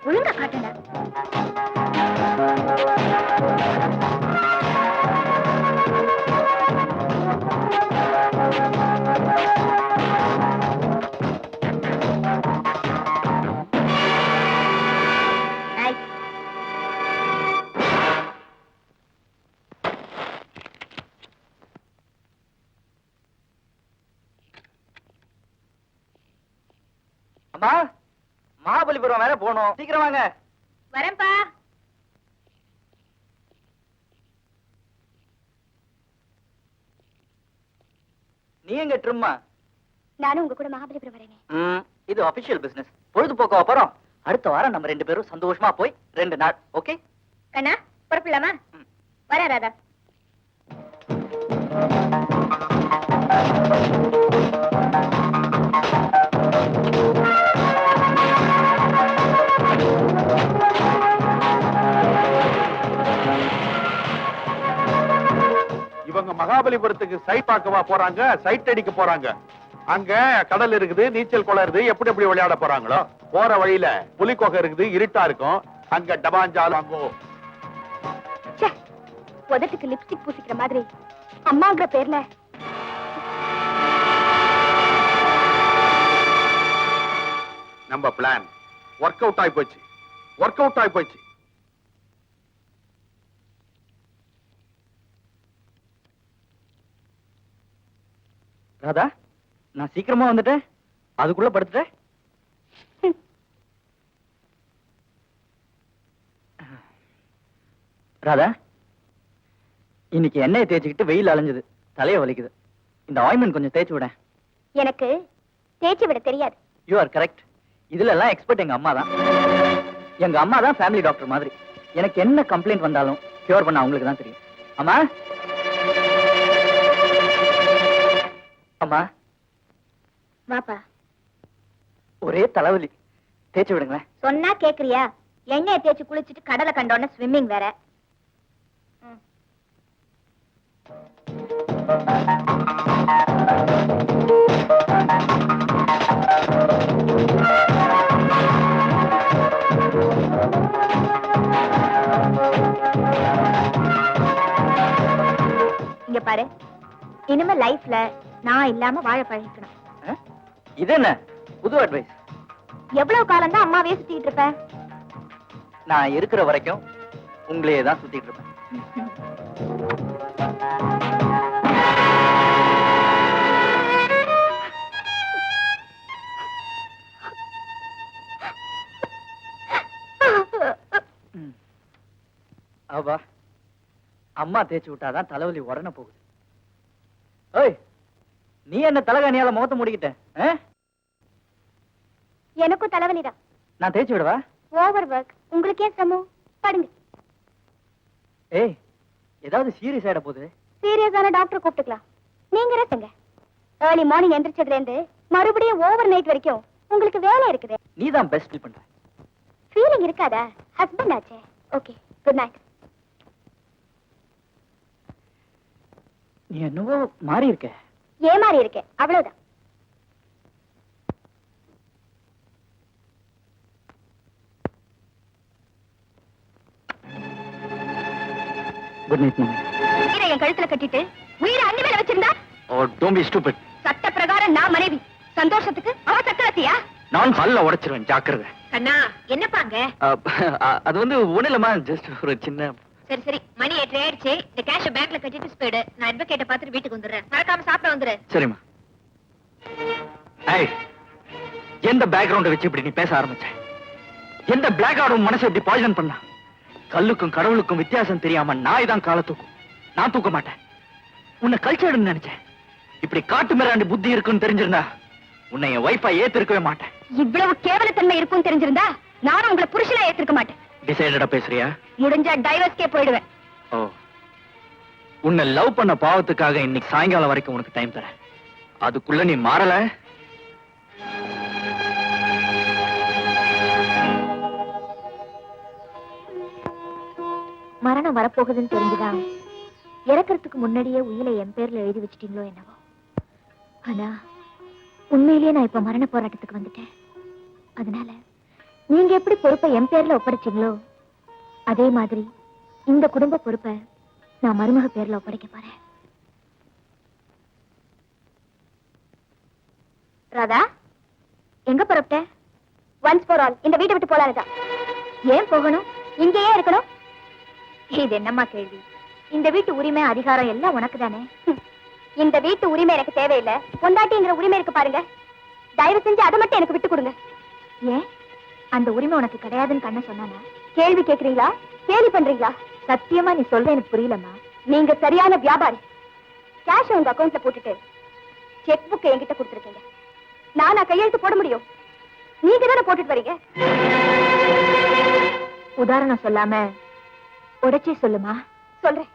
ஒழுங்கா காட்டுடா. அம்மா, மகாபலிபுரம் வேற போனோம், சீக்கிரம் வாங்க. வரேன்பா. நீ எங்க ட்ரிம்மா? நானும் உங்க கூட மகாபலிபுரம் வரேனே. இது அபிஷியல் பிசினஸ். பொழுதுபோக்கு அப்புறம் அடுத்த வாரம் நம்ம 2 பேரும் சந்தோஷமா போய் 2 நாள். ஓகே கண்ணா, புறப்படலாமா? வரேன் ராதா. இவங்க மகாபலிபுரத்துக்கு சைட் பார்க்கவா போறாங்க, சைட் அடிக்க போறாங்க. அங்க கடல் இருக்குது, நீச்சல் குளம் இருக்குது, எப்படி எப்படி விளையாட போறாங்களோ. போற வழியில புலிக்கோகை இருக்குது, இருட்டா இருக்கும். அங்க டபாஞ்சாலும் அங்கோ உதட்டுக்கு லிப்ஸ்டிக் பூசிக்கிற மாதிரி அம்மாங்கிற பேர்ல நம்ம பிளான் ஒர்க் அவுட் ஆகி போச்சு. ஒர்க் அவுட் ஆகி போச்சு. ராதா, நான் சீக்கிரமா வந்துட்டேன், அதுக்குள்ள படுத்துட்டேன். ராதா, இன்னைக்கு எண்ணெயை தேய்ச்சிக்கிட்டு வெயில் அலைஞ்சது, தலைய வலிக்குது. இந்த ஆயின்மெண்ட் கொஞ்சம் தேய்ச்சி விட. எனக்கு தேய்ச்சி விட தெரியாது. You are correct. இதுல எல்லாம் எக்ஸ்பர்ட் எங்க அம்மா தான். எங்க அம்மா தான் ஃபேமிலி டாக்டர் மாதிரி. எனக்கு என்ன கம்ப்ளைண்ட் வந்தாலும் கியூர் பண்ண அவங்களுக்கு தான் தெரியும். அம்மா, அம்மா, வாப்பா. ஒரே தலைவலி, தேய்ச்சி விடுங்களேன். சொன்னா கேக்குறியா? எண்ணெயை தேய்ச்சி குளிச்சிட்டு கடலை கண்டோன்னு ஸ்விம்மிங் வேற. இங்க பாரு, இனிமே லைஃப்ல நான் இல்லாம வாழ பழகிக்கணும். இது என்ன புது அட்வைஸ்? எவ்வளவு காலம் தான் அம்மாவே சுத்திட்டு இருப்ப? நான் இருக்கிற வரைக்கும் உங்களையே தான் சுத்திட்டு இருப்பேன். அவா, அம்மா தேய்ச்சி விட்டாதான் தலைவலி உடனே போகுது. ஓய், நீ என்ன தலகாணியால முகத்தை மூடிக்கிட்ட? எனக்கும் தலைவலிதான். நான் தேய்ச்சி விடவா? Over work. உங்களுக்கு ஏன் சமம்? படுங்க. ஏய், ஏதாவது சீரியஸ் ஆயிட போகுது. சீரியஸான டாக்டர் கூப்பிட்டுக்கலாம். நீங்க ரெஸ்ட்ங்க. ஏர்லி மார்னிங் எந்திரிச்சதுல இருந்து மறுபடியும் ஓவர் நைட் வரைக்கும் உங்களுக்கு வேலை இருக்குது. நீ தான் பெஸ்ட் ஃபீல் பண்ற. ஃபீலிங் இருக்காதா? ஹஸ்பண்ட் ஆச்சே. Okay, good night. நீ என்னவோ மாறி இருக்க. ஏமாறி இருக்கேன், அவ்வளவுதான். Good night mummy. உயிரை என் கழுத்துல கட்டிட்டு உயிரை அண்ணி மேல வச்சிருந்தா? ஓ, டோன்ட் பீ ஸ்டூபிட். சட்ட பிரகாரம் நான் மனைவி, சந்தோஷத்துக்கு அவ சக்கரத்தியா? நான் பல்ல உடைச்சிருவேன், ஜாக்கிரதை. கண்ணா, என்னப்பாங்க? அது வந்து ஒண்ணு இல்லம்மா, ஜஸ்ட் ஒரு சின்ன. சரி சரி, மணி 8 ஆயிடுச்சு. இந்த கேஷ பேங்க்ல கட்டிட்டு ஸ்பீடு. நான் அட்வொகேட்ட பாத்துட்டு வீட்டுக்கு வந்துடுறேன். மறக்காம சாப்பிட வந்துரு. சரிம்மா. ஏய், எந்த பேக்ரவுண்ட வச்சு இப்படி நீ பேச ஆரம்பிச்ச? எந்த பிளாக் ஆடும் மனசை இப்படி பாய்சன் பண்ணா? கல்லுக்கும் கடவுளுக்கும் வித்தியாசம் தெரியாம நாய் தான் காலை தூக்கும், நான் தூக்க மாட்டேன். உன்னை கல்ச்சர்னு நினைச்சேன். இப்படி காட்டு மிராண்டி புத்தி இருக்குன்னு தெரிஞ்சிருந்தா உன்னை என் வைஃபா ஏத்திருக்கவே மாட்டேன். இவ்வளவு கேவலத்தன்மை இருக்கும்னு தெரிஞ்சிருந்தா நானும் உங்களை புருஷனா ஏத்துக்க மாட்டேன். டிசைடடா பேசுறியா? முடிஞ்சா டைவர்ஸ்க்கே போயிடுவேன். ஓ, உன்னை லவ் பண்ண பாவத்துக்காக இன்னைக்கு சாயங்காலம் வரைக்கும் உனக்கு டைம் தரேன். அதுக்குள்ள நீ மாறல, மரணம் வரப்போகுதுன்னு தெரிஞ்சுதான் இறக்கறதுக்கு முன்னாடியே உயிரை என் பேர்ல எழுதி வச்சிட்டீங்களோ என்னவோ. ஆனா உண்மையிலேயே நான் இப்ப மரண போராட்டத்துக்கு வந்துட்டேன். அதனால நீங்க எப்படி பொறுப்பை என் பேர்ல ஒப்படைச்சீங்களோ அதே மாதிரி இந்த குடும்ப பொறுப்பை நான் மருமக பேர்ல ஒப்படைக்க போறேன். ராதா, எங்க புறப்பட்ட? ஒன்ஸ் ஃபார் ஆல் இந்த வீட்டை விட்டு போலானுதான். ஏன் போகணும்? இங்கேயே இருக்கணும்? இது என்னம்மா கேள்வி? இந்த வீட்டு உரிமை அதிகாரம் எல்லாம் உனக்கு தானே. இந்த வீட்டு உரிமை எனக்கு தேவையில்லை. பொண்டாட்டிங்கிற உரிமை இருக்கு பாருங்க, தயவு செஞ்சு அதை மட்டும் எனக்கு விட்டு கொடுங்க. ஏன் அந்த உரிமை உனக்கு கிடையாதுன்னு கண்ண சொன்னானா? கேள்வி கேக்குறீங்களா? கேள்வி பண்றீங்களா? சத்தியமா நீ சொல்ற எனக்கு புரியலம்மா. நீங்க சரியான வியாபாரி. கேஷ் உங்க அக்கௌண்ட்ல போட்டுட்டு செக் புக் என்கிட்ட கொடுத்துருக்கீங்க. நானா கையெழுத்து போட முடியும்? நீங்க தானே போட்டுட்டு வரீங்க. உதாரணம் சொல்லாம உடைச்சே சொல்லுமா. சொல்றேன்.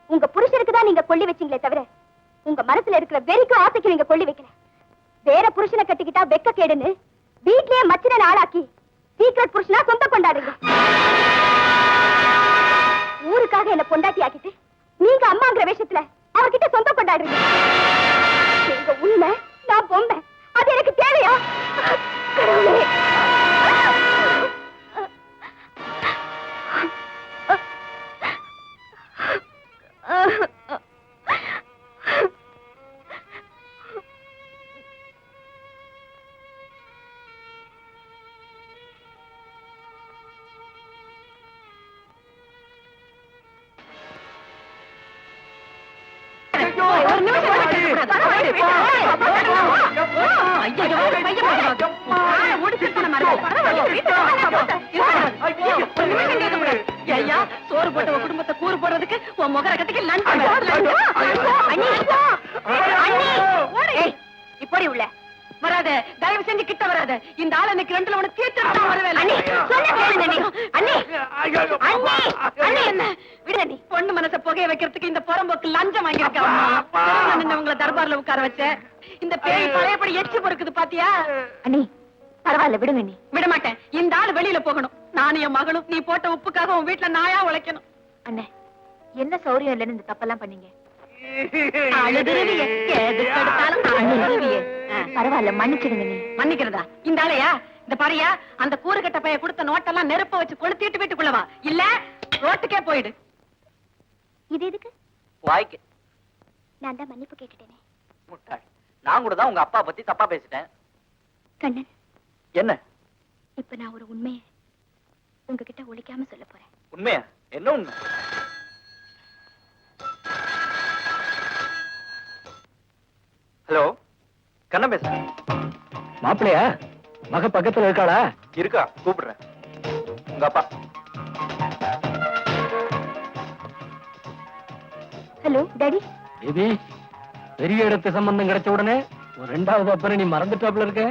உங்க புருஷனுக்கு தான் நீங்க கொள்ளி வச்சீங்களே தவிர உங்க மனசுல இருக்கிற வெறிக்கும் ஆசைக்கு நீங்க கொள்ளி வைக்கல. வேற புருஷனை கட்டிக்கிட்டா வெக்க கேடுன்னு வீட்லயே மச்சின ஆளாக்கி சீக்கிரட் புருஷனா சொந்த கொண்டாடுங்க. ஊருக்காக என்ன பொண்டாட்டி ஆக்கிட்டு நீங்க அம்மாங்கிற வேஷத்துல அவர்கிட்ட சொந்த கொண்டாடுறீங்க. எங்க உண்மை, நான் பொம்மை. அது எனக்கு தேவையா? கடவுளே, சோறு போட்ட குடும்பத்தை கூறு போடுறதுக்கு உன் முகர கட்டிக்கு இப்படி உள்ள வராத, தயவு செஞ்சு கிட்ட வராத. இந்த ஆள் எனக்கு ரெண்டுல உனக்கு தீர்த்து பொண்ணு மனச புகைய வைக்கிறதுக்கு இந்த புறம்போக்கு லஞ்சம் வாங்கியிருக்க உங்களை தர்பார்ல உட்கார வச்ச. இந்த பேய் பழையபடி எச்சு பொறுக்குது பாத்தியா? அண்ணி பரவாயில்ல, விடுங்க. நீ விட மாட்டேன். இந்த ஆள் வெளியில போகணும். நானும் என் மகளும் நீ போட்ட உப்புக்காக உன் வீட்டுல நாயா உழைக்கணும். அண்ணே, என்ன சௌரியம் இல்லைன்னு இந்த தப்பெல்லாம் பண்ணீங்க? பரவாயில்ல, மன்னிச்சிடுங்க. நீ மன்னிக்கிறதா? இந்த ஆளையா? இந்த பாரியா, அந்த கூறுகட்ட பைய கொடுத்த நோட்டெல்லாம் நெருப்ப வச்சு கொளுத்திட்டு வீட்டுக்குள்ளவா, இல்ல ரோட்டுக்கே போயிடு. இது எதுக்கு? வாய்க்கு நான் தான் மன்னிப்பு கேட்டுட்டேனே. முட்டாள், நான் கூட தான் உங்க அப்பா பத்தி தப்பா பேசிட்டேன். கண்ணன், என்ன இப்ப நான் ஒரு உண்மையை உங்ககிட்ட ஒளிக்காம சொல்ல போறேன். உண்மையா? என்ன உண்மை? ஹலோ, கண்ணன் பேசுறேன். மாப்பிள்ளையா? மக பக்கத்துல இருக்காளா? இருக்கா, கூப்பிடுறேன். உங்க அப்பா. Hello daddy. பேபி, பெரிய இடத்து சம்பந்தம் கிடைச்ச உடனே ஒரு ரெண்டாவது அப்பறம் நீ மறந்துட்டாப்ல இருக்க.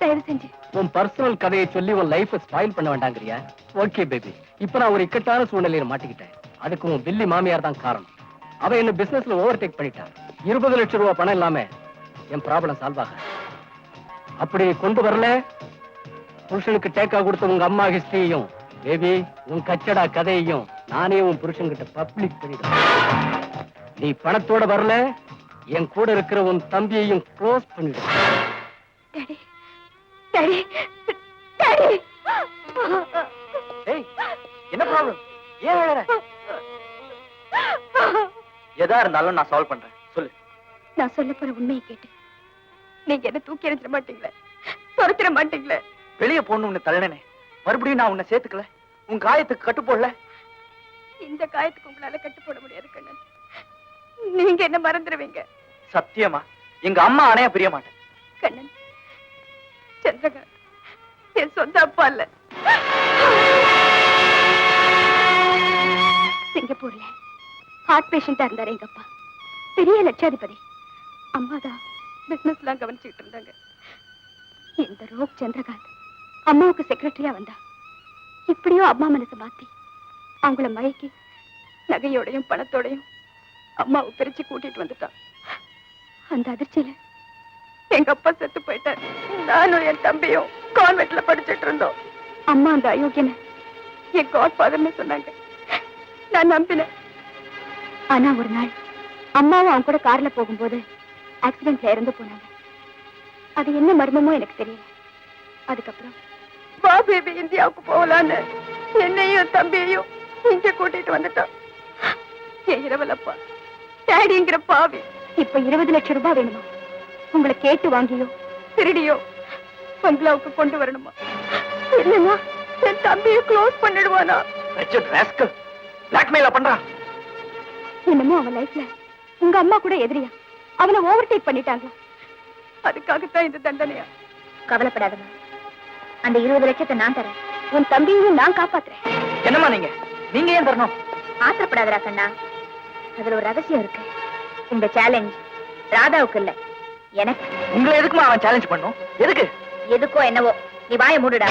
தயவு செஞ்சு உன் பர்சனல் கதையை சொல்லி உன் லைஃப் ஸ்பாயில் பண்ண வேண்டாங்கறியா? ஓகே பேபி, இப்ப நான் ஒரு இக்கட்டான சூழ்நிலையில மாட்டிக்கிட்டேன். அதுக்கு உன் பில்லி மாமியார் தான் காரணம். அவ என்ன பிசினஸ்ல ஓவர்டேக் பண்ணிட்டா. 20 லட்சம் ரூபாய் பணம் இல்லாம என் ப்ராப்ளம் சால்வ் ஆக. அப்படி கொண்டு வரல, புருஷனுக்கு டேக்கா கொடுத்த உங்க அம்மா ஹிஸ்டரியையும் பேபி உன் கச்சடா கதையையும் நானே உன் புருஷன்கிட்ட பப்ளிக் பண்ணிடுவேன். நீ பணத்தோட வரல, என் கூட இருக்கிற உன் தம்பியையும் க்ளோஸ் பண்ணிடுவேன். Daddy, daddy, daddy. ஏய், என்ன ப்ராப்ளம்? ஏன் அழற? எதா இருந்தாலும் நான் சால்வ் பண்றேன். சொல்லு. நான் சொல்ல போற உண்மையை கேட்டு நீங்க என்ன தூக்கி எறிஞ்சிட மாட்டீங்களே, துரத்திட மாட்டீங்களே? வெளியே போன்னு உன்னை தள்ளனே, மறுபடியும் நான் உன்னை சேர்த்துக்கல, உன் காயத்துக்கு கட்டு போடல. இந்த காயத்துக்கு உங்களால கட்டு போட முடியாது கண்ணன். நீங்க என்ன மறந்துடுவீங்க. சத்தியமா எங்க அம்மா அணைய பிரிய மாட்டேன். கண்ணன், சந்திரகாந்த் என் சொந்த அப்பா இல்ல. சிங்கப்பூர்ல ஹார்ட் பேஷண்டா இருந்தாரு எங்க அப்பா. பெரிய லட்சாதிபதி. அம்மாதான் பிசினஸ் எல்லாம் கவனிச்சுட்டு இருந்தாங்க. இந்த ரோக் சந்திரகாந்த் அம்மாவுக்கு செக்ரட்டரியா வந்தா. இப்படியோ அம்மா மனசை மாத்தி அவங்கள மயக்கி நகையோடையும் பணத்தோடையும் அம்மாவை பிரிச்சு கூட்டிட்டு வந்துட்டான். அந்த அதிர்ச்சியில எங்க அப்பா செத்து போயிட்டார். நானும் என் தம்பியும் கான்வென்ட்ல படிச்சுட்டு இருந்தோம். அம்மா அந்த அயோக்கியனை என் காட் ஃபாதர்னு சொன்னாங்க. நான் நம்பினேன். ஆனா ஒரு நாள் அம்மாவும் அவங்க கூட கார்ல போகும்போது ஆக்சிடென்ட்ல இறந்து போனாங்க. அது என்ன மர்மமோ எனக்கு தெரியல. அதுக்கப்புறம் வா பேபி இந்தியாவுக்கு போகலான்னு என்னையும் தம்பியையும் இங்க கூட்டிட்டு வந்துட்டான். என் இரவலப்பா டேடிங்கிற பாவி இப்ப 20 லட்சம் ரூபாய் வேணுமா? உங்களை கேட்டு வாங்கியோ திருடியோ பங்களாவுக்கு கொண்டு வரணுமா? இல்லைன்னா என் தம்பியை க்ளோஸ் பண்ணிடுவானா? பிளாக்மெயில பண்றான். என்னமோ அவன் லைஃப்ல உங்க அம்மா கூட எதிரியா அவனை ஓவர்டேக் பண்ணிட்டாங்க. அதுக்காகத்தான் இந்த தண்டனையா? கவலைப்படாதம்மா, அந்த 20 லட்சத்தை நான் தரேன். உன் தம்பியையும் நான் காப்பாத்துறேன். என்னம்மா நீங்க ஏன் தரணும்? ஆத்திரப்படாதடா கண்ணா, அதுல ஒரு ரகசியம் இருக்கு. இந்த சேலஞ்ச் ராதாவுக்கு இல்ல, எனக்கு. உங்களை எதுக்குமா அவன் சேலஞ்ச் பண்ணும்? எதுக்கு? எதுக்கோ என்னவோ, நீ வாயை மூடுடா.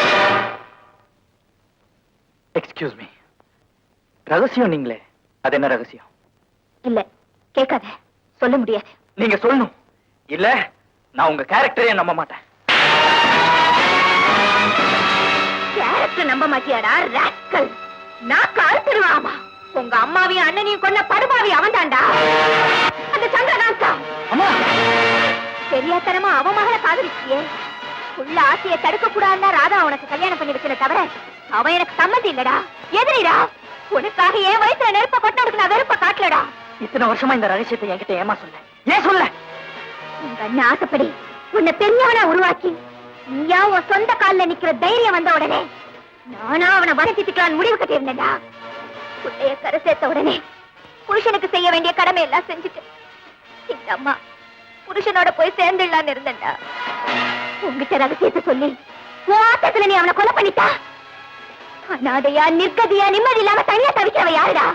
எக்ஸ்கியூஸ் மீ, ரகசியம் நீங்களே, அது என்ன ரகசியம்? இல்ல கேட்காத, சொல்ல முடியாது. நீங்க சொல்லணும், இல்ல நான் உங்க கேரக்டரே நம்ப மாட்டேன். கேரக்டர் நம்ப மாட்டியாடா ராஸ்கல்? நான் கால்த்திருவாமா? உங்க அம்மாவையும் அண்ணனையும் கொண்ட படுபாவி அவன் தாண்டா, அந்த சந்திரகாந்தா. அம்மா, தெரியாதனமா அவன் மகளை காதலிச்சியே. உள்ள ஆசையை தடுக்க கூடாதுன்னா ராதா உனக்கு கல்யாணம் பண்ணி வைக்கிற தவிர அவன் எனக்கு சம்மதி இல்லடா, எதிரிடா. உனக்காக என் வயசுல நெருப்ப கொட்டோடுக்கு நான் வெறுப்ப காட்டலடா. இத்தனை வருஷமா இந்த ரகசியத்தை என்கிட்ட ஏமா சொல்ல? ஏன் சொல்ல? உங்க அண்ணன் ஆசைப்படி உன்னை பெரியவனா உருவாக்கி நீயா உன் சொந்த காலில் நிக்கிற தைரியம் வந்த உடனே நானா அவனை வளர்த்திட்டுக்கலான்னு முடிவு கட்டியிருந்தேன்டா. புள்ளைய கரை சேர்த்த உடனே புருஷனுக்கு செய்ய வேண்டிய கடமை எல்லாம் செஞ்சுட்டு இந்த அம்மா புருஷனோட போய் சேர்ந்துடலான்னு இருந்தேன்டா. உங்ககிட்ட ரகசியத்தை சொல்லி உன் ஆட்டத்துல நீ அவனை கொலை பண்ணிட்டா. அனாதையா நிர்கதியா நிம்மதி இல்லாம தனியா தவிக்கிறவ யாருடா?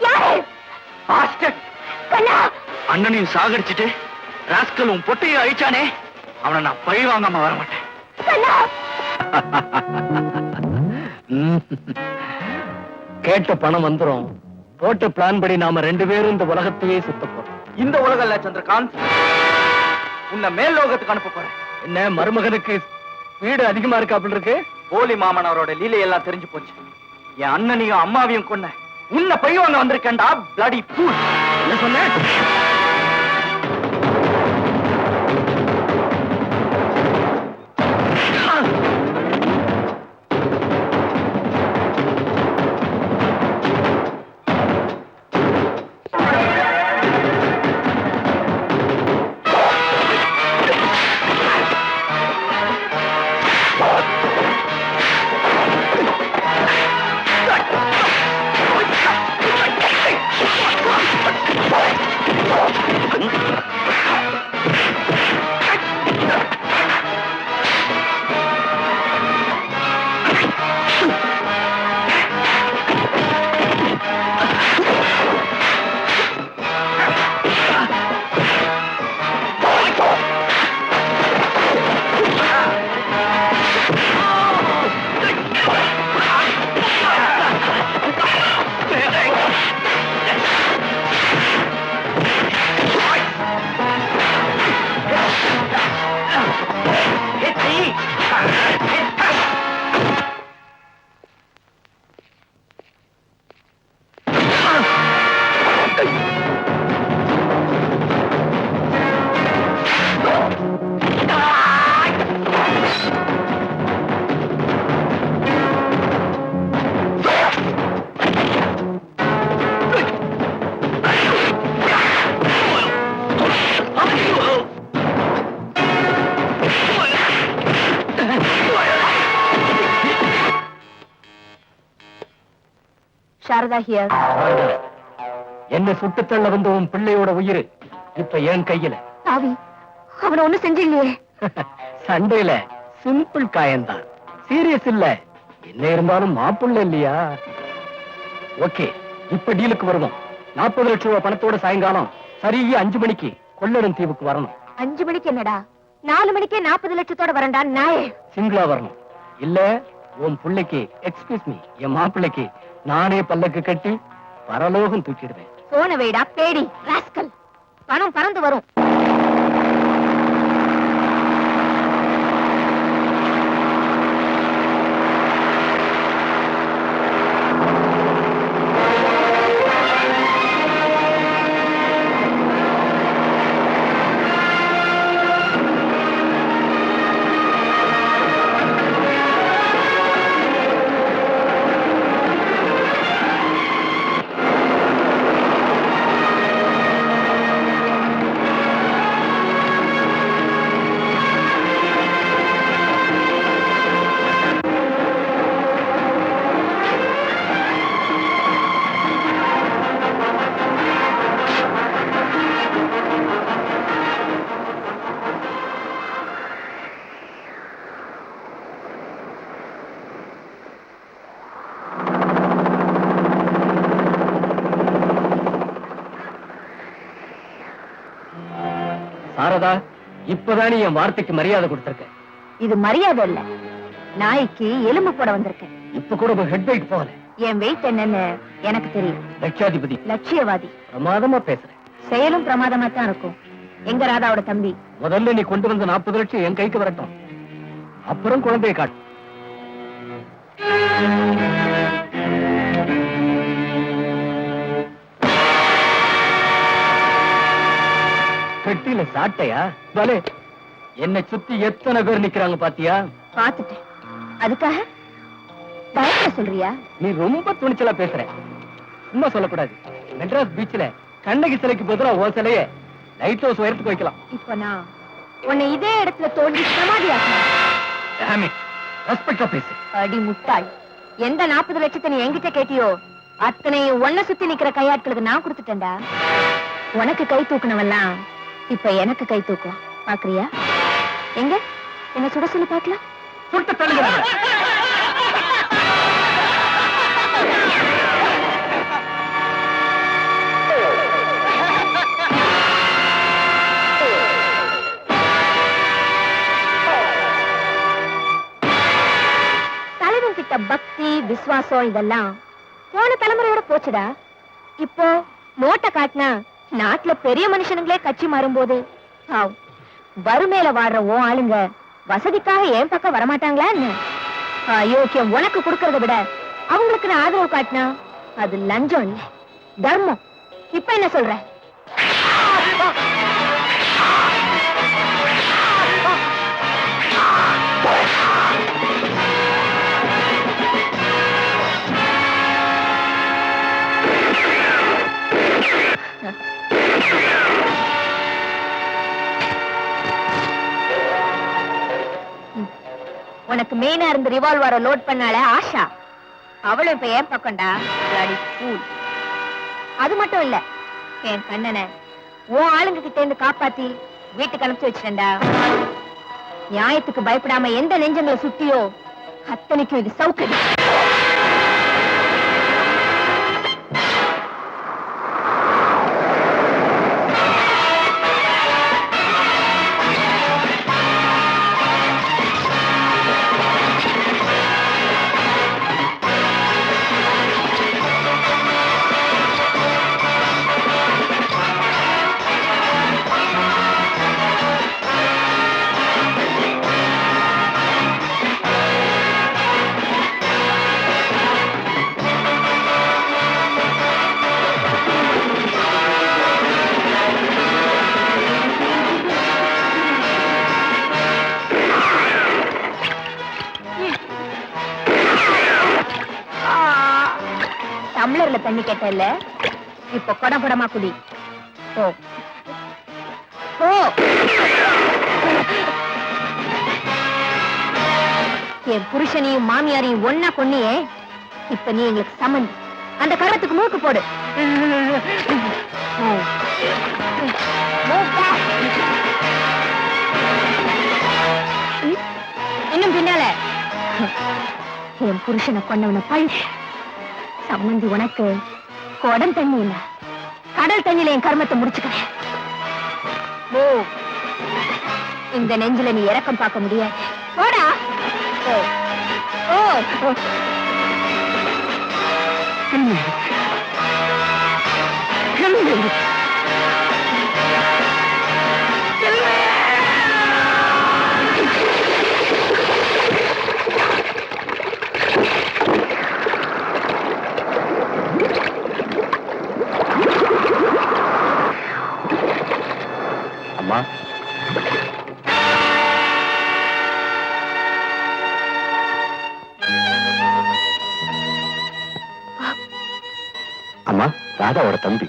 யாரு? கண்ணா, அண்ணனையும் சாகடிச்சிட்டு ராஸ்கல் உன் பொட்டையை அழிச்சானே, அவனை நான் பழி வாங்காம வர மாட்டேன். கண்ணா, கேட்ட பணம் வந்துரும். போட்ட பிளான் படி நாம 2 பேரும் இந்த உலகத்தையே சுத்த போறோம். இந்த உலகம் இல்ல சந்திரகாந்த், உன்னை மேல் லோகத்துக்கு அனுப்ப போறேன். என்ன மருமகனுக்கு வீடு அதிகமா இருக்கா அப்படி இருக்கு? போலி மாமனாரோட லீலையெல்லாம் தெரிஞ்சு போச்சு. என் அண்ணனையும் அம்மாவையும் கொன்ன உன்னை பழி வாங்க வந்திருக்கேன்டா, பிளடி ஃபூல். என்ன சொன்ன? சாரதா ஹியர். என்ன சுட்டுத்தள்ள வந்த உன் பிள்ளையோட உயிர் இப்ப என் கையில. தாவி, அவனை ஒண்ணும் செஞ்சில்லையே. சண்டையில சிம்பிள் காயம்தான், சீரியஸ் இல்ல. என்ன இருந்தாலும் மாப்பிள்ள இல்லையா? ஓகே, இப்ப டீலுக்கு வருவோம். 40 லட்சம் ரூபாய் பணத்தோட சாயங்காலம் சரியா 5 மணிக்கு கொள்ளடன் தீவுக்கு வரணும். 5 மணிக்கு என்னடா, 4 மணிக்கே 40 லட்சத்தோட வரண்டா நாயே. சிங்கிளா வரணும். இல்ல உன் பிள்ளைக்கு எக்ஸ்கியூஸ் மீ என் மாப்பிள்ளைக்கு நானே பல்லக்கு கட்டி பரலோகம் தூக்கிடுவேன். போன வைடா பேடி ராஸ்கல். பணம் பறந்து வரும். சாரதா, இப்பதானே என் வார்த்தைக்கு மரியாதை கொடுத்திருக்க. இது மரியாதை இல்ல, நாய்க்கு எலும்பு போட வந்திருக்கேன். இப்ப கூட ஒரு ஹெட் வெயிட் போகல. என் வெயிட் என்னன்னு எனக்கு தெரியும். லட்சாதிபதி, லட்சியவாதி, பிரமாதமா பேசுறேன். செயலும் பிரமாதமா தான் இருக்கும். எங்க ராதாவோட தம்பி? முதல்ல நீ கொண்டு வந்த 40 லட்சம் என் கைக்கு வரட்டும், அப்புறம் குழந்தையை காட்டு. பெட்டியில சாட்டையா? பலே, என்னை சுத்தி எத்தனை பேர் நிக்கிறாங்க பாத்தியா? பாத்துட்டேன். அதுக்காக பயப்பட சொல்றியா? நீ ரொம்ப துணிச்சலா பேசுற. சும்மா சொல்லக்கூடாது. மெட்ராஸ் பீச்ல கண்ணகி சிலைக்கு பதிலா ஓ சிலைய லைட் ஹவுஸ் உயரத்துக்கு வைக்கலாம். இப்ப நான் உன்னை இதே இடத்துல தோண்டி சமாதியாக்கணும். ரெஸ்பெக்டா பேசு. அடி முட்டாள், எந்த 40 லட்சத்தை நீ என்கிட்ட கேட்டியோ அத்தனையும் ஒன்ன சுத்தி நிக்கிற கையாட்களுக்கு நான் கொடுத்துட்டேன்டா. உனக்கு கை தூக்கணவெல்லாம் இப்ப எனக்கு கை தூக்கும். பாக்குறியா? எங்க என்ன சுட சொல்லி பாக்கலாம். சுட்டு தள்ளுங்க. தலைவன் கிட்ட பக்தி விசுவாசம் இதெல்லாம் போன தலைமுறையோட போச்சுடா. இப்போ நோட்டை காட்டினா நாட்டுல பெரிய மனுஷனுங்களே கட்சி மாறும்போது வறுமையில வாடுற ஓ ஆளுங்க வசதிக்காக என் பக்கம் வரமாட்டாங்களா? அயோக்கியம் உனக்கு கொடுக்கறத விட அவங்களுக்கு நான் ஆதரவு காட்டினா அது லஞ்சம் இல்ல, தர்மம். இப்ப என்ன சொல்ற? உனக்கு மெயினா இருந்து ரிவால்வரை லோட் பண்ணால ஆஷா, அவளும் இப்ப ஏன் பக்கம்டா. அது மட்டும் இல்ல, என் கண்ணனை உன் ஆளுங்க கிட்ட இருந்து காப்பாத்தி வீட்டுக்கு அனுப்பிச்சு வச்சிட்டேன்டா. நியாயத்துக்கு பயப்படாம எந்த நெஞ்சங்களை சுத்தியோ அத்தனைக்கும் இது சௌகரியம். டம்ளர்ல தண்ணி கேட்டல, இப்ப குடம் குடமா குடி. ஓ ஓ, என் புருஷனையும் மாமியாரையும் ஒன்னா கொன்னியே, இப்ப நீ எங்களுக்கு சம்மந்தி. அந்த கரத்துக்கு மூக்கு போடு. இன்னும் பின்னால என் புருஷனை கொண்டவன பழி. சம்மந்தி உனக்கு குடம் தண்ணி இல்ல, கடல் தண்ணியில என் கர்மத்தை முடிச்சுக்கிறேன். இந்த நெஞ்சில நீ இறக்கம் பார்க்க முடியாது. போடா. அம்மா அம்மா ராதாவோட தம்பி